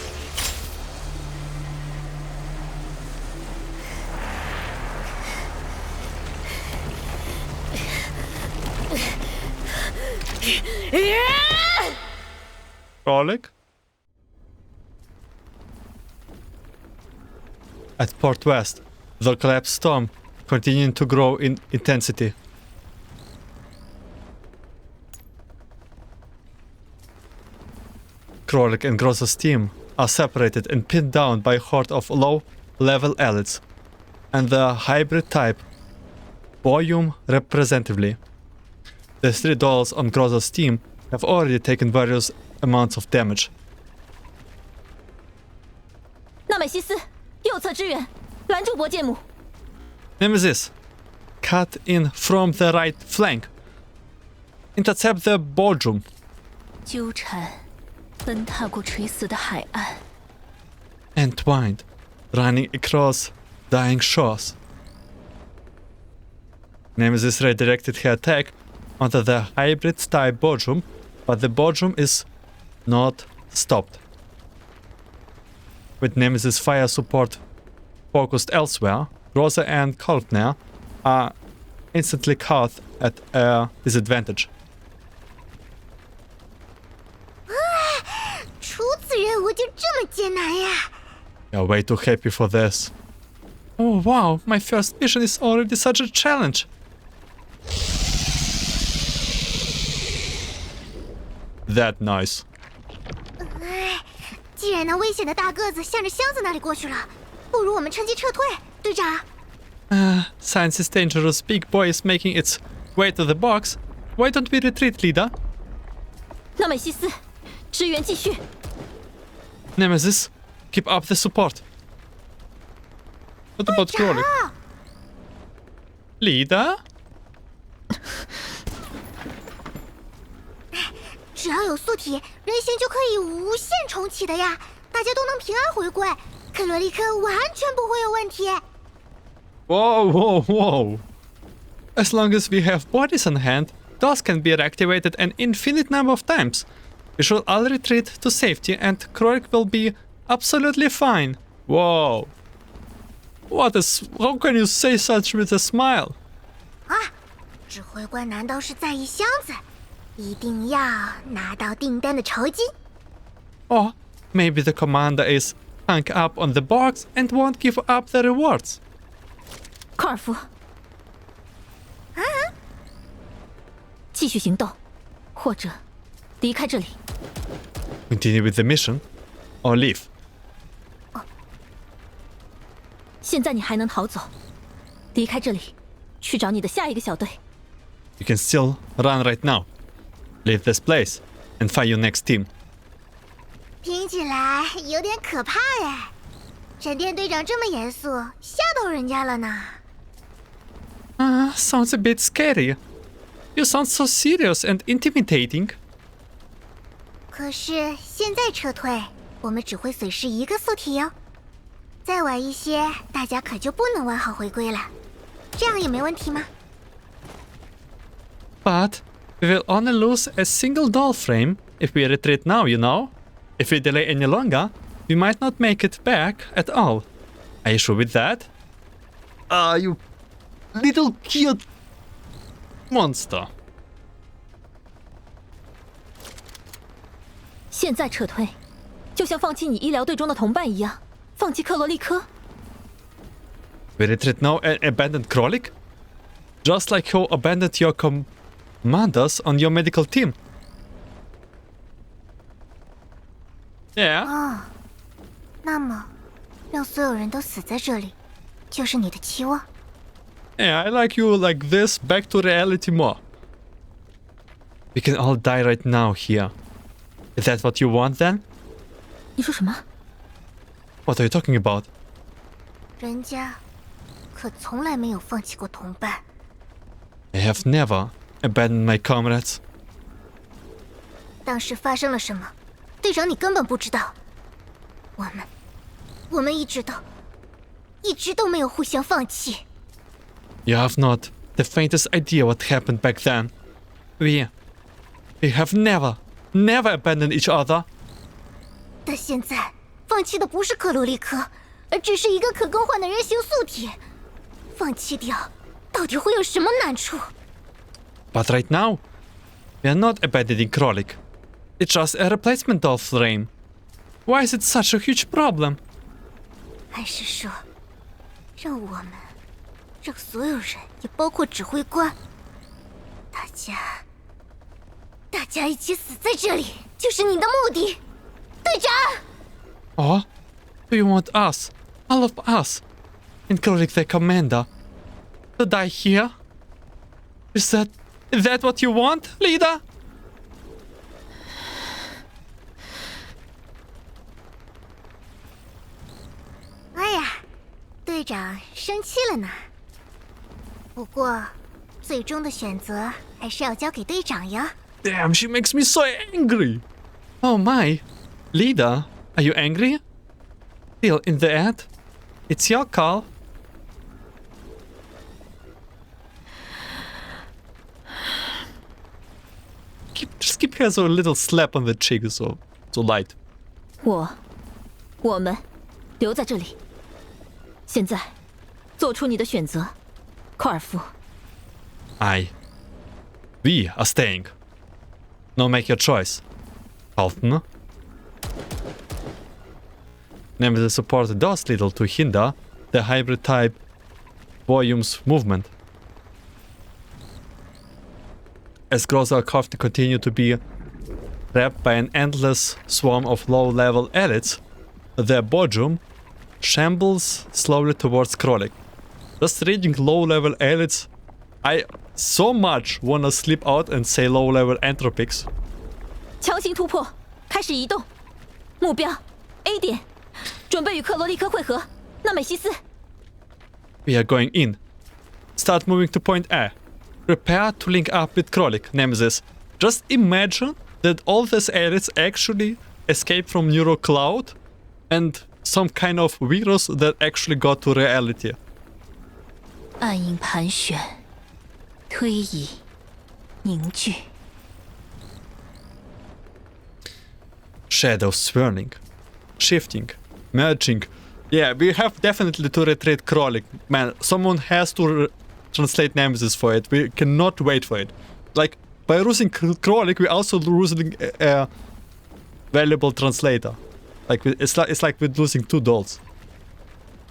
Frolic? At Port West, the collapsed storm continued to grow in intensity. Krolek and Groz's team are separated and pinned down by a horde of low-level elites, and the hybrid type Boyum representatively. The 3 dolls on Groz's team have already taken various amounts of damage. 纳美西斯，右侧支援，拦住伯剑姆。 Nemesis, cut in from the right flank. Intercept the Boljum. 纠缠，奔踏过垂死的海岸。 Entwined, running across dying shores. Nemesis redirected her attack onto the hybrid type Boljum, but the Boljum is not stopped. With Nemesis fire support focused elsewhere, Rosa and Kaltner are instantly caught at a disadvantage. 初次任务就这么艰难呀！ You're way too happy for this. Oh wow, my first mission is already such a challenge. That nice. 既然那危险的大个子向着箱子那里过去了，不如我们趁机撤退，队长。 Science is dangerous. Big boy is making its way to the box. Why don't we retreat, leader? 纳美西斯，支援继续。 Nemesis, keep up the support. What about Crowley? Leader? 只要有素体，人形就可以无限重启的呀！大家都能平安回归，克罗利克完全不会有问题。 Whoa, whoa, whoa. As long as we have bodies on hand, those can be reactivated an infinite number of times. We should all retreat to safety and Kroik will be absolutely fine. Whoa. How can you say such with a smile? 啊，指挥官难道是在意箱子？一定要拿到订单的酬金？ Or maybe the commander is hung up on the box and won't give up the rewards. 科尔夫，继续行动，或者离开这里。 Continue with the mission or leave. 现在你还能逃走，离开这里，去找你的下一个小队。 You can still run right now. Leave this place and find your next team. 听起来有点可怕哎。闪电队长这么严肃，吓到人家了呢。Sounds a bit scary. You sound so serious and intimidating. 可是现在撤退，我们只会损失一个宿体哟。再晚一些，大家可就不能完好回归了。这样也没问题吗？ But we will only lose a single doll frame if we retreat now, you know? If we delay any longer, we might not make it back at all. Are you sure with that? You little cute monster. 现在撤退，就像放弃你医疗队中的同伴一样，放弃克罗利科。We retreat now and abandon Krolik? Just like you abandoned your commanders on your medical team. Yeah. 哦，那么让所有人都死在这里，就是你的期望？ Yeah, I like you like this, back to reality more. We can all die right now here. Is that what you want then? 你说什么？ What are you talking about? 人家可从来没有放弃过同伴。 I have never abandoned my comrades. 当时发生了什么，队长你根本不知道。我们一直都没有互相放弃。 You have not the faintest idea what happened back then. We have never abandoned each other. 但现在放弃的不是克罗利科，而只是一个可更换的人形素体。放弃掉，到底会有什么难处？ But right now, we are not abandoning Krolik. It's just a replacement doll frame. Why is it such a huge problem? 还是说，让所有人，也包括指挥官，大家一起死在这里，就是你的目的，队长。 Or do you want us, all of us, including the commander, to die here? Is that what you want, leader? 哎呀，队长生气了呢。不过，最终的选择还是要交给队长呀。 Damn, she makes me so angry. Oh my. Leader, are you angry? Still in the end? It's your call. Just give her a little slap on the cheek so light. 我们留在这里。现在，做出你的选择，科尔夫。 We are staying. Now make your choice. Halton. Nemesis support does little to hinder the hybrid type volume's movement. As Groza Kofti continue to be wrapped by an endless swarm of low-level elites, their bodrum shambles slowly towards Krolik. Just reading low-level elites, I so much wanna slip out and say low-level entropics. 强行突破，开始移动，目标 A 点，准备与克罗利科会合。纳美西斯。 We are going in. Start moving to point A. Prepare to link up with Krolik, Nemesis. Just imagine that all these elites actually escaped from Neuro Cloud and some kind of virus that actually got to reality. 暗影盘旋，推移，凝聚。 Shadows swirling, shifting, merging. Yeah, we have definitely to retreat Krolik. Man, someone has to translate Nemesis for it. We cannot wait for it. Like, by losing Krolik, we're also losing a valuable translator. Like, it's like we're losing 2 dolls.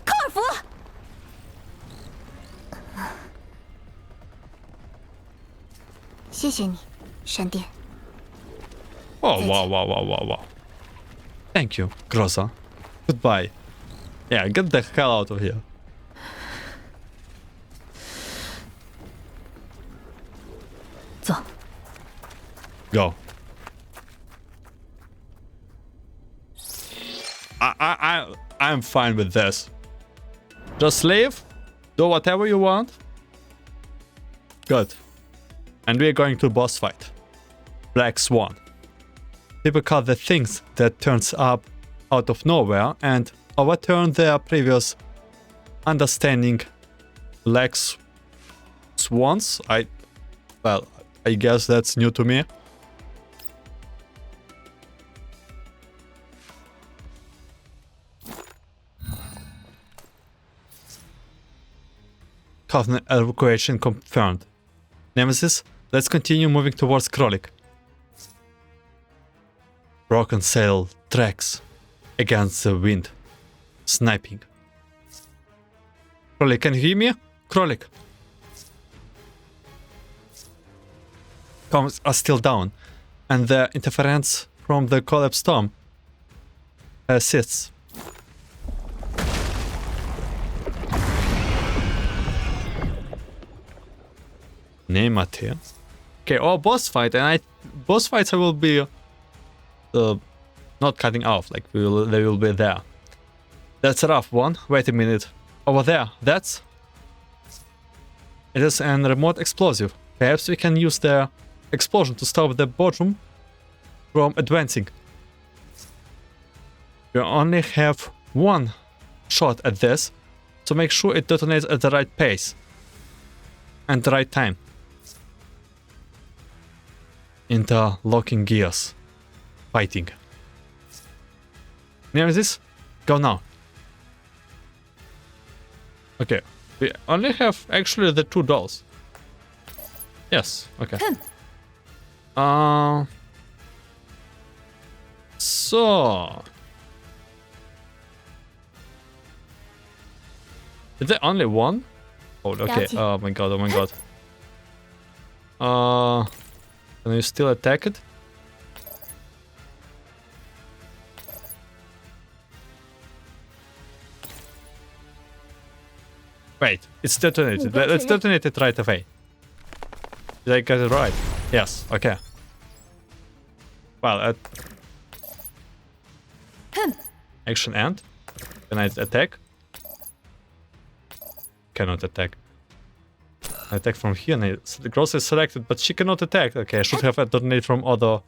科尔夫，谢谢你，闪电。 Oh, wow. Thank you, Groza. Goodbye. Yeah, get the hell out of here. 走。 Go. I'm fine with this. Just leave, do whatever you want. Good. And we're going to boss fight. Black Swan. People call the things that turns up out of nowhere and overturn their previous understanding. Black Swans? I guess that's new to me. Covenant evacuation confirmed. Nemesis, let's continue moving towards Krolik. Broken sail tracks against the wind. Sniping. Krolik, can you hear me? Krolik. Comms are still down, and the interference from the collapsed storm persists. Nematir. Okay, boss fight, and boss fights I will be not cutting off, like they will be there. That's a rough one. Wait a minute. Over there, it is a remote explosive. Perhaps we can use the explosion to stop the bottom from advancing. We only have one shot at this, so make sure it detonates at the right pace and the right time. Interlocking gears. Fighting. Nemesis, go now. Okay, we only have actually the 2 dolls. Yes, okay. So... Is there only one? Oh, okay. Oh my god, oh my god. Can you still attack it? Wait, it's detonated. Let's detonate it right away. Did I get it right? Yes, okay. Well, action end. Can I attack? Cannot attack. I attack from here. And the cross is selected, but she cannot attack. Okay, I should have a detonate from other.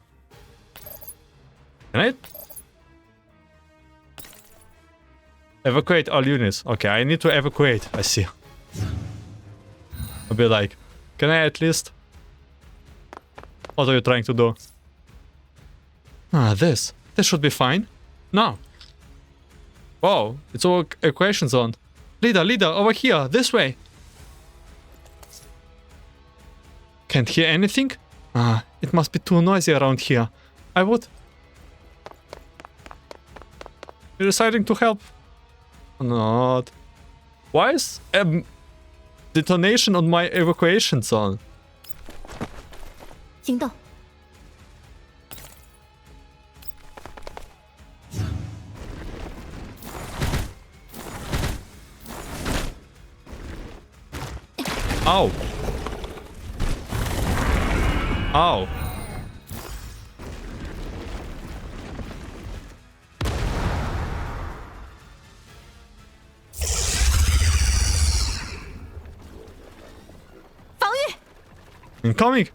Can I? Evacuate all units. Okay, I need to evacuate. I see. I'll be like, can I at least? What are you trying to do? This should be fine. No. Whoa, it's all evacuation zone. Leader, over here, this way. Can't hear anything? It must be too noisy around here. You're deciding to help? Not. Why is detonation on my evacuation zone? 行动。Ow. Ow. Incoming.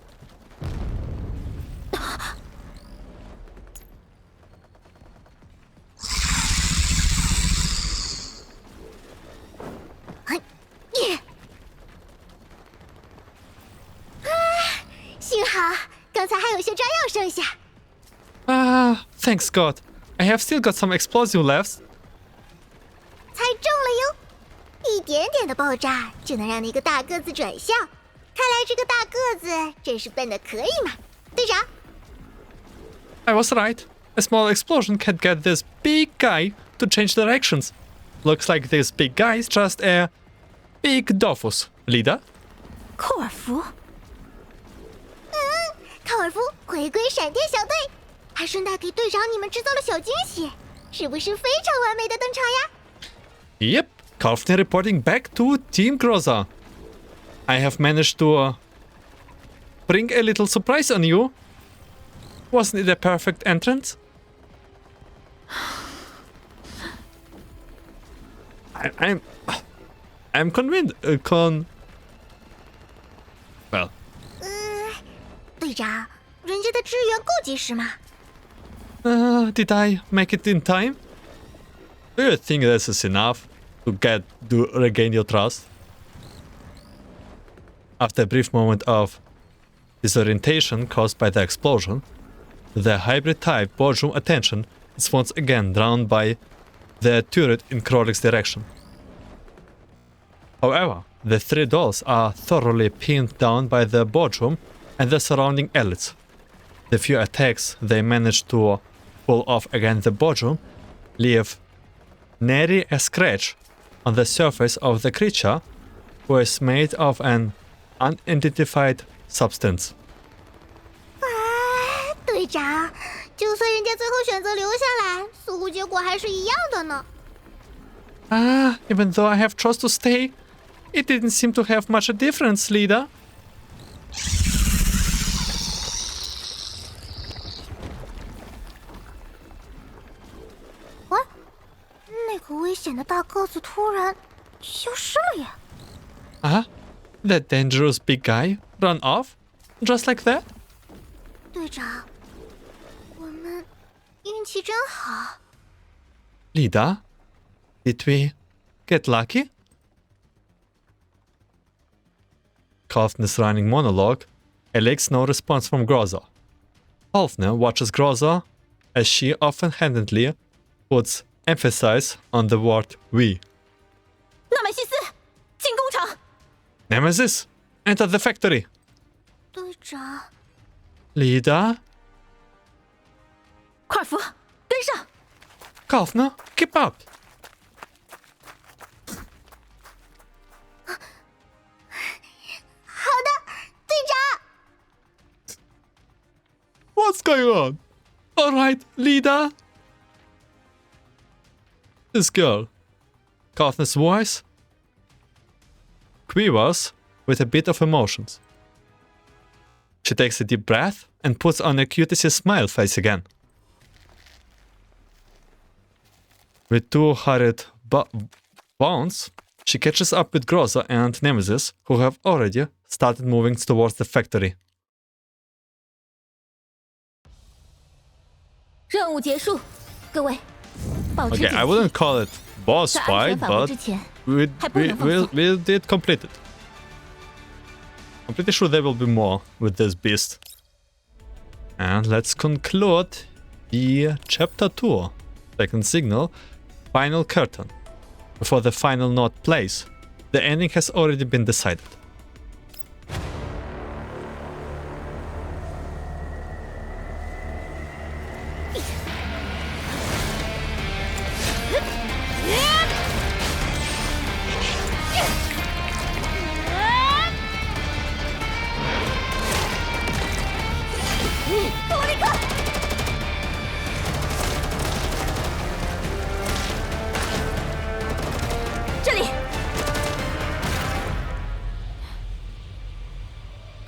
Thanks God. I have still got some explosive left. 猜中了哟！一点点的爆炸就能让那个大个子转向，看来这个大个子真是笨的可以嘛，队长。I was right. A small explosion can get this big guy to change directions. Looks like this big guy is just a big Dofus. Leader? 寇尔福。考尔夫回归闪电小队，还顺带给队长你们制造了小惊喜，是不是非常完美的登场呀？ Yep, Kaufner reporting back to Team Groza. I have managed to bring a little surprise on you. Wasn't it a perfect entrance? I'm convinced. Well, 队长，人家的支援够及时吗？ did I make it in time? Do you think this is enough to regain your trust? After a brief moment of disorientation caused by the explosion, the hybrid-type boardroom attention is once again drawn by the turret in Krolik's direction. However, the three dolls are thoroughly pinned down by the boardroom and the surrounding elites. The few attacks they manage to pull off against the boardroom leave nary a scratch on the surface of the creature, who is made of an unidentified substance. 队长，就算人家最后选择留下来，似乎结果还是一样的呢。 Even though I have chose to stay, it didn't seem to have much a difference, leader. 那个危险的大个子突然消失了耶！ That dangerous big guy run off? Just like that? 队长，我们运气真好。 Leader, did we get lucky? Kofner's running monologue elicits no response from Groza. Kofner watches Groza as she offhandedly puts emphasis on the word we. 纳美西斯，进工厂！ Nemesis, enter the factory. 队长， Leader, 快福，跟上！ Kofner, keep up. 好的，队长。 What's going on? All right, leader. This girl, Kofner's voice quivers with a bit of emotions. She takes a deep breath and puts on a cutesy smile face again. With two hurried bounds, she catches up with Groza and Nemesis, who have already started moving towards the factory. 任务结束，各位，保持 Okay, 警 I 惕， wouldn't call it boss 在安 fight, 全返回 but 之前， we 还不能放松。 did complete it. I'm pretty sure there will be more with this beast. And let's conclude the chapter 2, second signal, final curtain. Before the final note plays, the ending has already been decided.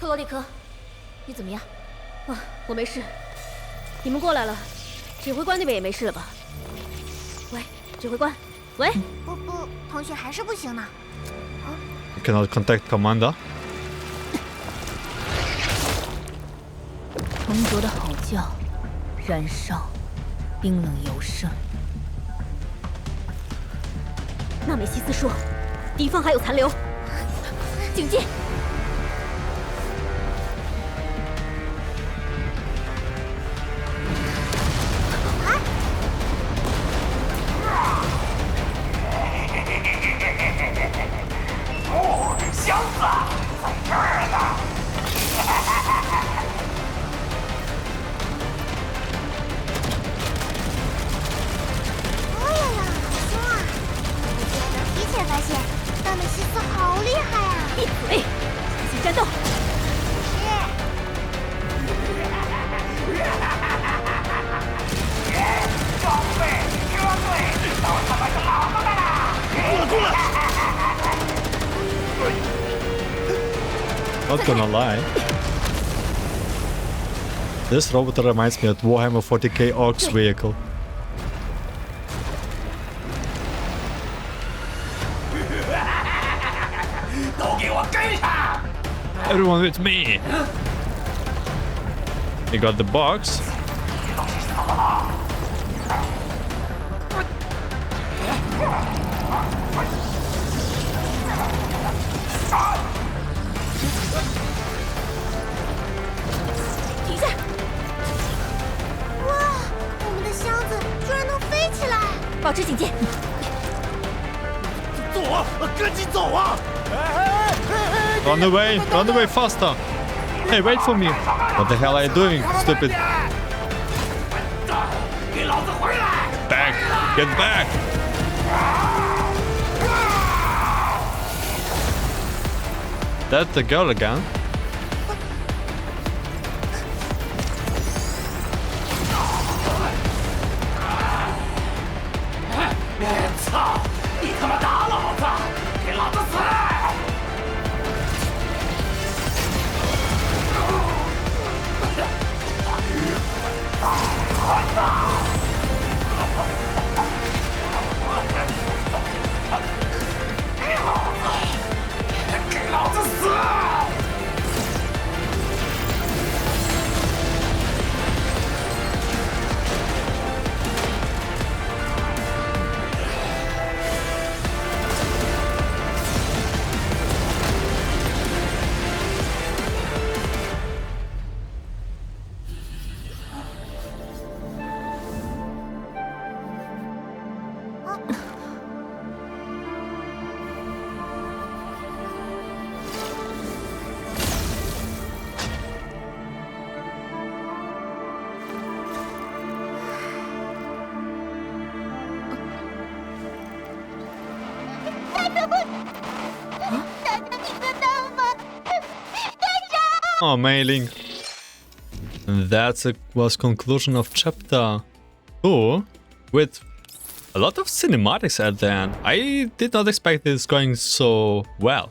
罗里克，你怎么样？啊，我没事。你们过来了，指挥官那边也没事了吧？喂，指挥官，喂。不，同学还是不行呢。 You cannot contact commander. 浑浊的吼叫，燃烧，冰冷尤甚。纳美西斯说，敌方还有残留，警戒。 Not gonna lie. This robot reminds me of Warhammer 40k Orcs vehicle. Everyone with me. We got the box. Run away faster. Hey, wait for me. What the hell are you doing, stupid? Back, get back. That's the girl again. Oh, mailing. And that was conclusion of chapter 2 with a lot of cinematics at the end. I did not expect this going so well.